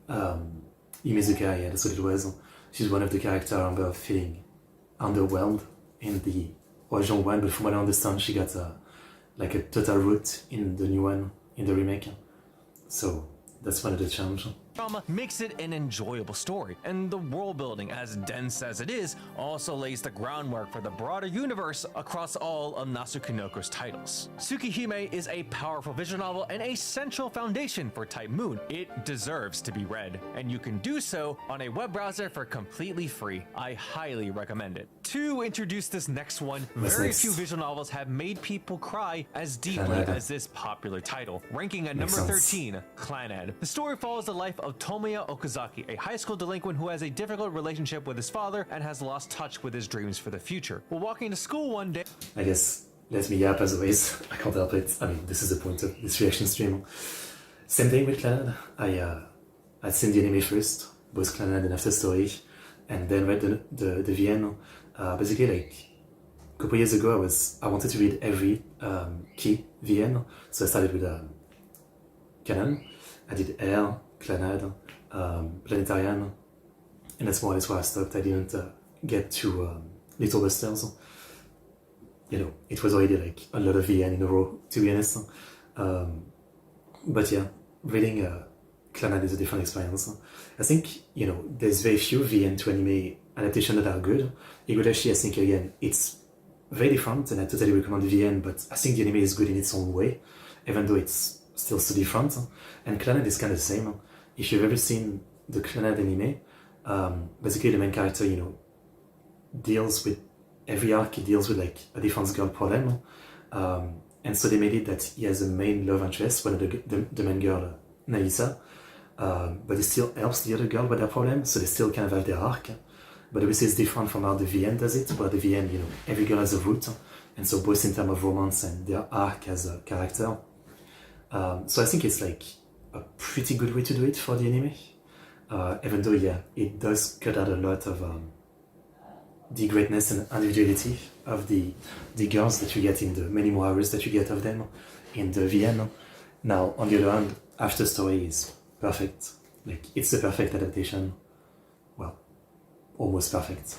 Imezuka, yeah, that's what it was. She's one of the characters I remember feeling underwhelmed in the original one, but from what I understand, she got like a total root in the new one, in the remake. So that's one of the challenges. Drama makes it an enjoyable story, and the world building, as dense as it is, also lays the groundwork for the broader universe across all of Nasu Kanoko's titles. Tsukihime is a powerful visual novel and a central foundation for Type Moon. It deserves to be read, and you can do so on a web browser for completely free. I highly recommend it. To introduce this next one, very few visual novels have made people cry as deeply as this popular title, ranking at number 13, Clannad. The story follows the life of Tomoya Okazaki, a high school delinquent who has a difficult relationship with his father and has lost touch with his dreams for the future. While walking to school one day... I guess, let me yap as always. I can't help it. I mean, this is the point of this reaction stream. Same thing with Clannad. I'd seen the anime first, both Clannad and After Story, and then read the VN. Basically, like a couple years ago, I wanted to read every key VN, so I started with Canon. I did Air, Clannad, Planetarian, and that's more or less where I stopped. I didn't get to Little Busters. It was already like a lot of VN in a row, to be honest. But yeah, reading Clannad is a different experience. I think, there's very few VN to anime adaptations that are good. Higurashi, I think, again, it's very different, and I totally recommend the VN, but I think the anime is good in its own way, even though it's still so different. And Clannad is kind of the same. If you've ever seen the Clannad anime, basically the main character, deals with every arc, he deals with like a different girl problem. And so they made it that he has a main love interest, one of the main girl, Nagisa, but he still helps the other girl with their problem, so they still kind of have their arc. But obviously it's different from how the VN does it, where the VN, every girl has a root, and so both in terms of romance and their arc as a character. So I think it's like a pretty good way to do it for the anime, even though, yeah, it does cut out a lot of the greatness and individuality of the girls that you get in the many more hours that you get of them in the VN. Now, on the other hand, After Story is perfect. Like, it's the perfect adaptation. Well, almost perfect.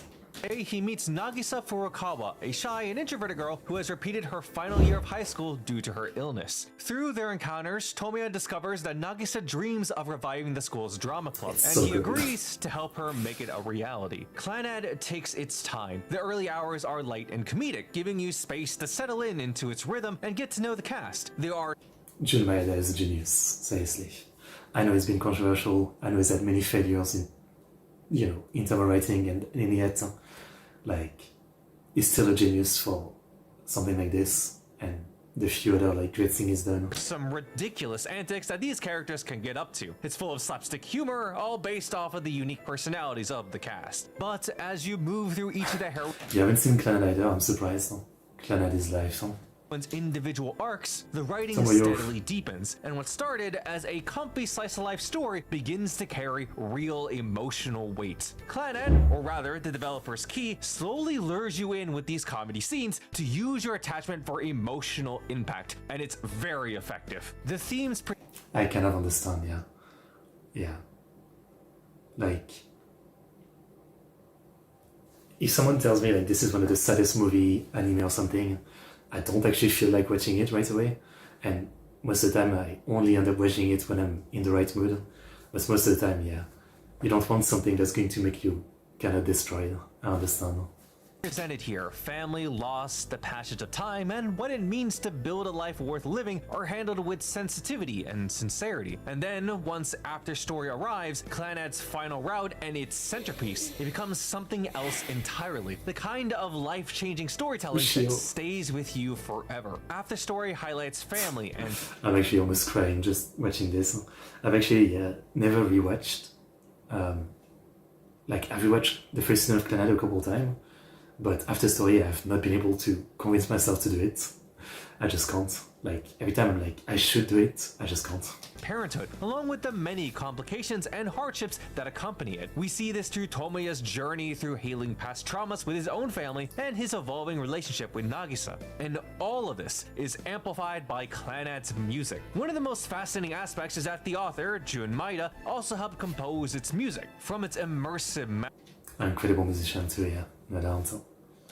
He meets Nagisa Furukawa, a shy and introverted girl who has repeated her final year of high school due to her illness. Through their encounters, Tomoya discovers that Nagisa dreams of reviving the school's drama club, and he agrees to help her make it a reality. Clannad takes its time. The early hours are light and comedic, giving you space to settle into its rhythm and get to know the cast. There are Jun Maeda is a genius, seriously. I know it's been controversial, I know he's had many failures in terms of writing, and yet, like, he's still a genius for something like this, and the few other like great things he's done. Some ridiculous antics that these characters can get up to. It's full of slapstick humor, all based off of the unique personalities of the cast. But as you move through each of the heroines, You haven't seen Clannad either, I'm surprised. Clannad is life. individual arcs, the writing Tomoyo. steadily deepens, and what started as a comfy slice-of-life story begins to carry real emotional weight. Clannad, or rather the developer's key, slowly lures you in with these comedy scenes to use your attachment for emotional impact, and it's very effective. The themes I kind of understand, yeah. Yeah. Like, if someone tells me like this is one of the saddest movie anime or something, I don't actually feel like watching it right away, and most of the time I only end up watching it when I'm in the right mood. But most of the time, yeah, you don't want something that's going to make you kind of destroyed. I understand. presented here, family, loss, the passage of time, and what it means to build a life worth living are handled with sensitivity and sincerity. And then, once After Story arrives, Clannad's final route and its centerpiece, it becomes something else entirely. The kind of life-changing storytelling that stays with you forever. After Story highlights family and... I'm actually almost crying just watching this. I've actually never rewatched... I've rewatched the first season of Clannad a couple times, but After Story I've not been able to convince myself to do it. I just can't. Like, every time I'm like, I should do it, I just can't. Parenthood, along with the many complications and hardships that accompany it. We see this through Tomoya's journey through healing past traumas with his own family and his evolving relationship with Nagisa. And all of this is amplified by Clannad's music. One of the most fascinating aspects is that the author, Jun Maeda, also helped compose its music. From its immersive An incredible musician too, yeah, no doubt.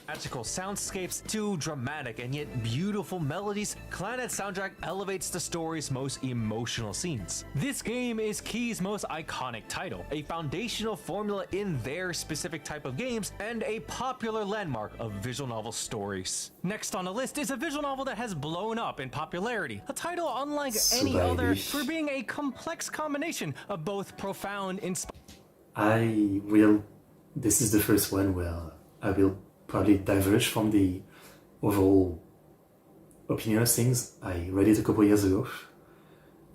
magical soundscapes to dramatic and yet beautiful melodies, Clannad's soundtrack elevates the story's most emotional scenes. This game is Key's most iconic title, a foundational formula in their specific type of games, and a popular landmark of visual novel stories. Next on the list is a visual novel that has blown up in popularity, a title unlike any other for being a complex combination of both profound This is the first one where I will probably diverge from the overall opinion of things. I read it a couple years ago,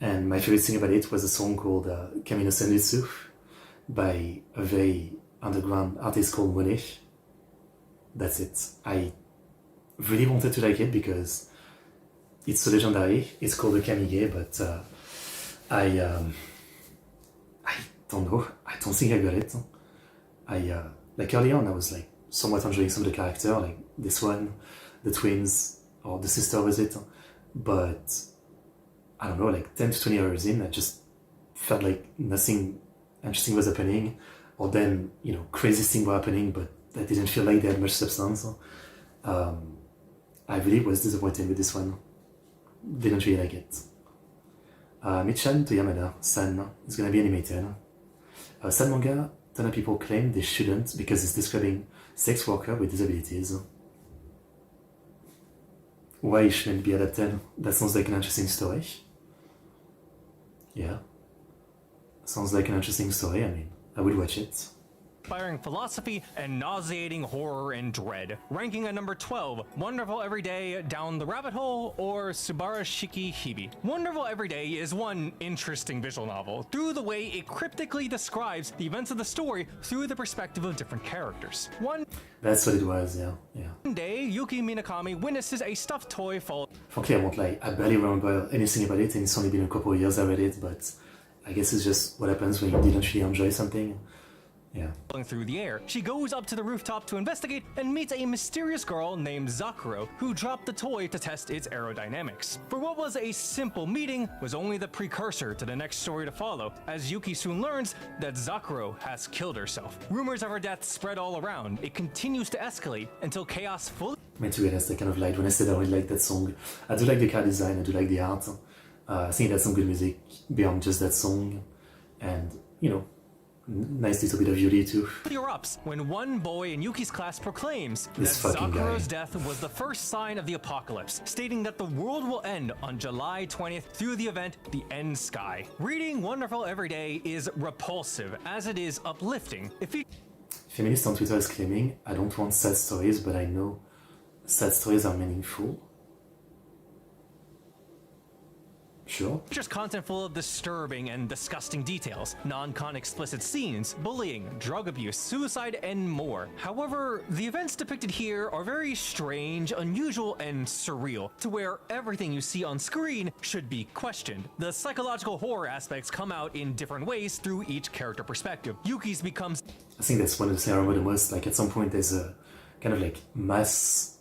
and my favorite thing about it was a song called Kamino Senritsu by a very underground artist called Monet. That's it. I really wanted to like it because it's so legendary. It's called the Kamige, but I don't know. I don't think I got it. like early on, I was like somewhat enjoying some of the character, like this one, the twins, or the sister was it. But I don't know, like 10 to 20 hours in, I just felt like nothing interesting was happening, or then, you know, crazy things were happening, but I didn't feel like they had much substance. I really was disappointed with this one. Didn't really like it. Michan to Yamada-san is gonna be animated. Sad manga, ton of people claim they shouldn't because it's describing sex worker with disabilities. Why it shouldn't be adapted? That sounds like an interesting story. Yeah. Sounds like an interesting story, I mean, I would watch it. Inspiring philosophy and nauseating horror and dread. Ranking at number 12, Wonderful Everyday Down the Rabbit Hole or Subarashiki Hibi. Wonderful Everyday is one interesting visual novel through the way it cryptically describes the events of the story through the perspective of different characters. That's what it was, yeah. One day, Yuki Minakami witnesses a stuffed toy fall. Frankly, I won't lie, I barely remember anything about it, and it's only been a couple of years I read it, but I guess it's just what happens when you didn't really enjoy something. Yeah. Through the air, she goes up to the rooftop to investigate and meets a mysterious girl named Zakuro, who dropped the toy to test its aerodynamics. For what was a simple meeting was only the precursor to the next story to follow, as Yuki soon learns that Zakuro has killed herself. Rumors of her death spread all around. It continues to escalate until chaos fully... To be honest, I kind of liked when I said I really like that song. I do like the car design, I do like the art. I think that's some good music beyond just that song. And, you know, nice little bit of Yuri too. Erupts when one boy in Yuki's class proclaims This that fucking Zakuro's guy. death was the first sign of the apocalypse, stating that the world will end on July 20th through the event The End Sky. Reading Wonderful Everyday is repulsive, as it is uplifting. Feminist on Twitter is claiming, I don't want sad stories, but I know sad stories are meaningful. Sure. Just content full of disturbing and disgusting details, non-con explicit scenes, bullying, drug abuse, suicide, and more. However, the events depicted here are very strange, unusual, and surreal, to where everything you see on screen should be questioned. The psychological horror aspects come out in different ways through each character perspective. Yuki's becomes... I think that's one of the things I remember the most. Like at some point there's a kind of like mass,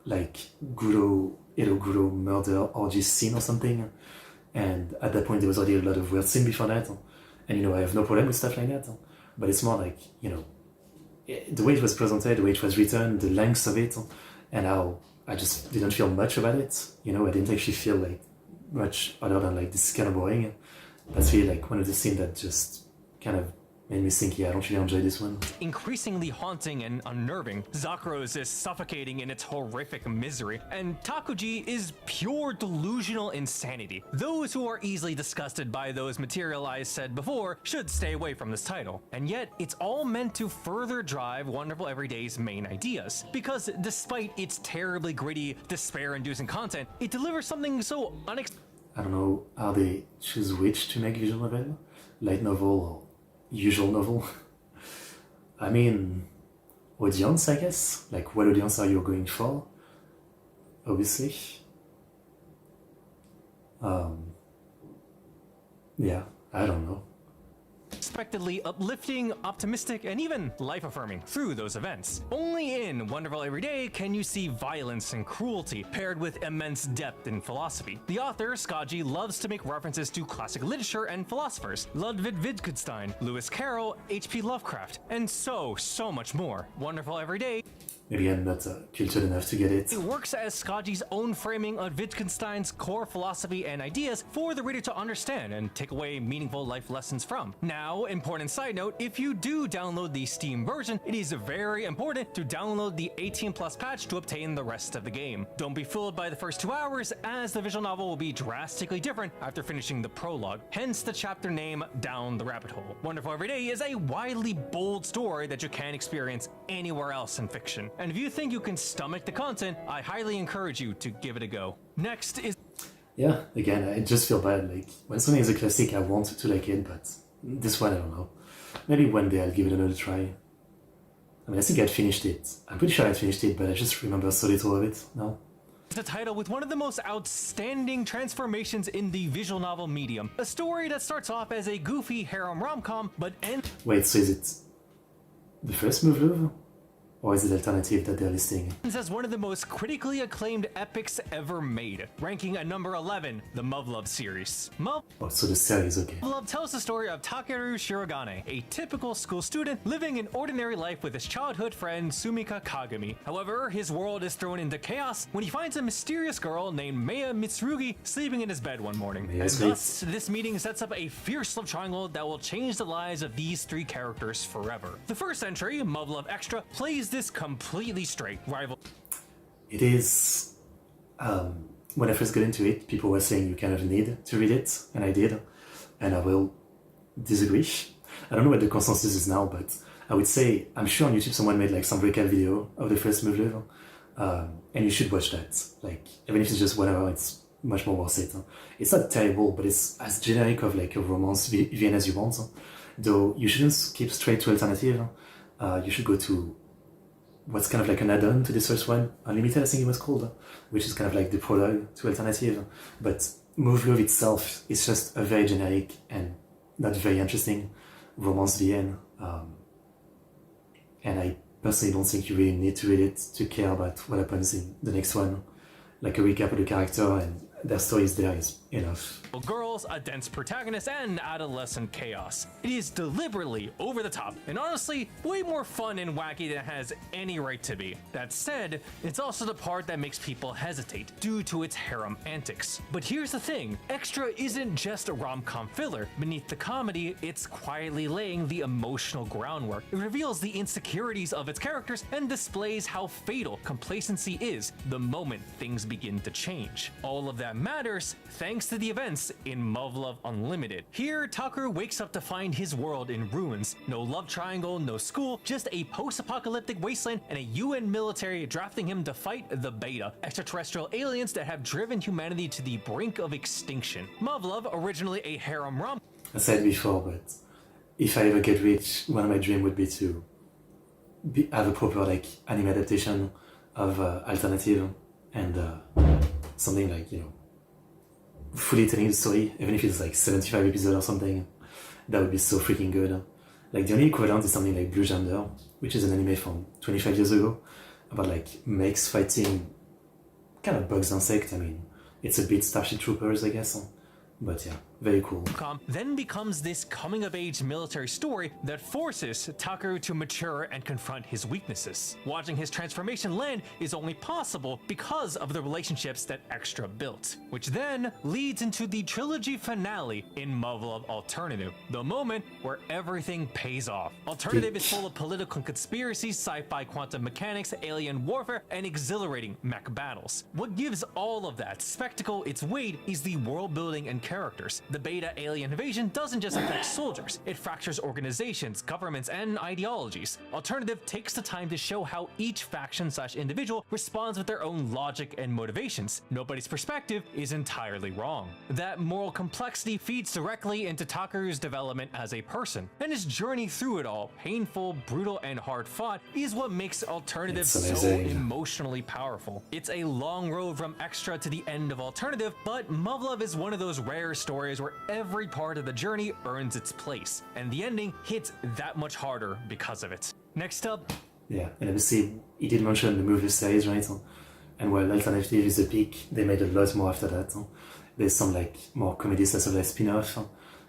like Guro murder orgy scene or something. And at that point, there was already a lot of weird scene before that. And, you know, I have no problem with stuff like that. But it's more like, you know, the way it was presented, the way it was written, the length of it, and how I just didn't feel much about it. You know, I didn't actually feel like much other than like this is kind of boring. That's really like one of the scenes that just kind of made me think, yeah, I don't really enjoy this one. Increasingly haunting and unnerving. Zakuro's is suffocating in its horrific misery, and Takuji is pure delusional insanity. Those who are easily disgusted by those materialized said before should stay away from this title. And yet, it's all meant to further drive Wonderful Everyday's main ideas. Because despite its terribly gritty, despair-inducing content, it delivers something so unexpected. I don't know how they choose which to make visual novel, light novel or usual novel. I mean, audience, I guess. Like, what audience are you going for? Obviously. Yeah, I don't know. Unexpectedly uplifting, optimistic, and even life-affirming through those events. Only in Wonderful Everyday can you see violence and cruelty paired with immense depth and philosophy. The author, Skaji, loves to make references to classic literature and philosophers, Ludwig Wittgenstein, Lewis Carroll, H.P. Lovecraft, and so much more. Wonderful Everyday Maybe I'm not cultured enough to get it. It works as Skaji's own framing of Wittgenstein's core philosophy and ideas for the reader to understand and take away meaningful life lessons from. Now, important side note, if you do download the Steam version, it is very important to download the 18+ patch to obtain the rest of the game. Don't be fooled by the first 2 hours, as the visual novel will be drastically different after finishing the prologue, hence the chapter name Down the Rabbit Hole. Wonderful Everyday is a widely bold story that you can't experience anywhere else in fiction. And if you think you can stomach the content, I highly encourage you to give it a go. Next is... Yeah, again, I just feel bad. Like, when something is a classic, I want to like it, but this one, I don't know. Maybe one day I'll give it another try. I mean, I think I'd finished it. I'm pretty sure I'd finished it, but I just remember so little of it now. The title with one of the most outstanding transformations in the visual novel medium. A story that starts off as a goofy harem rom-com, but ends... Wait, so is it the first move, or is it alternative that they're listing? As one of the most critically acclaimed epics ever made, ranking at number 11, the Muv-Luv series. Oh, so the series, okay. Muv-Luv tells the story of Takeru Shirogane, a typical school student living an ordinary life with his childhood friend Sumika Kagami. However, his world is thrown into chaos when he finds a mysterious girl named Maya Mitsurugi sleeping in his bed one morning. And thus, this meeting sets up a fierce love triangle that will change the lives of these three characters forever. The first entry, Muv-Luv Extra, plays this completely straight rival. It is, when I first got into it, people were saying you kind of need to read it, and I did, and I will disagree. I don't know what the consensus is now, but I would say, I'm sure on YouTube someone made like some recap video of the first move level, and you should watch that. Like, even if it's just whatever, it's much more worth it. It's not terrible, but it's as generic of like a romance VN as you want, though you shouldn't skip straight to alternative. You should go to what's kind of like an add-on to this first one, Unlimited I think it was called, which is kind of like the prologue to alternative. But Move Love itself is just a very generic and not very interesting romance VN. And I personally don't think you really need to read it to care about what happens in the next one. Like a recap of the character and their stories there is enough. Girls, a dense protagonist, and adolescent chaos. It is deliberately over the top, and honestly, way more fun and wacky than it has any right to be. That said, it's also the part that makes people hesitate, due to its harem antics. But here's the thing, Extra isn't just a rom-com filler. Beneath the comedy, it's quietly laying the emotional groundwork. It reveals the insecurities of its characters and displays how fatal complacency is the moment things begin to change. All of that matters thanks to the events in Muv-Luv Unlimited. Here, Takeru wakes up to find his world in ruins. No love triangle, no school, just a post-apocalyptic wasteland and a UN military drafting him to fight the Beta, extraterrestrial aliens that have driven humanity to the brink of extinction. Muv-Luv, originally a harem rom. I said before, but if I ever get rich, one of my dreams would be to have a proper like anime adaptation of Alternative and something like, you know, fully telling the story, even if it's like 75 episodes or something. That would be so freaking good. Like the only equivalent is something like Blue Gender, which is an anime from 25 years ago about like mechs fighting kind of bugs insect. I mean, it's a bit Starship Troopers, I guess. But yeah, very cool. Then becomes this coming-of-age military story that forces Takeru to mature and confront his weaknesses. Watching his transformation land is only possible because of the relationships that Extra built, which then leads into the trilogy finale in Muv-Luv Alternative, the moment where everything pays off. Alternative is full of political conspiracies, sci-fi quantum mechanics, alien warfare, and exhilarating mech battles. What gives all of that spectacle its weight is the world building and characters. The Beta alien invasion doesn't just affect soldiers, it fractures organizations, governments, and ideologies. Alternative takes the time to show how each faction/individual responds with their own logic and motivations. Nobody's perspective is entirely wrong. That moral complexity feeds directly into Takeru's development as a person, and his journey through it all, painful, brutal, and hard-fought, is what makes Alternative so emotionally powerful. It's a long road from Extra to the end of Alternative, but Muv-Luv is one of those rare stories where every part of the journey earns its place, and the ending hits that much harder because of it. Next up. Yeah, and obviously, he did mention the movie series, right? And while Alternative is the peak, they made a lot more after that. There's some like more comedy stuff like spin-off.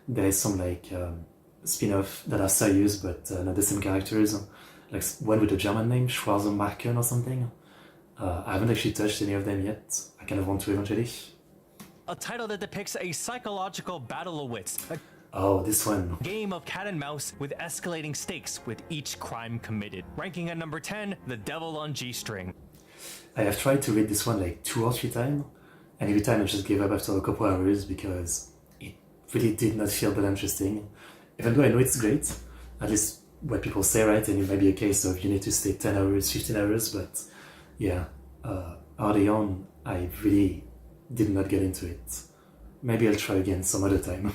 There is some like spin-off that are serious but not the same characters. Like one with a German name, Schwarzenmarken or something. I haven't actually touched any of them yet. I kind of want to eventually. A title that depicts a psychological battle of wits. Oh, this one. Game of cat and mouse with escalating stakes with each crime committed. Ranking at number 10, The Devil on G-String. I have tried to read this one like 2 or 3 times, and every time I just gave up after a couple hours because it really did not feel that interesting. Even though I know it's great, at least what people say, right? And it might be a case of you need to stay 10 hours, 15 hours, but yeah, early on, I really did not get into it. Maybe I'll try again some other time.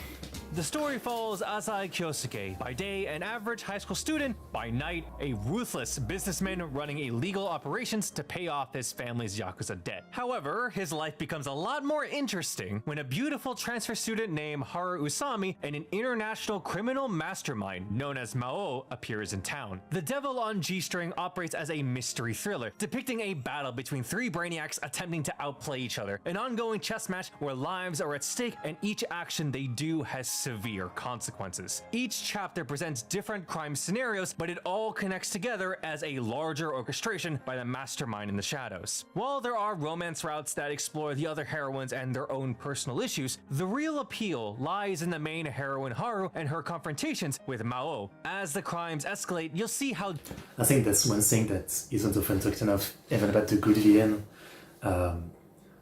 The story follows Asai Kyosuke, by day an average high school student, by night a ruthless businessman running illegal operations to pay off his family's Yakuza debt. However, his life becomes a lot more interesting when a beautiful transfer student named Haru Usami and an international criminal mastermind known as Mao appears in town. The Devil on G-String operates as a mystery thriller, depicting a battle between three brainiacs attempting to outplay each other, an ongoing chess match where lives are at stake and each action they do has severe consequences. Each chapter presents different crime scenarios, but it all connects together as a larger orchestration by the mastermind in the shadows. While there are romance routes that explore the other heroines and their own personal issues, the real appeal lies in the main heroine Haru and her confrontations with Mao. As the crimes escalate, you'll see how I think that's one thing that isn't often talked enough, even about the good VN,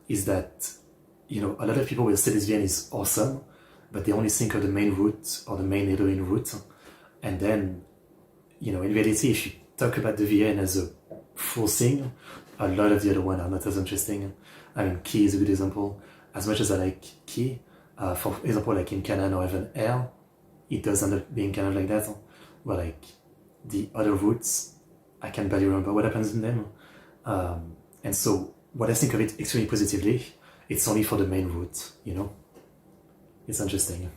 is that, you know, a lot of people will say this VN is awesome, but they only think of the main route or the main heroine route. And then, you know, in reality, if you talk about the VN as a full thing, a lot of the other ones are not as interesting. I mean, Key is a good example. As much as I like Key, for example, like in Canon or even Air, it does end up being kind of like that. But like the other routes, I can barely remember what happens in them. And so, what I think of it extremely positively, it's only for the main route, you know? It's interesting.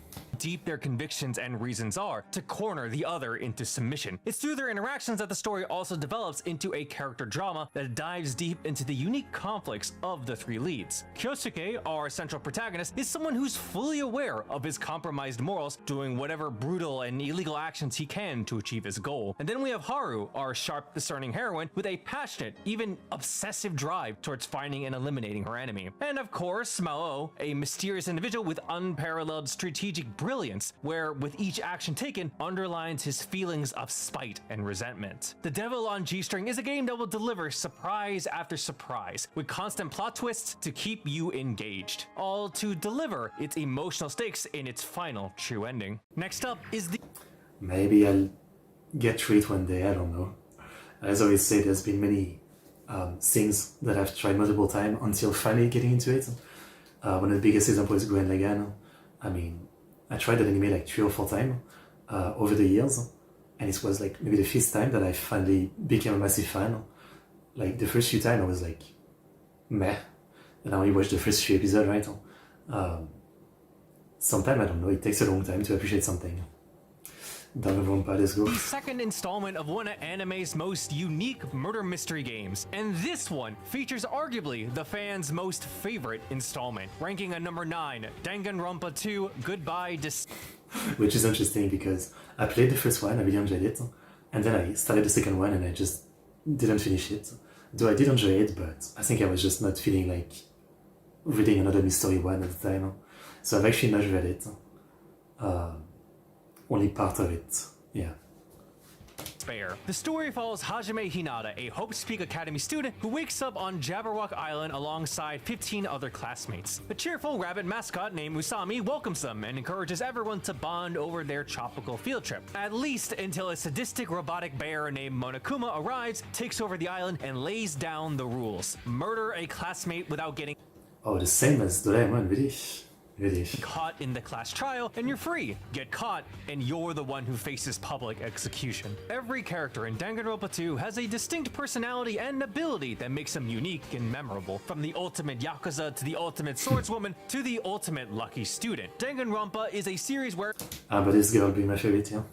deep their convictions and reasons are to corner the other into submission. It's through their interactions that the story also develops into a character drama that dives deep into the unique conflicts of the three leads. Kyosuke, our central protagonist, is someone who's fully aware of his compromised morals, doing whatever brutal and illegal actions he can to achieve his goal. And then we have Haru, our sharp, discerning heroine, with a passionate, even obsessive drive towards finding and eliminating her enemy. And of course, Mao, a mysterious individual with unparalleled strategic brilliance, where with each action taken underlines his feelings of spite and resentment. The Devil on G-String is a game that will deliver surprise after surprise, with constant plot twists to keep you engaged, all to deliver its emotional stakes in its final true ending. Next up is the... Maybe I'll get through it one day, I don't know. As I always say, there's been many things that I've tried multiple times until finally getting into it. One of the biggest examples is Gundam Game. I mean, I tried that anime like 3 or 4 times over the years, and it was like maybe the 5th time that I finally became a massive fan. Like the first few times I was like, meh, and I only watched the first few episodes, right? Sometimes, I don't know, it takes a long time to appreciate something. Danganronpa, let's go. The second installment of one of anime's most unique murder mystery games, and this one features arguably the fans' most favorite installment, ranking at number 9, Danganronpa 2 Goodbye Which is interesting because I played the first one, I really enjoyed it, and then I started the second one and I just didn't finish it. Though I did enjoy it, but I think I was just not feeling like reading another mystery one at the time. So I've actually not read it. Only part of it, yeah. Fair. The story follows Hajime Hinata, a Hope's Peak Academy student who wakes up on Jabberwock Island alongside 15 other classmates. A cheerful rabbit mascot named Usami welcomes them and encourages everyone to bond over their tropical field trip, at least until a sadistic robotic bear named Monokuma arrives, takes over the island, and lays down the rules. Murder a classmate without getting Oh, the same as Doraemon, really? Really? Caught in the class trial and you're free. Get caught and you're the one who faces public execution. Every character in Danganronpa 2 has a distinct personality and ability that makes them unique and memorable. From the ultimate Yakuza to the ultimate swordswoman to the ultimate lucky student. Danganronpa is a series where But this girl will be my favorite, yeah.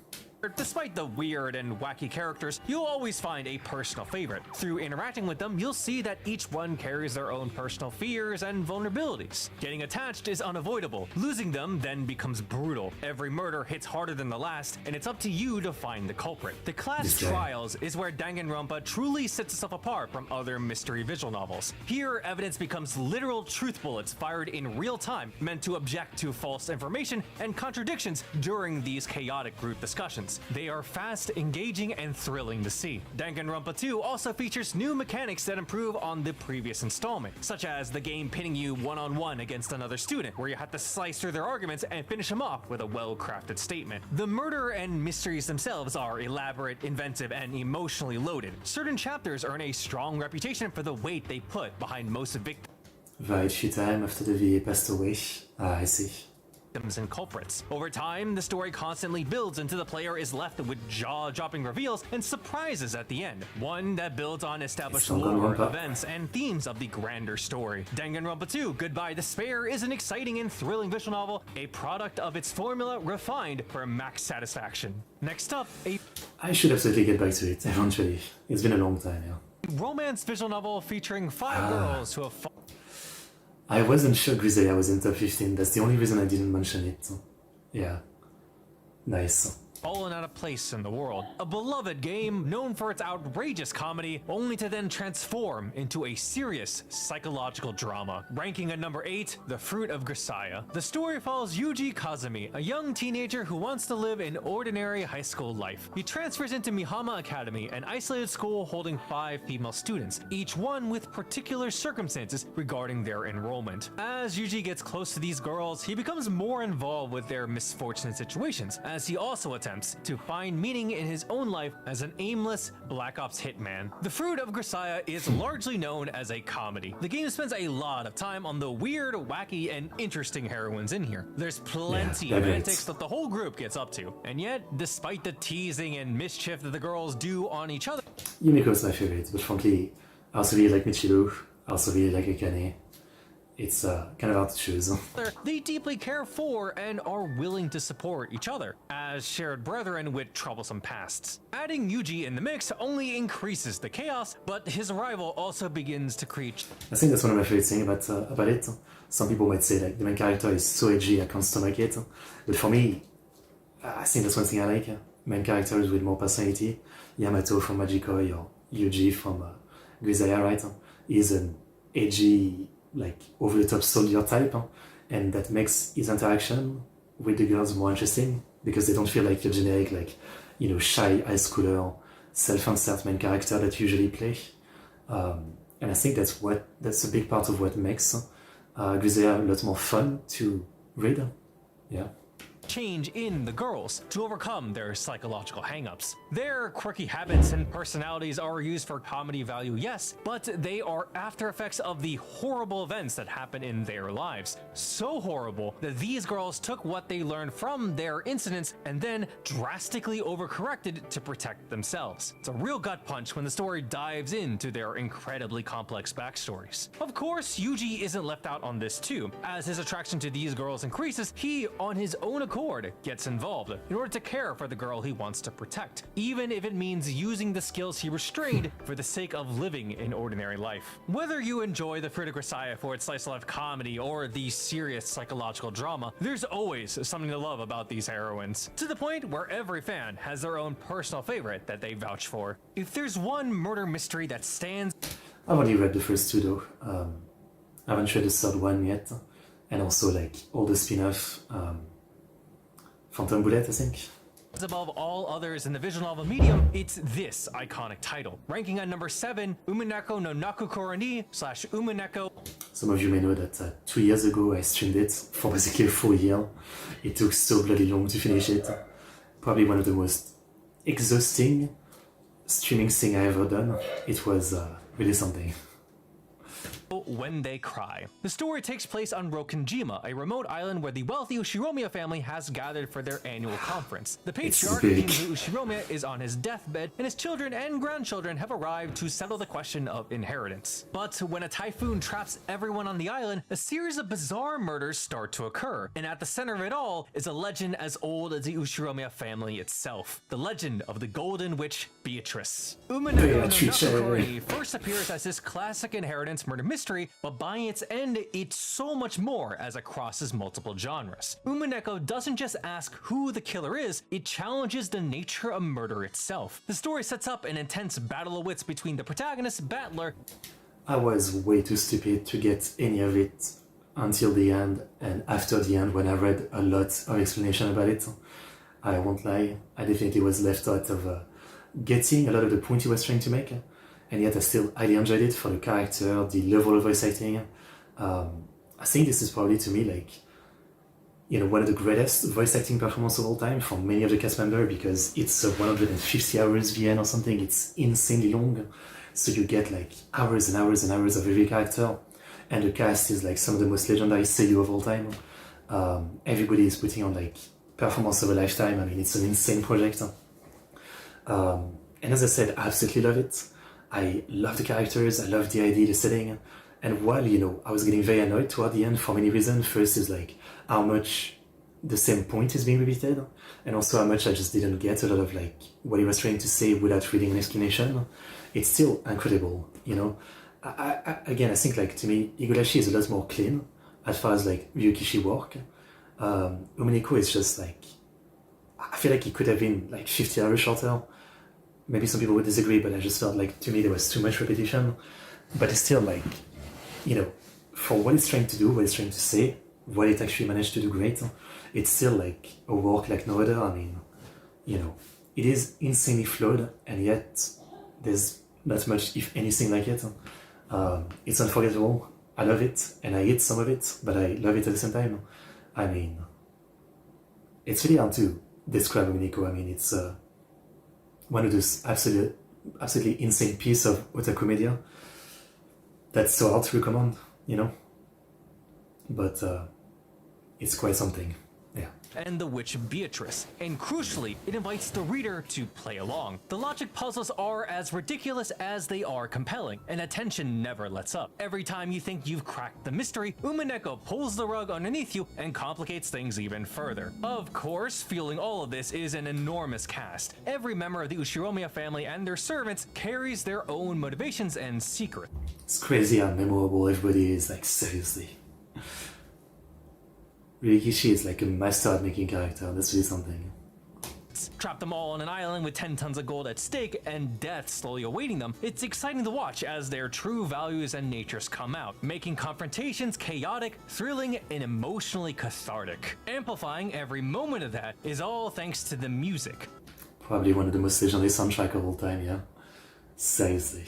despite the weird and wacky characters, you'll always find a personal favorite. Through interacting with them, you'll see that each one carries their own personal fears and vulnerabilities. Getting attached is unavoidable. Losing them then becomes brutal. Every murder hits harder than the last, and it's up to you to find the culprit. The class trials is where Danganronpa truly sets itself apart from other mystery visual novels. Here, evidence becomes literal truth bullets fired in real time, meant to object to false information and contradictions during these chaotic group discussions. They are fast, engaging, and thrilling to see. Danganronpa 2 also features new mechanics that improve on the previous installment, such as the game pitting you one-on-one against another student, where you have to slice through their arguments and finish them off with a well-crafted statement. The murder and mysteries themselves are elaborate, inventive, and emotionally loaded. Certain chapters earn a strong reputation for the weight they put behind most victims. Right, few time after the VA passed away. I see. victims and culprits. Over time, the story constantly builds until the player is left with jaw-dropping reveals and surprises at the end. One that builds on established lore, events, and themes of the grander story. Danganronpa 2 Goodbye Despair is an exciting and thrilling visual novel, a product of its formula refined for max satisfaction. Next up, I should absolutely get back to it eventually. It's been a long time, yeah. romance visual novel featuring 5 girls who have I wasn't sure Griselda was in top 15. That's the only reason I didn't mention it. Yeah. Nice. fallen out of place in the world. A beloved game known for its outrageous comedy, only to then transform into a serious psychological drama. Ranking at number 8, The Fruit of Grisaya. The story follows Yuji Kazumi, a young teenager who wants to live an ordinary high school life. He transfers into Mihama Academy, an isolated school holding 5 female students, each one with particular circumstances regarding their enrollment. As Yuji gets close to these girls, he becomes more involved with their misfortunate situations, as he also attempts to find meaning in his own life as an aimless Black Ops hitman. The Fruit of Grisaya is largely known as a comedy. The game spends a lot of time on the weird, wacky, and interesting heroines in here. There's plenty of antics that the whole group gets up to, and yet, despite the teasing and mischief that the girls do on each other, Yumiko's my favorite, but frankly, I also really like Michiru, I also really like Akane. It's kind of hard to choose. they deeply care for and are willing to support each other as shared brethren with troublesome pasts. Adding Yuji in the mix only increases the chaos, but his arrival also begins to create. I think that's one of my favorite things about it. Some people might say like the main character is so edgy I can't stomach it, but for me, I think that's one thing I like. Main characters with more personality. Yamato from Magikoi or Yuji from Grisaya, right? Is an edgy, like over-the-top soldier type, and that makes his interaction with the girls more interesting because they don't feel like your generic, like, you know, shy high schooler, self-insert main character that you usually play. And I think that's a big part of what makes Grisaya a lot more fun to read. Yeah. Change in the girls to overcome their psychological hangups. Their quirky habits and personalities are used for comedy value, yes, but they are after effects of the horrible events that happen in their lives. So horrible that these girls took what they learned from their incidents and then drastically overcorrected to protect themselves. It's a real gut punch when the story dives into their incredibly complex backstories. Of course, Yuji isn't left out on this too. As his attraction to these girls increases, he, on his own accord, gets involved in order to care for the girl he wants to protect, even if it means using the skills he restrained for the sake of living an ordinary life. Whether you enjoy The Fruit of Grisaya for its slice of life comedy or the serious psychological drama, there's always something to love about these heroines, to the point where every fan has their own personal favorite that they vouch for. If there's one murder mystery that stands, I've only read the first 2 though. I haven't read the 3rd one yet, and also like all the spin-off. Phantom Bullet, I think. Above all others in the visual novel medium, it's this iconic title. Ranking at number 7, Umineko no Nakukoro ni / Umineko. Some of you may know that 2 years ago I streamed it for basically a full year. It took so bloody long to finish it. Probably one of the most exhausting streaming thing I ever done. It was really something. When They Cry. The story takes place on Rokenjima, a remote island where the wealthy Ushiromiya family has gathered for their annual conference. The patriarch, Kinzu Ushiromiya, is on his deathbed, and his children and grandchildren have arrived to settle the question of inheritance. But when a typhoon traps everyone on the island, a series of bizarre murders start to occur, and at the center of it all is a legend as old as the Ushiromiya family itself. The legend of the Golden Witch Beatrice. Umineko no Nakukoro first appears as this classic inheritance murder mystery, but by its end, it's so much more as it crosses multiple genres. Umineko doesn't just ask who the killer is, it challenges the nature of murder itself. The story sets up an intense battle of wits between the protagonist, Battler. I was way too stupid to get any of it until the end, and after the end when I read a lot of explanation about it. I won't lie, I definitely was left out of getting a lot of the point he was trying to make. And yet I still highly enjoyed it for the character, the level of voice acting. I think this is probably to me like, you know, one of the greatest voice acting performances of all time for many of the cast members because it's 150 hours VN or something. It's insanely long. So you get like hours and hours and hours of every character. And the cast is like some of the most legendary seiyuu of all time. Everybody is putting on like performance of a lifetime. I mean, it's an insane project. And as I said, I absolutely love it. I love the characters, I love the idea, the setting. And while, you know, I was getting very annoyed toward the end for many reasons. First is like how much the same point is being repeated, and also how much I just didn't get a lot of like what he was trying to say without reading an explanation. It's still incredible, you know. Again, I think like to me, Higurashi is a lot more clean as far as like Ryukishi work. Umineko is just like, I feel like it could have been like 50 hours shorter. Maybe some people would disagree, but I just felt like to me there was too much repetition. But it's still like, you know, for what it's trying to do, what it's trying to say, what it actually managed to do great, it's still like a work like no other. I mean, you know, it is insanely flawed, and yet there's not much, if anything, like it. It's unforgettable. I love it, and I hate some of it, but I love it at the same time. I mean, it's really hard to describe Umineko. I mean, it's one of those absolutely insane piece of otaku media that's so hard to recommend, you know. But it's quite something, yeah. And the witch Beatrice. And crucially, it invites the reader to play along. The logic puzzles are as ridiculous as they are compelling, and attention never lets up. Every time you think you've cracked the mystery, Umineko pulls the rug underneath you and complicates things even further. Of course, fueling all of this is an enormous cast. Every member of the Ushiromiya family and their servants carries their own motivations and secrets. It's crazy how memorable everybody is, like, seriously. Ryukishi is like a master at making character, that's really something. Trap them all on an island with 10 tons of gold at stake and death slowly awaiting them. It's exciting to watch as their true values and natures come out, making confrontations chaotic, thrilling, and emotionally cathartic. Amplifying every moment of that is all thanks to the music. Probably one of the most legendary soundtracks of all time, yeah? Seriously.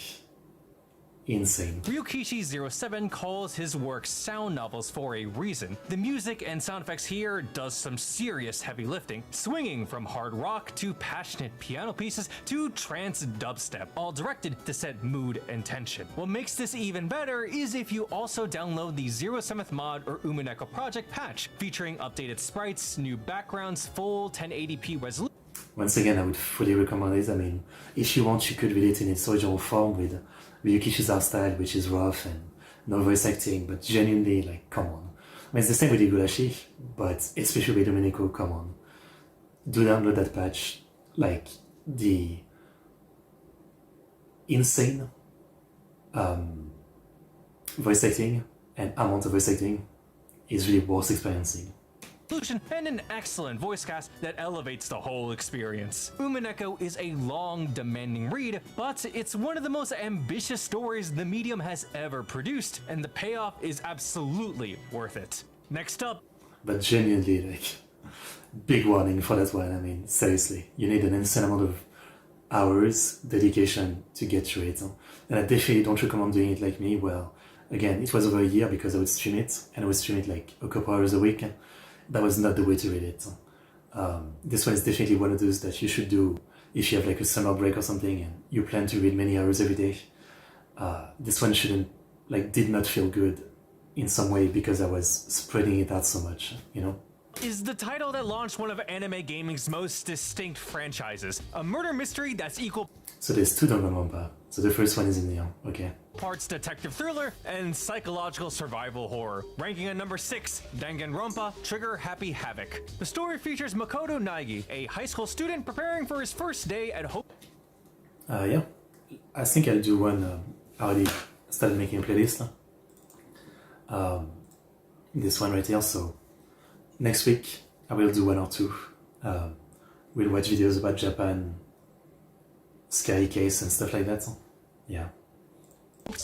Insane. Ryukishi07 calls his work sound novels for a reason. The music and sound effects here does some serious heavy lifting, swinging from hard rock to passionate piano pieces to trance dubstep, all directed to set mood and tension. What makes this even better is if you also download the 07th mod or Umineko project patch, featuring updated sprites, new backgrounds, full 1080p resolution. Once again, I would fully recommend it. I mean, if you want, you could read it in its original form with Ryukishi's art style, which is rough and no voice acting, but genuinely, like, come on. I mean, it's the same with Higurashi, but especially with Umineko, come on. Do download that patch. Like, the insane voice acting and amount of voice acting is really worth experiencing. And an excellent voice cast that elevates the whole experience. Umineko is a long, demanding read, but it's one of the most ambitious stories the medium has ever produced, and the payoff is absolutely worth it. Next up. But genuinely, like, big warning for that one. I mean, seriously, you need an insane amount of hours, dedication to get through it. And I definitely don't recommend doing it like me. Well, again, it was over a year because I would stream it, and I would stream it like a couple hours a week. That was not the way to read it. This one is definitely one of those that you should do if you have like a summer break or something and you plan to read many hours every day. This one did not feel good in some way because I was spreading it out so much, you know? Is the title that launched one of anime gaming's most distinct franchises. A murder mystery that's equal. So there's two Danganronpa. So the first one is in there, okay. Parts detective thriller and psychological survival horror. Ranking at number 6, Danganronpa Trigger Happy Havoc. The story features Makoto Naegi, a high school student preparing for his first day at home. Yeah. I think I'll do one. I already started making a playlist. This one right here, so next week I will do one or two. We'll watch videos about Japan, scary case and stuff like that. Yeah.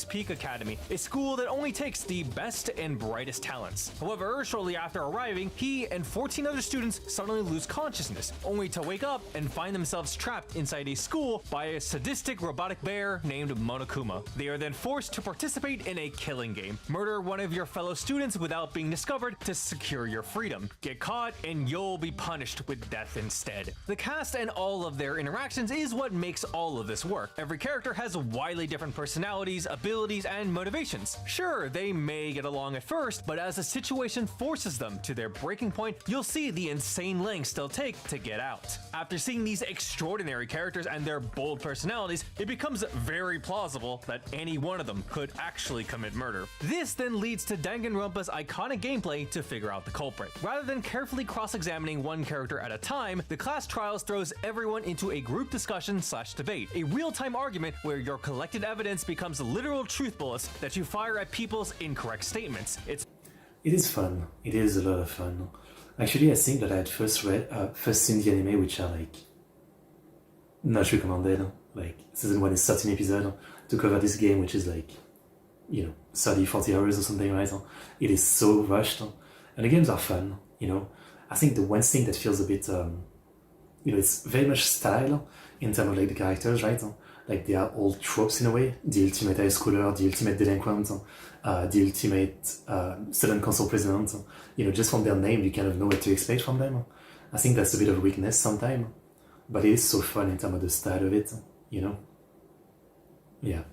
Peak Academy, a school that only takes the best and brightest talents. However, shortly after arriving, he and 14 other students suddenly lose consciousness, only to wake up and find themselves trapped inside a school by a sadistic robotic bear named Monokuma. They are then forced to participate in a killing game. Murder one of your fellow students without being discovered to secure your freedom. Get caught and you'll be punished with death instead. The cast and all of their interactions is what makes all of this work. Every character has widely different personalities, abilities, and motivations. Sure, they may get along at first, but as the situation forces them to their breaking point, you'll see the insane lengths they'll take to get out. After seeing these extraordinary characters and their bold personalities, it becomes very plausible that any one of them could actually commit murder. This then leads to Danganronpa's iconic gameplay to figure out the culprit. Rather than carefully cross-examining one character at a time, the class trials throws everyone into a group discussion/debate, a real-time argument where your collected evidence becomes literal truth bullets that you fire at people's incorrect statements. It is fun. It is a lot of fun. Actually, I think that I had first seen the anime, which are like not recommended. Like season 1 is 13 episodes to cover this game, which is like, 30-40 hours or something, right? It is so rushed, and the games are fun. I think the one thing that feels a bit, it's very much style in terms of like the characters, right? Like they are all tropes in a way. The ultimate high schooler, the ultimate delinquent, the ultimate student council president. Just from their name, you kind of know what to expect from them. I think that's a bit of a weakness sometimes, but it is so fun in terms of the style of it, Yeah.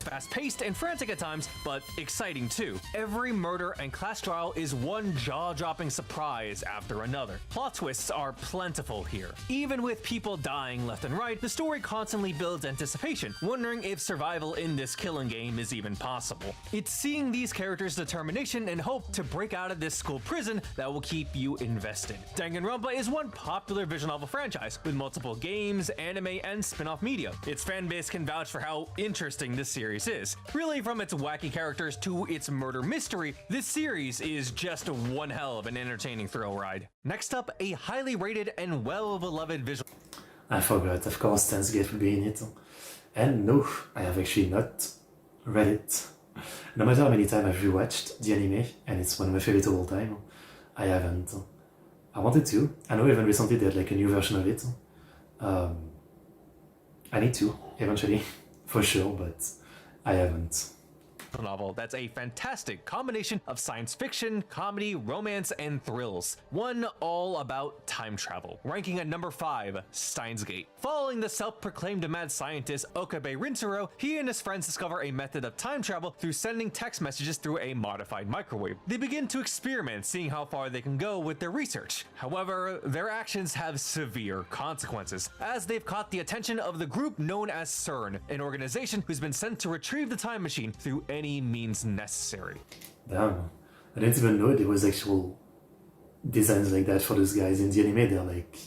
Fast-paced and frantic at times, but exciting too. Every murder and class trial is one jaw-dropping surprise after another. Plot twists are plentiful here. Even with people dying left and right, the story constantly builds anticipation, wondering if survival in this killing game is even possible. It's seeing these characters' determination and hope to break out of this school prison that will keep you invested. Danganronpa is one popular visual novel franchise, with multiple games, anime, and spin-off media. Its fanbase can vouch for how interesting this series is. Really, from its wacky characters to its murder mystery, this series is just one hell of an entertaining thrill ride. Next up, a highly rated and well-beloved visual... I forgot, of course, Steins Gate will be in it. And no, I have actually not read it. No matter how many times I've rewatched the anime, and it's one of my favorites of all time, I haven't. I wanted to. I know even recently they had like a new version of it. I need to, eventually, for sure, but I haven't. Novel that's a fantastic combination of science fiction, comedy, romance, and thrills. One all about time travel. Ranking at number 5, Steins Gate. Following the self-proclaimed mad scientist Okabe Rintaro, he and his friends discover a method of time travel through sending text messages through a modified microwave. They begin to experiment, seeing how far they can go with their research. However, their actions have severe consequences, as they've caught the attention of the group known as CERN, an organization who's been sent to retrieve the time machine through any means necessary. Damn, I didn't even know there was actual designs like that for those guys in the anime. They're like,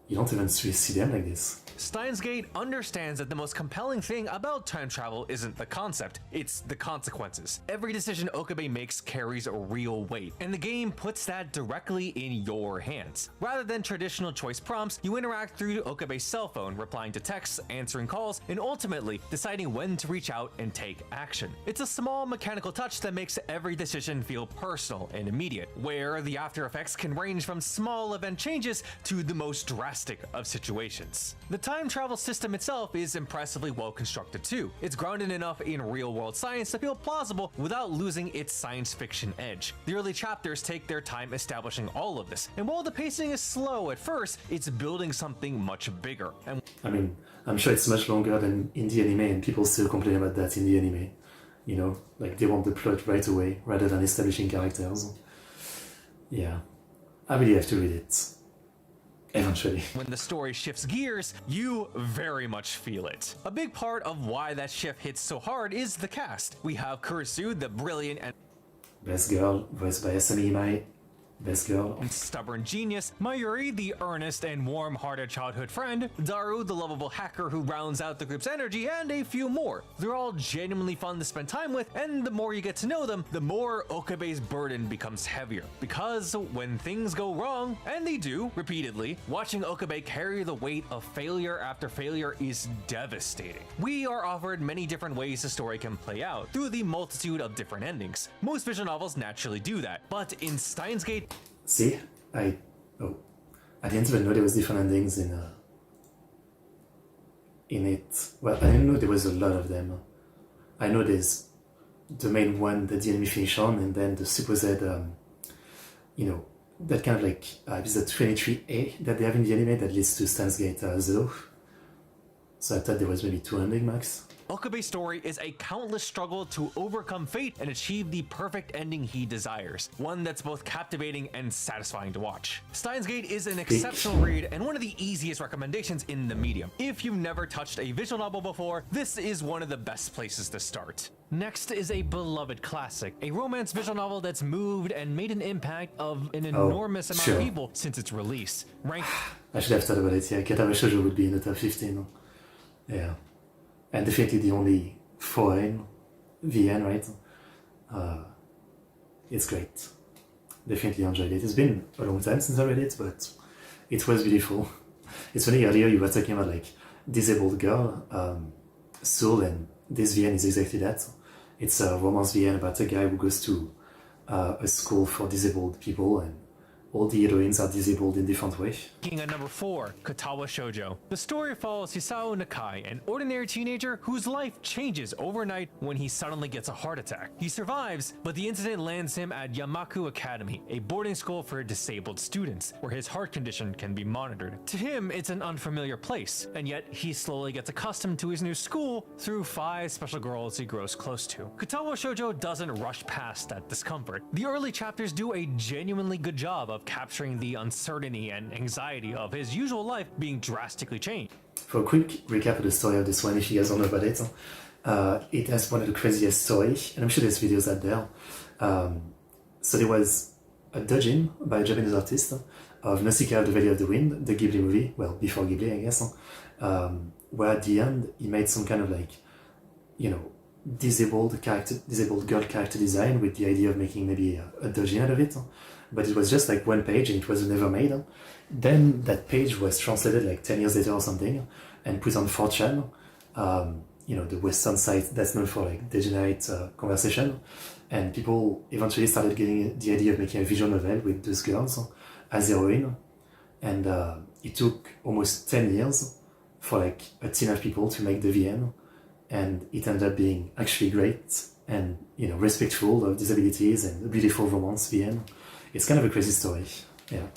you don't even see them like this. Steins Gate understands that the most compelling thing about time travel isn't the concept, it's the consequences. Every decision Okabe makes carries a real weight, and the game puts that directly in your hands. Rather than traditional choice prompts, you interact through Okabe's cell phone, replying to texts, answering calls, and ultimately deciding when to reach out and take action. It's a small mechanical touch that makes every decision feel personal and immediate, where the after effects can range from small event changes to the most drastic of situations. The time travel system itself is impressively well constructed too. It's grounded enough in real-world science to feel plausible without losing its science fiction edge. The early chapters take their time establishing all of this, and while the pacing is slow at first, it's building something much bigger. And I mean, I'm sure it's much longer than in the anime, and people still complain about that in the anime. Like they want the plot right away rather than establishing characters. Yeah, I really have to read it. Eventually. When the story shifts gears, you very much feel it. A big part of why that shift hits so hard is the cast. We have Kurisu, the brilliant and best girl, voiced by Asami Imai. Best girl. Stubborn genius, Mayuri, the earnest and warm-hearted childhood friend, Daru, the lovable hacker who rounds out the group's energy, and a few more. They're all genuinely fun to spend time with, and the more you get to know them, the more Okabe's burden becomes heavier. Because when things go wrong, and they do repeatedly, watching Okabe carry the weight of failure after failure is devastating. We are offered many different ways the story can play out, through the multitude of different endings. Most visual novels naturally do that, but in Steins Gate, see, I didn't even know there was different endings in it. Well, I didn't know there was a lot of them. I know there's the main one that the anime finished on, and then the supposed, that kind of like episode 23A that they have in the anime that leads to Steins Gate 0. So I thought there was maybe 2 endings max. Okabe's story is a countless struggle to overcome fate and achieve the perfect ending he desires, one that's both captivating and satisfying to watch. Steins Gate is an exceptional read and one of the easiest recommendations in the medium. If you've never touched a visual novel before, this is one of the best places to start. Next is a beloved classic, a romance visual novel that's moved and made an impact of an enormous amount of people since its release. I should have thought about it, yeah. Katara Shoujo would be in the top 15. Yeah. And definitely the only foreign VN, right? It's great. Definitely enjoyed it. It's been a long time since I read it, but it was beautiful. It's funny, earlier you were talking about like disabled girl, Soul, and this VN is exactly that. It's a romance VN about a guy who goes to a school for disabled people, and all the heroines are disabled in different ways. At number 4, Katawa Shoujo. The story follows Hisao Nakai, an ordinary teenager whose life changes overnight when he suddenly gets a heart attack. He survives, but the incident lands him at Yamaku Academy, a boarding school for disabled students, where his heart condition can be monitored. To him, it's an unfamiliar place, and yet he slowly gets accustomed to his new school through 5 special girls he grows close to. Katawa Shoujo doesn't rush past that discomfort. The early chapters do a genuinely good job of capturing the uncertainty and anxiety of his usual life being drastically changed. For a quick recap of the story of this one, if you guys don't know about it has one of the craziest stories, and I'm sure there's videos out there. So there was a doujin by a Japanese artist of Nausicaa of the Valley of the Wind, the Ghibli movie, well, before Ghibli, I guess, where at the end he made some kind of like, you know, disabled girl character design with the idea of making maybe a doujin out of it. But it was just like one page and it was never made. Then that page was translated like 10 years later or something and put on 4chan, you know, the Western site that's known for like degenerate conversation. And people eventually started getting the idea of making a visual novel with those girls as heroine. And it took almost 10 years for like a team of people to make the VN. And it ended up being actually great and, you know, respectful of disabilities and a beautiful romance VN. It's kind of a crazy story, yeah.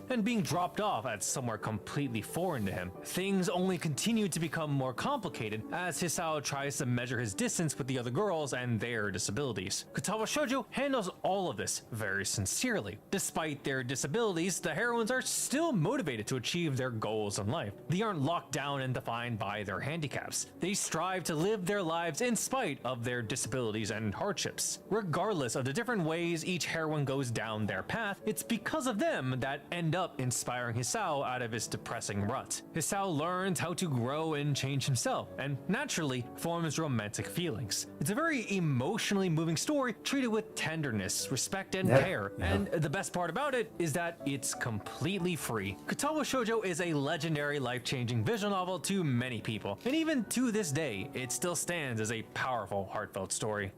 And being dropped off at somewhere completely foreign to him. Things only continue to become more complicated as Hisao tries to measure his distance with the other girls and their disabilities. Katawa Shoujo handles all of this very sincerely. Despite their disabilities, the heroines are still motivated to achieve their goals in life. They aren't locked down and defined by their handicaps. They strive to live their lives in spite of their disabilities and hardships. Regardless of the different ways each heroine goes down their path, it's because of them that end up inspiring Hisao out of his depressing rut. Hisao learns how to grow and change himself, and naturally forms romantic feelings. It's a very emotionally moving story treated with tenderness, respect, and care. And the best part about it is that it's completely free. Katawa Shoujo is a legendary, life-changing visual novel to many people, and even to this day, it still stands as a powerful, heartfelt story.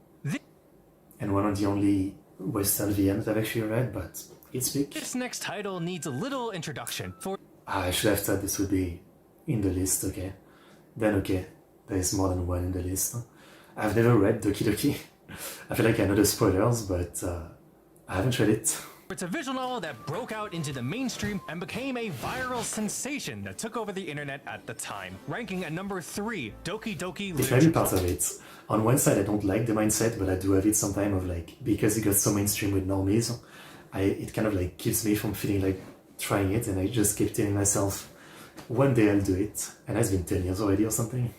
And one of the only Western VMs I've actually read, but it's big. This next title needs a little introduction. I should have thought this would be in the list, okay. Then okay, there is more than one in the list. I've never read Doki Doki. I feel like I know the spoilers, but I haven't read it. It's a visual novel that broke out into the mainstream and became a viral sensation that took over the internet at the time. Ranking at number 3, Doki Doki This might be part of it. On one side, I don't like the mindset, but I do have it sometimes of like, because it got so mainstream with normies, it kind of like keeps me from feeling like trying it, and I just keep telling myself, one day I'll do it. And it's been 10 years already or something.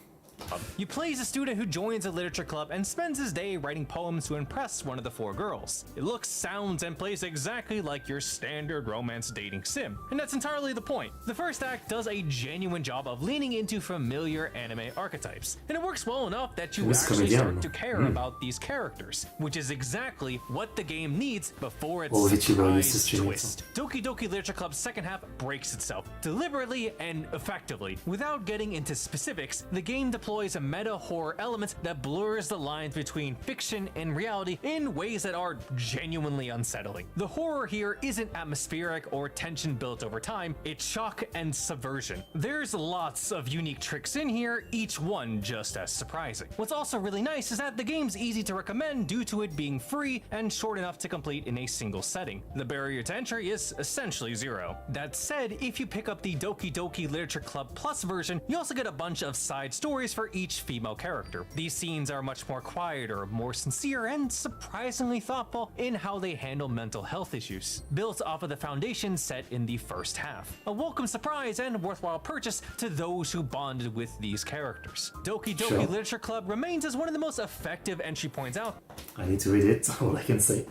You play as a student who joins a literature club and spends his day writing poems to impress one of the 4 girls. It looks, sounds, and plays exactly like your standard romance dating sim, and that's entirely the point. The first act does a genuine job of leaning into familiar anime archetypes, and it works well enough that you actually start to care about these characters, which is exactly what the game needs before its surprise twist. Doki Doki Literature Club's second half breaks itself, deliberately and effectively. Without getting into specifics, the game deploys a meta horror element that blurs the lines between fiction and reality in ways that are genuinely unsettling. The horror here isn't atmospheric or tension built over time, it's shock and subversion. There's lots of unique tricks in here, each one just as surprising. What's also really nice is that the game's easy to recommend due to it being free and short enough to complete in a single setting. The barrier to entry is essentially 0. That said, if you pick up the Doki Doki Literature Club Plus version, you also get a bunch of side stories for each female character. These scenes are much more quieter, more sincere, and surprisingly thoughtful in how they handle mental health issues, built off of the foundation set in the first half. A welcome surprise and worthwhile purchase to those who bonded with these characters. Doki Doki Sure. Literature Club remains as one of the most effective entry points out I need to read it, all I can say.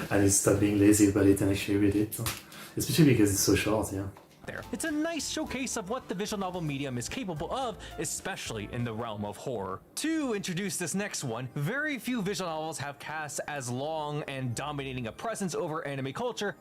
I need to stop being lazy about it and actually read it. Especially because it's so short, yeah. there. It's a nice showcase of what the visual novel medium is capable of, especially in the realm of horror. To introduce this next one, very few visual novels have cast as long and dominating a presence over anime culture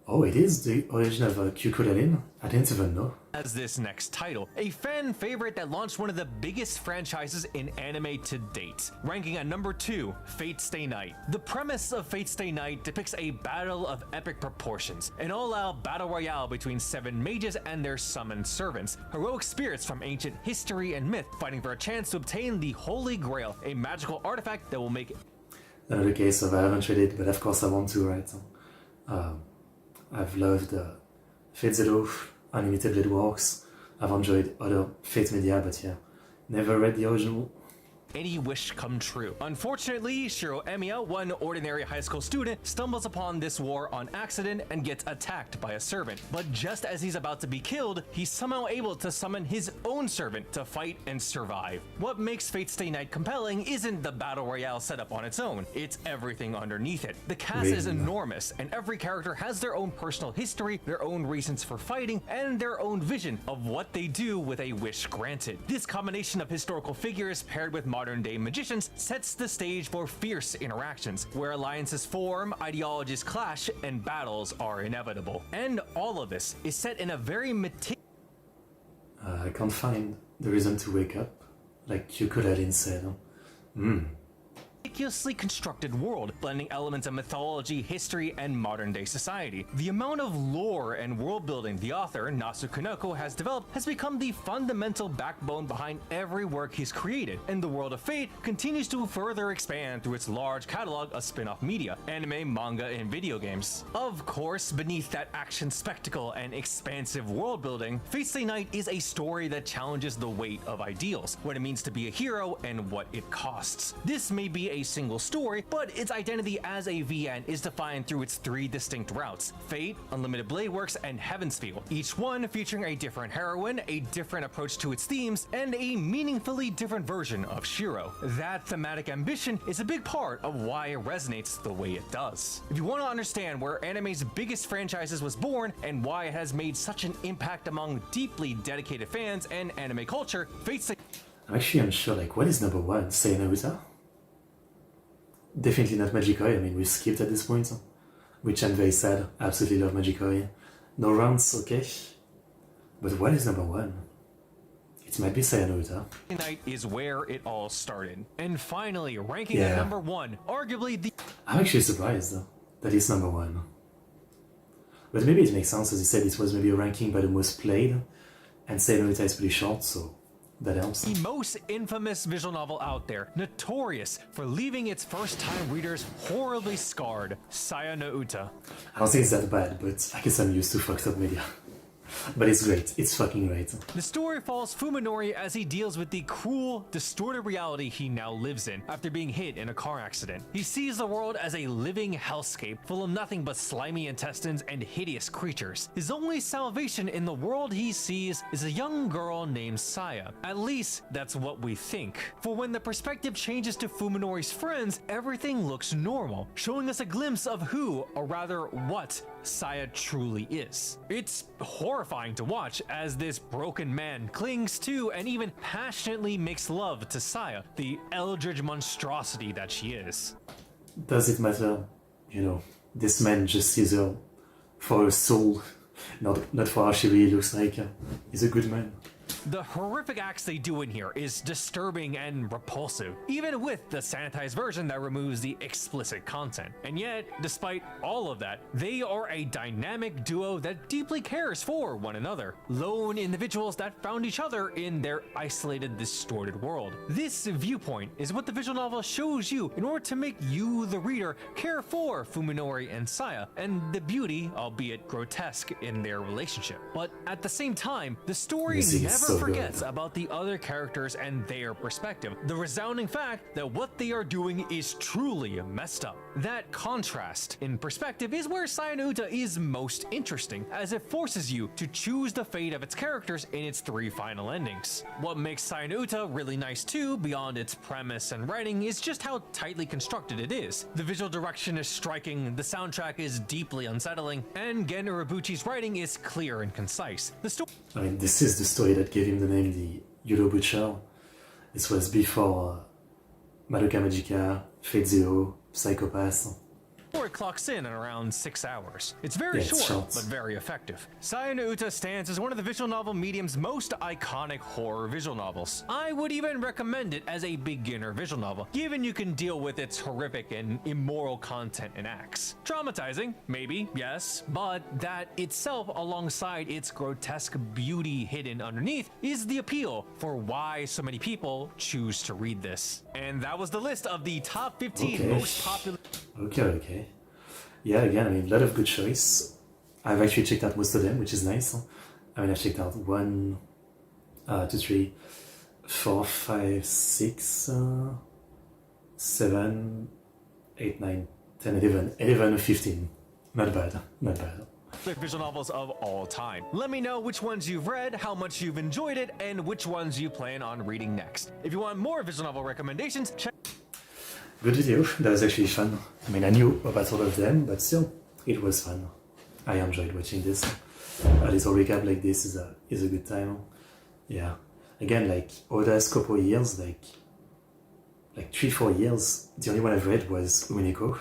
Oh, it is the origin of Kyukudarin? I didn't even know. as this next title, a fan favorite that launched one of the biggest franchises in anime to date, ranking at number 2, Fate Stay Night. The premise of Fate Stay Night depicts a battle of epic proportions, an all-out battle royale between 7 mages and their summoned servants, heroic spirits from ancient history and myth fighting for a chance to obtain the Holy Grail, a magical artifact that will make Another case of I haven't read it, but of course I want to, right? I've loved Fate Zero, Unlimited Blade Works. I've enjoyed other Fate media, but yeah, never read the original. any wish come true. Unfortunately, Shiro Emiya, one ordinary high school student, stumbles upon this war on accident and gets attacked by a servant. But just as he's about to be killed, he's somehow able to summon his own servant to fight and survive. What makes Fate Stay Night compelling isn't the battle royale setup on its own, it's everything underneath it. The cast is enormous, and every character has their own personal history, their own reasons for fighting, and their own vision of what they do with a wish granted. This combination of historical figures paired with modern-day magicians sets the stage for fierce interactions, where alliances form, ideologies clash, and battles are inevitable. And all of this is set in a very I can't find the reason to wake up, like you could have said. meticulously constructed world, blending elements of mythology, history, and modern-day society. The amount of lore and world building the author, Nasu Kaneko, has developed has become the fundamental backbone behind every work he's created, and the world of Fate continues to further expand through its large catalog of spin-off media, anime, manga, and video games. Of course, beneath that action spectacle and expansive world building, Fate Stay Night is a story that challenges the weight of ideals, what it means to be a hero, and what it costs. This may be a single story, but its identity as a VN is defined through its 3 distinct routes: Fate, Unlimited Blade Works, and Heaven's Feel, each one featuring a different heroine, a different approach to its themes, and a meaningfully different version of Shiro. That thematic ambition is a big part of why it resonates the way it does. If you want to understand where anime's biggest franchises was born and why it has made such an impact among deeply dedicated fans and anime culture, Fate Stay I'm actually unsure, like, what is number 1? Say Naruto? Definitely not Magikoi, I mean, we skipped at this point, which I'm very sad. Absolutely love Magikoi. No rounds, okay. But what is number 1? It might be Naruto. Night is where it all started. And finally, ranking at number 1, arguably the I'm actually surprised, though, that it's number 1. But maybe it makes sense, as you said, it was maybe a ranking by the most played, and Naruto is pretty short, so that helps. the most infamous visual novel out there, notorious for leaving its first-time readers horribly scarred, Saya no Uta. I don't think it's that bad, but I guess I'm used to fucked up media. But it's great. It's fucking great. The story follows Fuminori as he deals with the cruel, distorted reality he now lives in after being hit in a car accident. He sees the world as a living hellscape full of nothing but slimy intestines and hideous creatures. His only salvation in the world he sees is a young girl named Saya. At least, that's what we think. For when the perspective changes to Fuminori's friends, everything looks normal, showing us a glimpse of who, or rather what, Saya truly is. It's horrifying to watch as this broken man clings to and even passionately makes love to Saya, the eldritch monstrosity that she is. Does it matter? You know, this man just sees her for her soul, not for how she really looks like. He's a good man. The horrific acts they do in here is disturbing and repulsive, even with the sanitized version that removes the explicit content. And yet, despite all of that, they are a dynamic duo that deeply cares for one another, lone individuals that found each other in their isolated, distorted world. This viewpoint is what the visual novel shows you in order to make you, the reader, care for Fuminori and Saya, and the beauty, albeit grotesque, in their relationship. But at the same time, the story Music is never so so forgets good. about the other characters and their perspective. The resounding fact that what they are doing is truly messed up. That contrast in perspective is where Sayonouta is most interesting, as it forces you to choose the fate of its characters in its 3 final endings. What makes Sayonouta really nice too, beyond its premise and writing, is just how tightly constructed it is. The visual direction is striking, the soundtrack is deeply unsettling, and Gen Urobuchi's writing is clear and concise. The story I mean, this is the story that gave him the name the Yolo Butcher. This was before Madoka Magica, Fate Zero, Psychopath. clocks in around 6 hours. It's very Yeah, it's short, short. but very effective. Sayonouta stands as one of the visual novel medium's most iconic horror visual novels. I would even recommend it as a beginner visual novel, given you can deal with its horrific and immoral content and acts. Traumatizing, maybe, yes, but that itself, alongside its grotesque beauty hidden underneath, is the appeal for why so many people choose to read this. And that was the list of the top 15 Okay. most popular... Okay. Yeah, again, I mean, a lot of good choice. I've actually checked out most of them, which is nice. I mean, I've checked out 1, 2, 3, 4, 5, 6, 7, 8, 9, 10, 11, 15. Not bad. visual novels of all time. Let me know which ones you've read, how much you've enjoyed it, and which ones you plan on reading next. If you want more visual novel recommendations, check Good video. That was actually fun. I mean, I knew about all of them, but still, it was fun. I enjoyed watching this. A little recap like this is a good time. Yeah. Again, like Oda's couple years, like 3-4 years. The only one I've read was Umineko.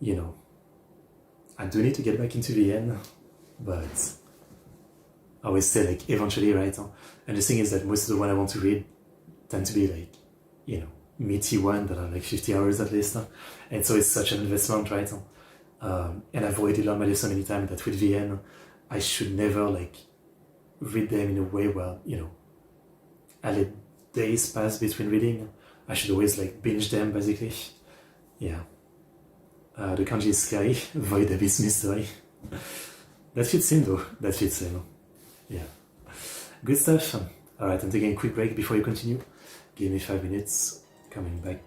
You know, I do need to get back into the end, but I always say like eventually, right? And the thing is that most of the one I want to read tend to be like, you know, meaty one that are like 50 hours at least. And so it's such an investment, right? And I've already learned my lesson many times that with VN, I should never like read them in a way where, you know, I let days pass between reading. I should always like binge them basically. Yeah. The kanji is scary, Void Abyss Mystery. That fits in though, that fits in. Yeah. Good stuff. Alright, I'm taking a quick break before you continue. Give me 5 minutes, coming back.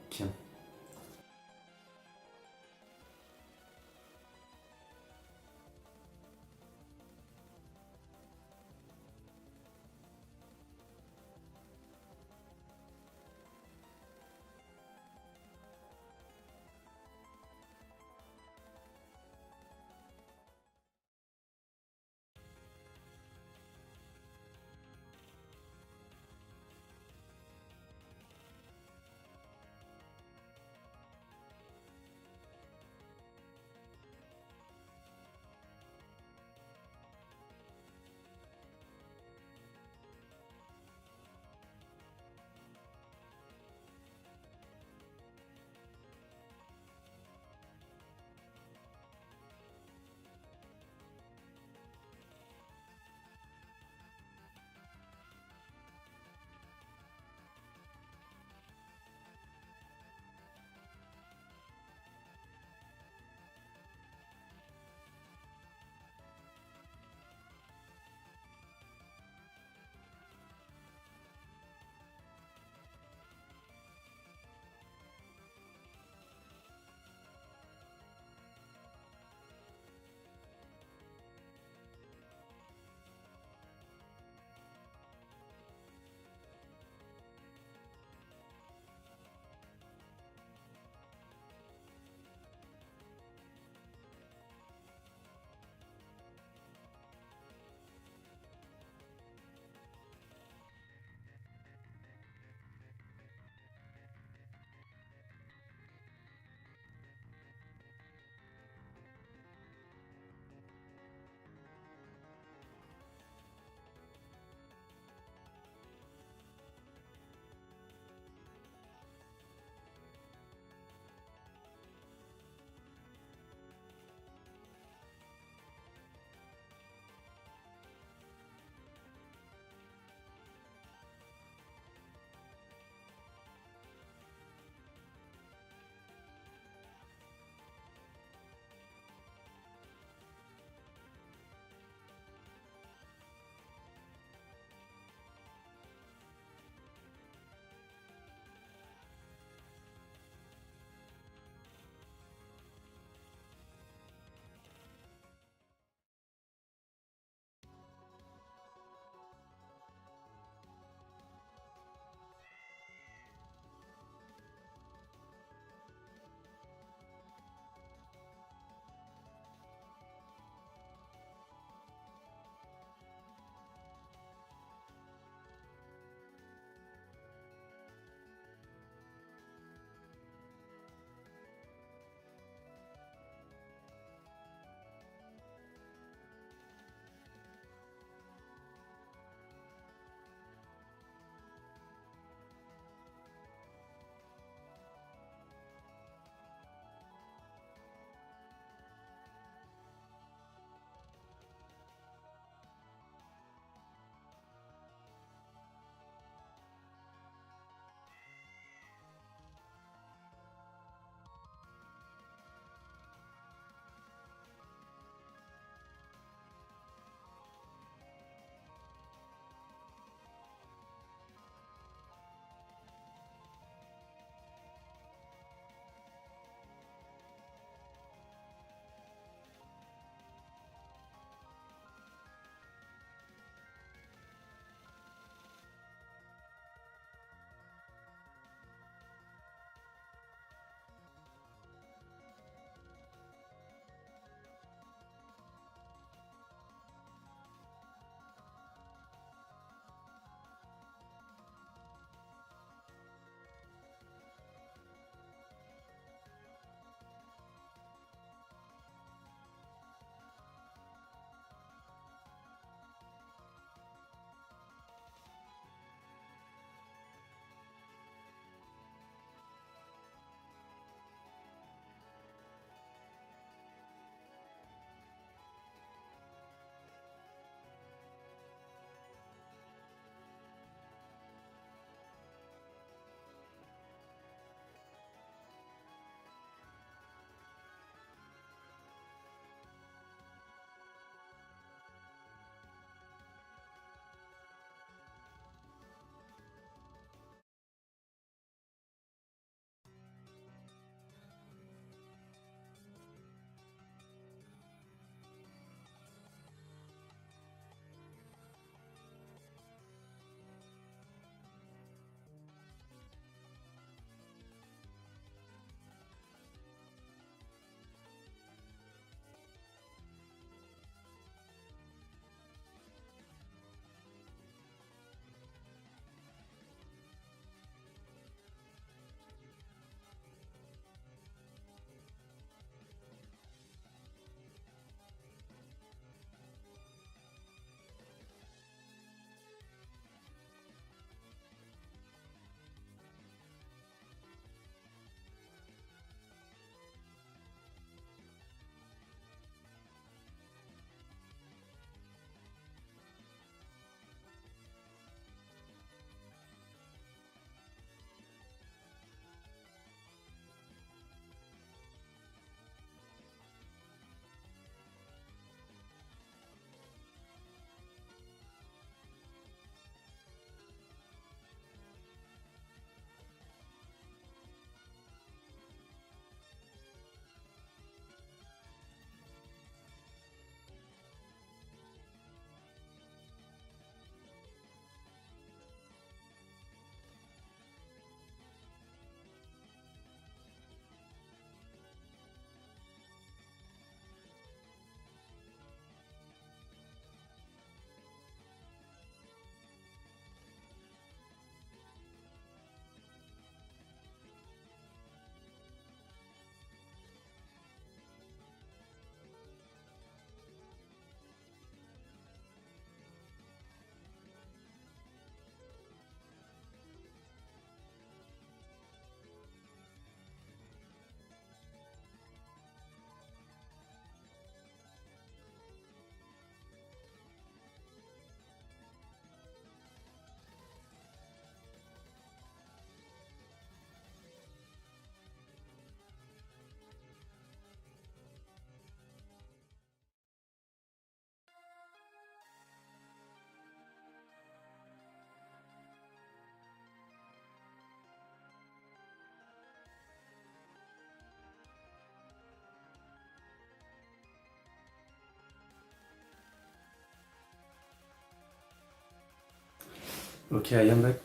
Okay, I am back.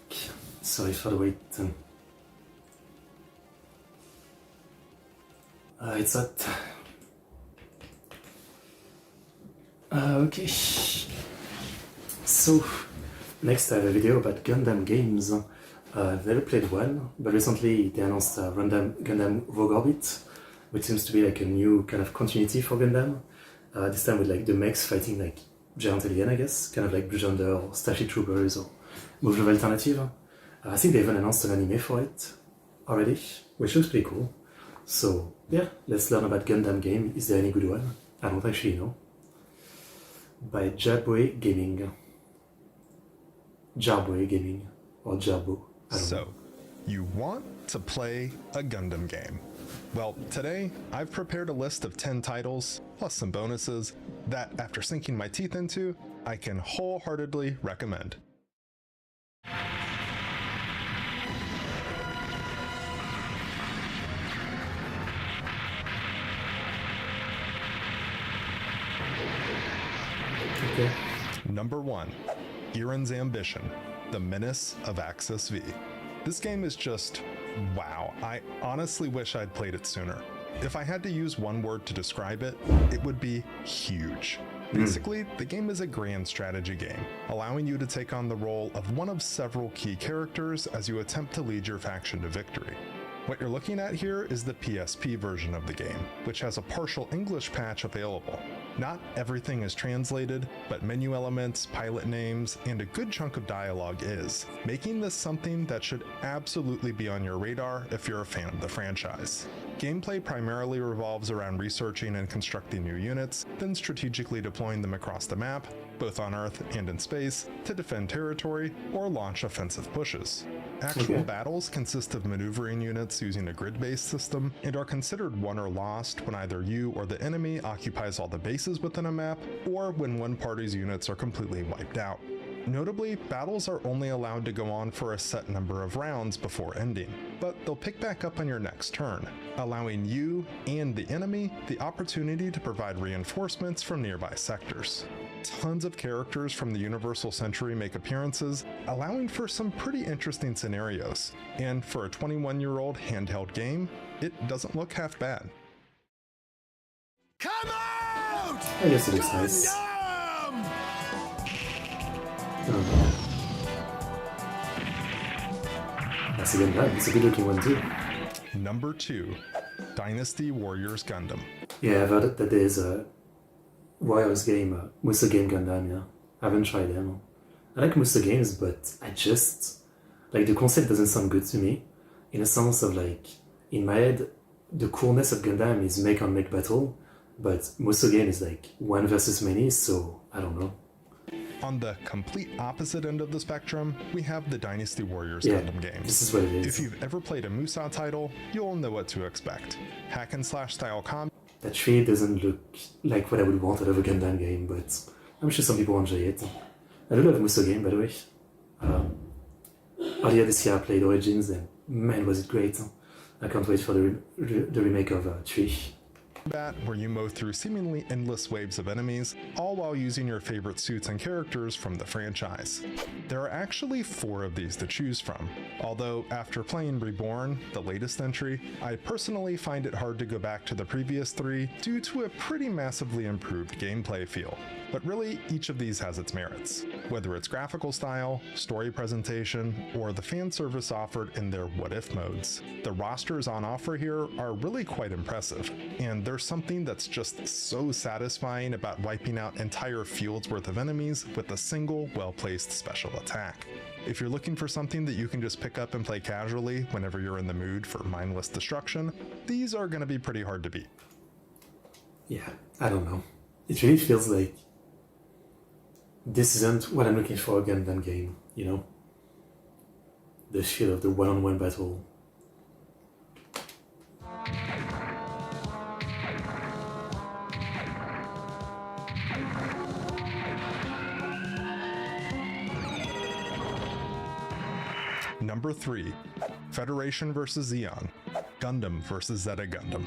Sorry for the wait. It's hot. Okay. So, next I have a video about Gundam games. I've never played one, but recently they announced Gundam Rogue Orbit, which seems to be like a new kind of continuity for Gundam. This time with like the mechs fighting like giant alien, I guess, kind of like Blue Yonder or Starship Troopers or Move Level Alternative. I think they even announced an anime for it already, which looks pretty cool. So yeah, let's learn about Gundam Game. Is there any good one? I don't actually know. By Jabwe Gaming. Jabwe Gaming. Or Jabo. I don't know. You want to play a Gundam game. Well, today I've prepared a list of 10 titles, plus some bonuses, that after sinking my teeth into, I can wholeheartedly recommend. Okay. Number 1, Iran's Ambition, The Menace of Axis V. This game is just wow. I honestly wish I'd played it sooner. If I had to use one word to describe it, it would be huge. Basically, the game is a grand strategy game, allowing you to take on the role of one of several key characters as you attempt to lead your faction to victory. What you're looking at here is the PSP version of the game, which has a partial English patch available. Not everything is translated, but menu elements, pilot names, and a good chunk of dialogue is, making this something that should absolutely be on your radar if you're a fan of the franchise. Gameplay primarily revolves around researching and constructing new units, then strategically deploying them across the map, both on Earth and in space, to defend territory or launch offensive pushes. Actual battles consist of maneuvering units using a grid-based system and are considered won or lost when either you or the enemy occupies all the bases within a map, or when one party's units are completely wiped out. Notably, battles are only allowed to go on for a set number of rounds before ending, but they'll pick back up on your next turn, allowing you and the enemy the opportunity to provide reinforcements from nearby sectors. Tons of characters from the Universal Century make appearances, allowing for some pretty interesting scenarios, and for a 21-year-old handheld game, it doesn't look half bad. Come out! I guess it looks nice. That's a good one. It's a good looking one too. Number 2, Dynasty Warriors Gundam. Yeah, I've heard that there's a Warriors game, Musa Game Gundam, yeah. I haven't tried them. I like Musa games, but I just, like, the concept doesn't sound good to me. In a sense of, like, in my head, the coolness of Gundam is make-on-make battle, but Musa game is like one versus many, so I don't know. On the complete opposite end of the spectrum, we have the Dynasty Warriors Yeah, Gundam games. this is what it is. If you've ever played a Musa title, you'll know what to expect. Hack and slash style combat. That tree doesn't look like what I would want out of a Gundam game, but I'm sure some people enjoy it. I do love Musa game, by the way. Earlier this year I played Origins, and man was it great. I can't wait for the remake of Tree. Where you mow through seemingly endless waves of enemies, all while using your favorite suits and characters from the franchise. There are actually 4 of these to choose from, although after playing Reborn, the latest entry, I personally find it hard to go back to the previous 3 due to a pretty massively improved gameplay feel. But really, each of these has its merits, whether it's graphical style, story presentation, or the fan service offered in their what-if modes. The rosters on offer here are really quite impressive, and there's something that's just so satisfying about wiping out entire fields worth of enemies with a single well-placed special attack. If you're looking for something that you can just pick up and play casually whenever you're in the mood for mindless destruction, these are going to be pretty hard to beat. Yeah, I don't know. It really feels like this isn't what I'm looking for a Gundam game, you know? The feel of the one-on-one battle. Number 3, Federation vs. Zeon, Gundam vs. Zeta Gundam.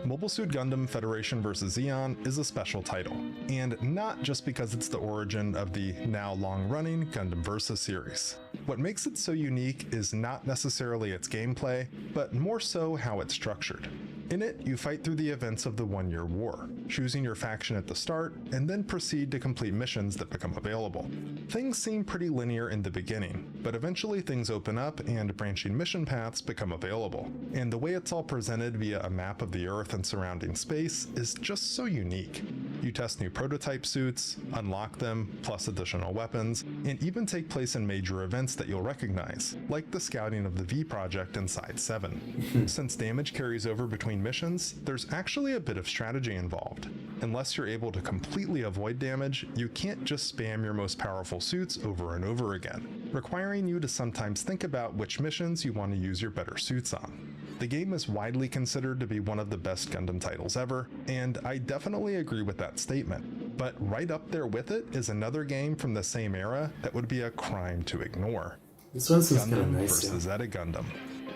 Mobile Suit Gundam Federation vs. Zeon is a special title, and not just because it's the origin of the now long-running Gundam Versus series. What makes it so unique is not necessarily its gameplay, but more so how it's structured. In it, you fight through the events of the one-year war, choosing your faction at the start, and then proceed to complete missions that become available. Things seem pretty linear in the beginning, but eventually things open up and branching mission paths become available. And the way it's all presented via a map of the Earth and surrounding space is just so unique. You test new prototype suits, unlock them, plus additional weapons, and even take place in major events that you'll recognize, like the scouting of the V Project in Side 7. Since damage carries over between missions, there's actually a bit of strategy involved. Unless you're able to completely avoid damage, you can't just spam your most powerful suits over and over again, requiring you to sometimes think about which missions you want to use your better suits on. The game is widely considered to be one of the best Gundam titles ever, and I definitely agree with that statement. But right up there with it is another game from the same era that would be a crime to ignore. This one seems kind of Gundam nice. vs. Zeta Gundam.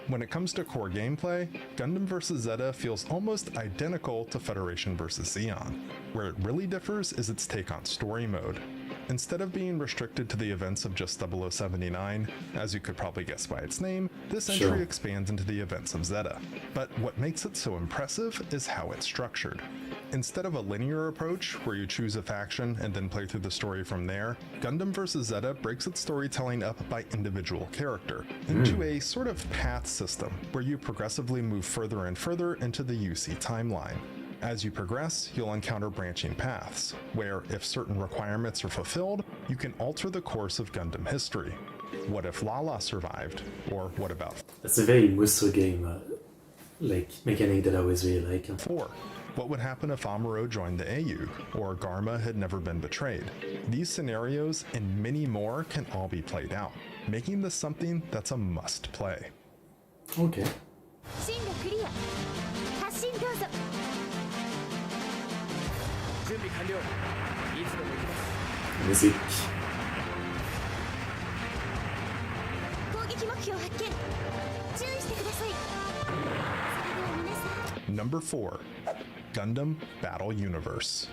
When it comes to core gameplay, Gundam vs. Zeta feels almost identical to Federation vs. Zeon. Where it really differs is its take on story mode. Instead of being restricted to the events of just 0079, as you could probably guess by its name, this entry expands into the events of Zeta. But what makes it so impressive is how it's structured. Instead of a linear approach where you choose a faction and then play through the story from there, Gundam vs. Zeta breaks its storytelling up by individual character into a sort of path system where you progressively move further and further into the UC timeline. As you progress, you'll encounter branching paths, where if certain requirements are fulfilled, you can alter the course of Gundam history. What if Lala survived? Or what about That's a very Musso game, like mechanic that I always really like. 4? What would happen if Amuro joined the AU, or Garma had never been betrayed? These scenarios and many more can all be played out, making this something that's a must play. Okay. Music. Number 4. Gundam Battle Universe.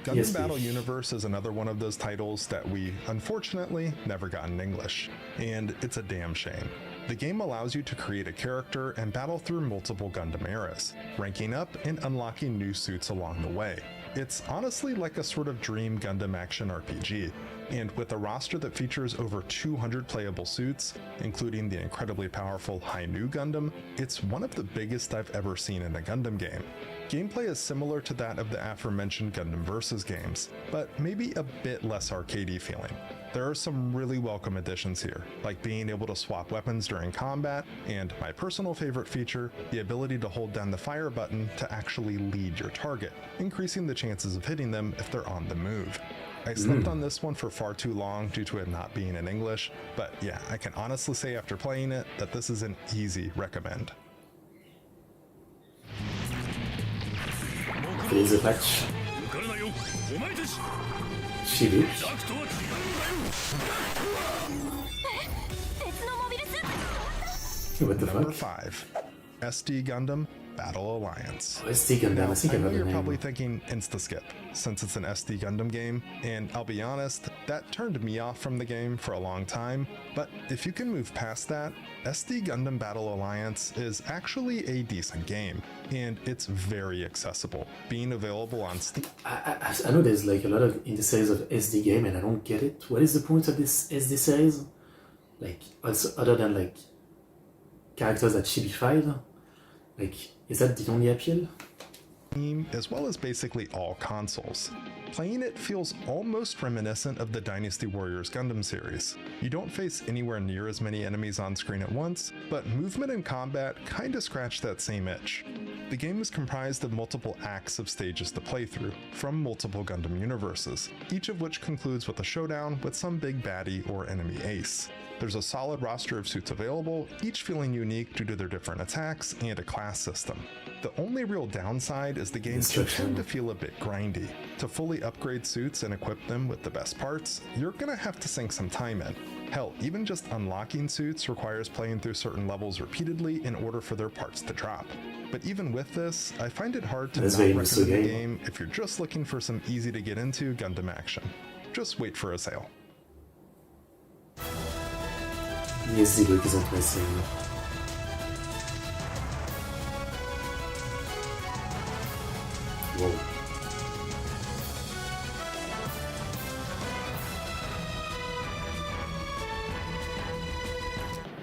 Gundam Yes, Battle please. Universe is another one of those titles that we, unfortunately, never got in English, and it's a damn shame. The game allows you to create a character and battle through multiple Gundam eras, ranking up and unlocking new suits along the way. It's honestly like a sort of dream Gundam action RPG, and with a roster that features over 200 playable suits, including the incredibly powerful Hi-Nu Gundam, it's one of the biggest I've ever seen in a Gundam game. Gameplay is similar to that of the aforementioned Gundam Versus games, but maybe a bit less arcadey feeling. There are some really welcome additions here, like being able to swap weapons during combat, and my personal favorite feature, the ability to hold down the fire button to actually lead your target, increasing the chances of hitting them if they're on the move. I slept on this one for far too long due to it not being in English, but yeah, I can honestly say after playing it that this is an easy recommend. There's a patch. Shibu. What the Number fuck? 5. SD Gundam Battle Alliance. SD Gundam, I think I I know heard the you're name. probably thinking insta-skip, since it's an SD Gundam game, and I'll be honest, that turned me off from the game for a long time, but if you can move past that, SD Gundam Battle Alliance is actually a decent game, and it's very accessible, being available on Steam. I know there's like a lot of in the series of SD game and I don't get it. What is the point of this SD series? Like, also other than like characters that chibified? Like, is that the only appeal? As well as basically all consoles. Playing it feels almost reminiscent of the Dynasty Warriors Gundam series. You don't face anywhere near as many enemies on screen at once, but movement and combat kinda scratch that same itch. The game is comprised of multiple acts of stages to play through, from multiple Gundam universes, each of which concludes with a showdown with some big baddie or enemy ace. There's a solid roster of suits available, each feeling unique due to their different attacks and a class system. The only real downside is the game can tend to feel a bit grindy. To fully upgrade suits and equip them with the best parts, you're gonna have to sink some time in. Hell, even just unlocking suits requires playing through certain levels repeatedly in order for their parts to drop. But even with this, I find it hard to not recommend the game if you're just looking for some easy to get into Gundam action. Just wait for a sale. Jest die Leute sind missing. Whoa.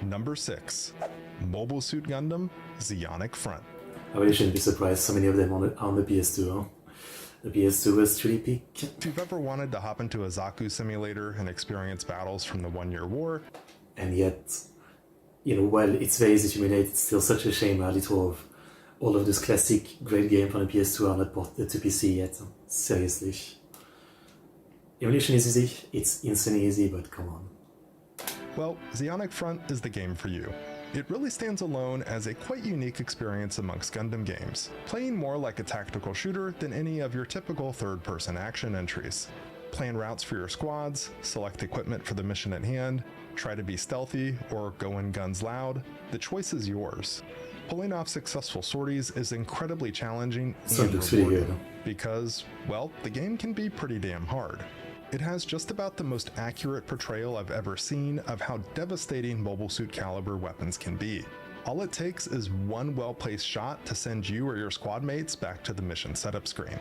Number 6. Mobile Suit Gundam Zeonic Front. I really shouldn't be surprised so many of them on the PS2. Huh? The PS2 was truly peak. If you've ever wanted to hop into a Zaku simulator and experience battles from the One-Year War, and yet, while it's very easy to emulate, it's still such a shame how little of all of those classic great games from the PS2 are not ported to PC yet. Seriously. Emulation is easy, it's insanely easy, but come on. Well, Zeonic Front is the game for you. It really stands alone as a quite unique experience amongst Gundam games, playing more like a tactical shooter than any of your typical third-person action entries. Plan routes for your squads, select equipment for the mission at hand, try to be stealthy, or go in guns loud, the choice is yours. Pulling off successful sorties is incredibly challenging and rewarding, because, well, the game can be pretty damn hard. It has just about the most accurate portrayal I've ever seen of how devastating Mobile Suit Caliber weapons can be. All it takes is one well-placed shot to send you or your squad mates back to the mission setup screen.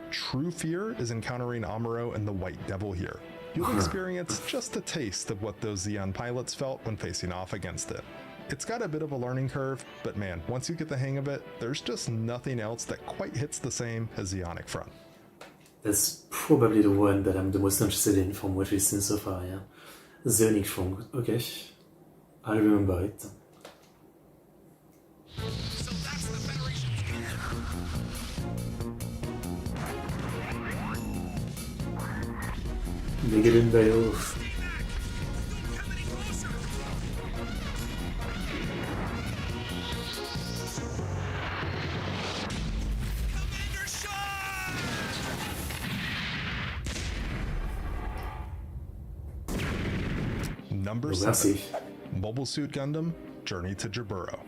True fear is encountering Amuro and the White Devil here. You'll experience just a taste of what those Zeon pilots felt when facing off against it. It's got a bit of a learning curve, but man, once you get the hang of it, there's just nothing else that quite hits the same as Zeonic Front. That's probably the one that I'm the most interested in from what we've seen so far, yeah. Zeonic Front, okay. I remember it. Megalon Bio. Number 7. Mobile Suit Gundam Journey to Jaburo.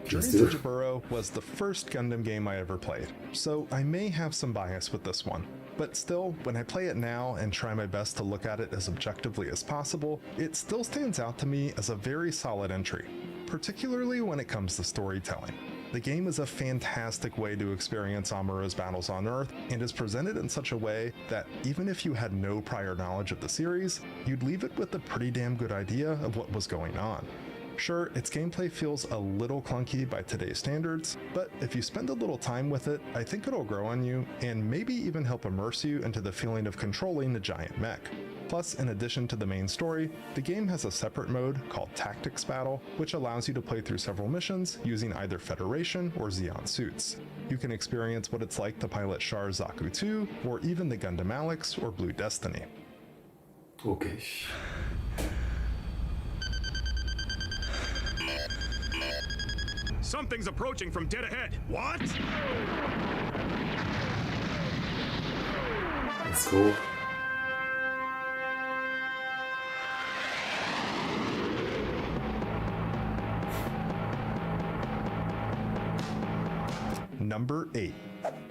Journey to Jaburo was the first Gundam game I ever played, so I may have some bias with this one. But still, when I play it now and try my best to look at it as objectively as possible, it still stands out to me as a very solid entry, particularly when it comes to storytelling. The game is a fantastic way to experience Amuro's battles on Earth, and is presented in such a way that even if you had no prior knowledge of the series, you'd leave it with a pretty damn good idea of what was going on. Sure, its gameplay feels a little clunky by today's standards, but if you spend a little time with it, I think it'll grow on you and maybe even help immerse you into the feeling of controlling a giant mech. Plus, in addition to the main story, the game has a separate mode called Tactics Battle, which allows you to play through several missions using either Federation or Zeon suits. You can experience what it's like to pilot Char's Zaku 2, or even the Gundam Alex or Blue Destiny. Okay. Something's approaching from dead ahead. What? Let's go. Number 8.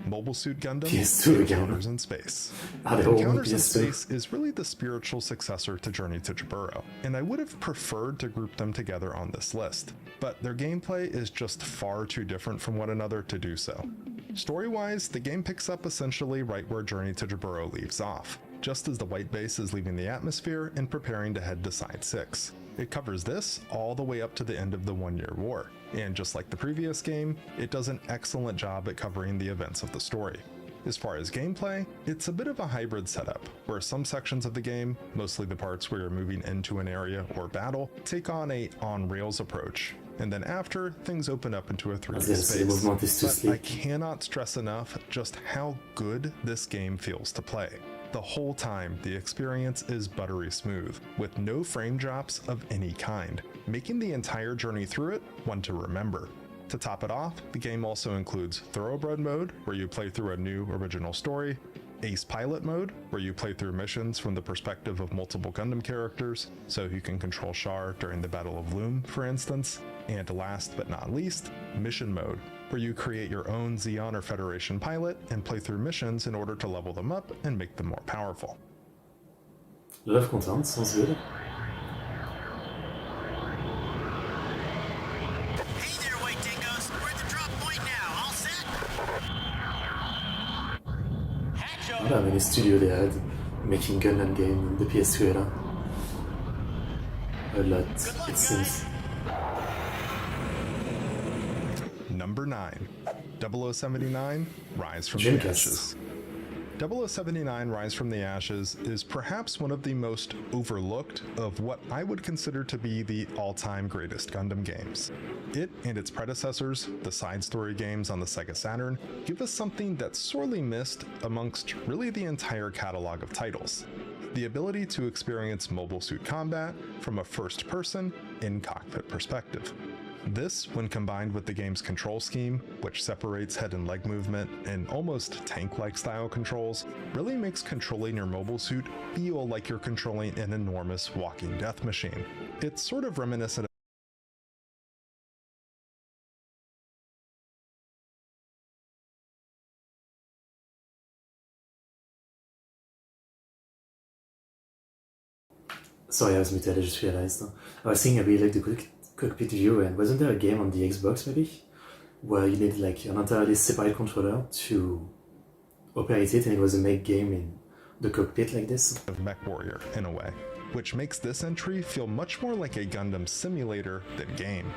Mobile Suit Gundam PS2 Encounters in Space. Encounters Encounters in Space is really the spiritual successor to Journey to Jaburo, and I would have preferred to group them together on this list, but their gameplay is just far too different from one another to do so. Story-wise, the game picks up essentially right where Journey to Jaburo leaves off, just as the White Base is leaving the atmosphere and preparing to head to Side 6. It covers this all the way up to the end of the One-Year War, and just like the previous game, it does an excellent job at covering the events of the story. As far as gameplay, it's a bit of a hybrid setup, where some sections of the game, mostly the parts where you're moving into an area or battle, take on a on-rails approach, and then after, things open up into a 3D space. But I cannot stress enough just how good this game feels to play. The whole time, the experience is buttery smooth, with no frame drops of any kind, making the entire journey through it one to remember. To top it off, the game also includes Thoroughbred mode, where you play through a new original story, Ace Pilot Mode, where you play through missions from the perspective of multiple Gundam characters, so you can control Char during the Battle of Loom, for instance. And last but not least, Mission Mode, where you create your own Xeon or Federation pilot and play through missions in order to level them up and make them more powerful. A lot of content, sounds good. Hey there, White Dingoes. We're at the drop point now. All set? I don't know how many studios they had making Gundam Game in the PS2 era. A lot, it seems. Number 9. 0079, Rise from the Dreamcast. Ashes. 0079 Rise from the Ashes is perhaps one of the most overlooked of what I would consider to be the all-time greatest Gundam games. It and its predecessors, the side story games on the Sega Saturn, give us something that's sorely missed amongst really the entire catalog of titles: the ability to experience mobile suit combat from a first-person, in-cockpit perspective. This, when combined with the game's control scheme, which separates head and leg movement and almost tank-like style controls, really makes controlling your mobile suit feel like you're controlling an enormous walking death machine. It's sort of reminiscent Sorry, I was muted, I just realized. I was thinking I really like the cockpit view, and wasn't there a game on the Xbox maybe? Where you needed like an entirely separate controller to operate it, and it was a make game in the cockpit like this? of MechWarrior in a way, which makes this entry feel much more like a Gundam simulator than game.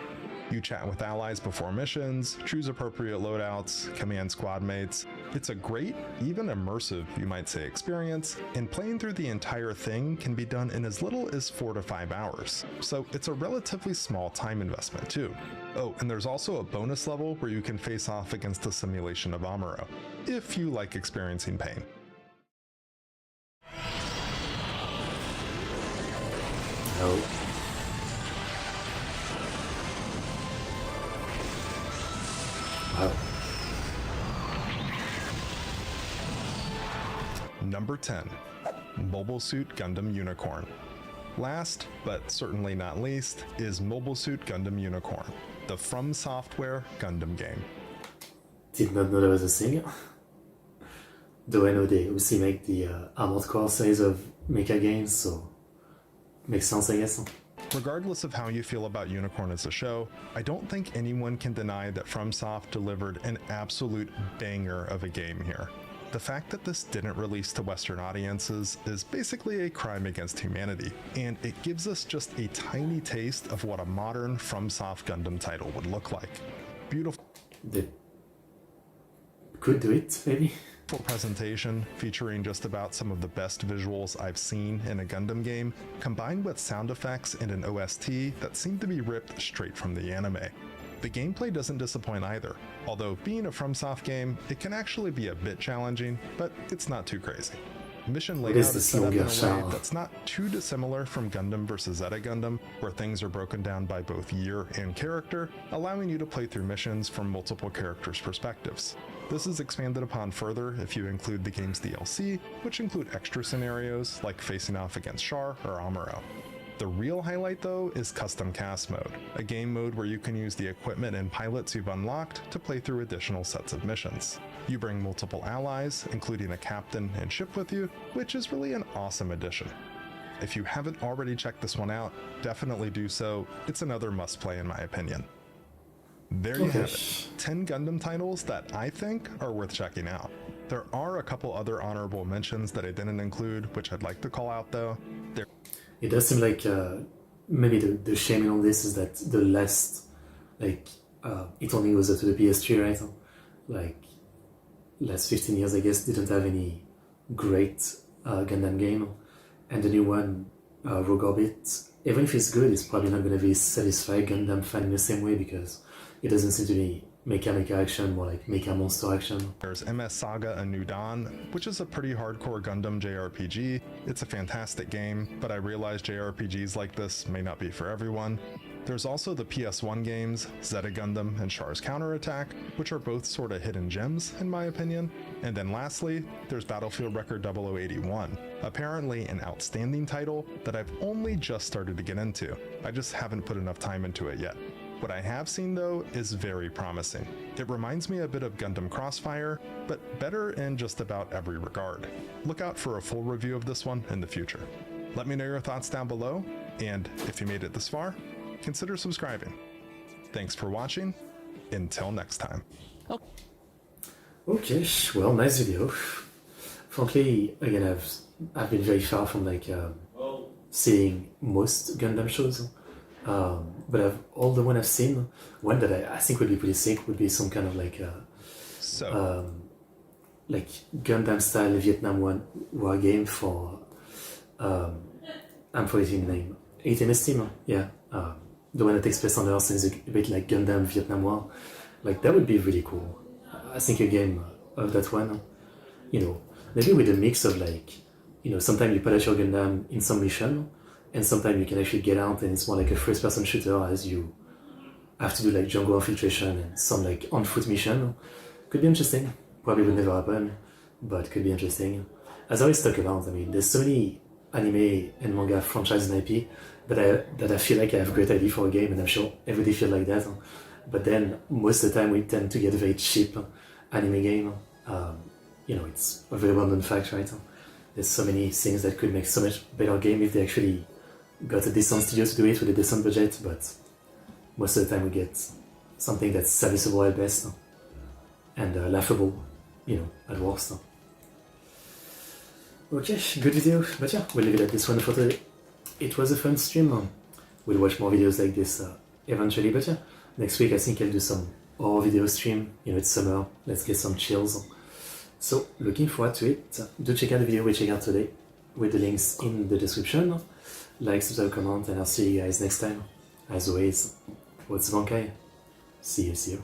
You chat with allies before missions, choose appropriate loadouts, command squad mates. It's a great, even immersive, you might say, experience, and playing through the entire thing can be done in as little as 4 to 5 hours, so it's a relatively small time investment too. Oh, and there's also a bonus level where you can face off against a simulation of Amuro, if you like experiencing pain. No. Wow. Number 10. Mobile Suit Gundam Unicorn. Last, but certainly not least, is Mobile Suit Gundam Unicorn, the From Software Gundam game. Did not know there was a thing. Though I know they also make the Armored Core series of mecha games, so makes sense, I guess. Regardless of how you feel about Unicorn as a show, I don't think anyone can deny that FromSoft delivered an absolute banger of a game here. The fact that this didn't release to Western audiences is basically a crime against humanity, and it gives us just a tiny taste of what a modern FromSoft Gundam title would look like. Beautiful They could do it, maybe? presentation featuring just about some of the best visuals I've seen in a Gundam game, combined with sound effects and an OST that seem to be ripped straight from the anime. The gameplay doesn't disappoint either, although being a FromSoft game, it can actually be a bit challenging, but it's not too crazy. Mission layout is is this set up in a longer way shower? that's not too dissimilar from Gundam vs. Zeta Gundam, where things are broken down by both year and character, allowing you to play through missions from multiple characters' perspectives. This is expanded upon further if you include the game's DLC, which include extra scenarios like facing off against Char or Amuro. The real highlight though is Custom Cast Mode, a game mode where you can use the equipment and pilots you've unlocked to play through additional sets of missions. You bring multiple allies, including a captain and ship with you, which is really an awesome addition. If you haven't already checked this one out, definitely do so. It's another must-play in my opinion. There you Okay. have it, 10 Gundam titles that I think are worth checking out. There are a couple other honorable mentions that I didn't include, which I'd like to call out though. It does seem like maybe the shame in all this is that the last, like, it only goes up to the PS3, right? Like, last 15 years, I guess, didn't have any great Gundam game. And the new one, Rogue Orbit, even if it's good, it's probably not going to be satisfy Gundam fan in the same way because it doesn't seem to be mecha action, more like mecha monster action. There's MS Saga A New Dawn, which is a pretty hardcore Gundam JRPG. It's a fantastic game, but I realize JRPGs like this may not be for everyone. There's also the PS1 games, Zeta Gundam and Char's Counterattack, which are both sorta hidden gems in my opinion. And then lastly, there's Battlefield Record 0081, apparently an outstanding title that I've only just started to get into. I just haven't put enough time into it yet. What I have seen though is very promising. It reminds me a bit of Gundam Crossfire, but better in just about every regard. Look out for a full review of this one in the future. Let me know your thoughts down below, and if you made it this far, consider subscribing. Thanks for watching. Until next time. Okay, well, nice video. Frankly, again, I've been very far from like seeing most Gundam shows, but all the one I've seen, one that I think would be pretty sick would be some kind of like Gundam style Vietnam war game for I'm forgetting the name. 18 Team, yeah. The one that takes place on Earth and is a bit like Gundam Vietnam War. Like, that would be really cool. I think a game of that one, you know, maybe with a mix of like, you know, sometimes you pilot your Gundam in some mission, and sometimes you can actually get out and it's more like a first-person shooter as you have to do like jungle infiltration and some like on-foot mission. Could be interesting. Probably would never happen, but could be interesting. As I always talk about, I mean, there's so many anime and manga franchise and IP that I feel like I have a great idea for a game, and I'm sure everybody feels like that. But then most of the time we tend to get a very cheap anime game. You know, it's a very well-known fact, right? There's so many things that could make so much better game if they actually got a decent studio to do it with a decent budget, but most of the time we get something that's serviceable at best and laughable, you know, at worst. Okay, good video, but yeah, we'll leave it at this one for today. It was a fun stream. We'll watch more videos like this eventually, but yeah, next week I think I'll do some horror video stream. You know, it's summer, let's get some chills. So, looking forward to it. Do check out the video we checked out today with the links in the description. Like, subscribe, comment, and I'll see you guys next time. As always, ExoticBankai. See you.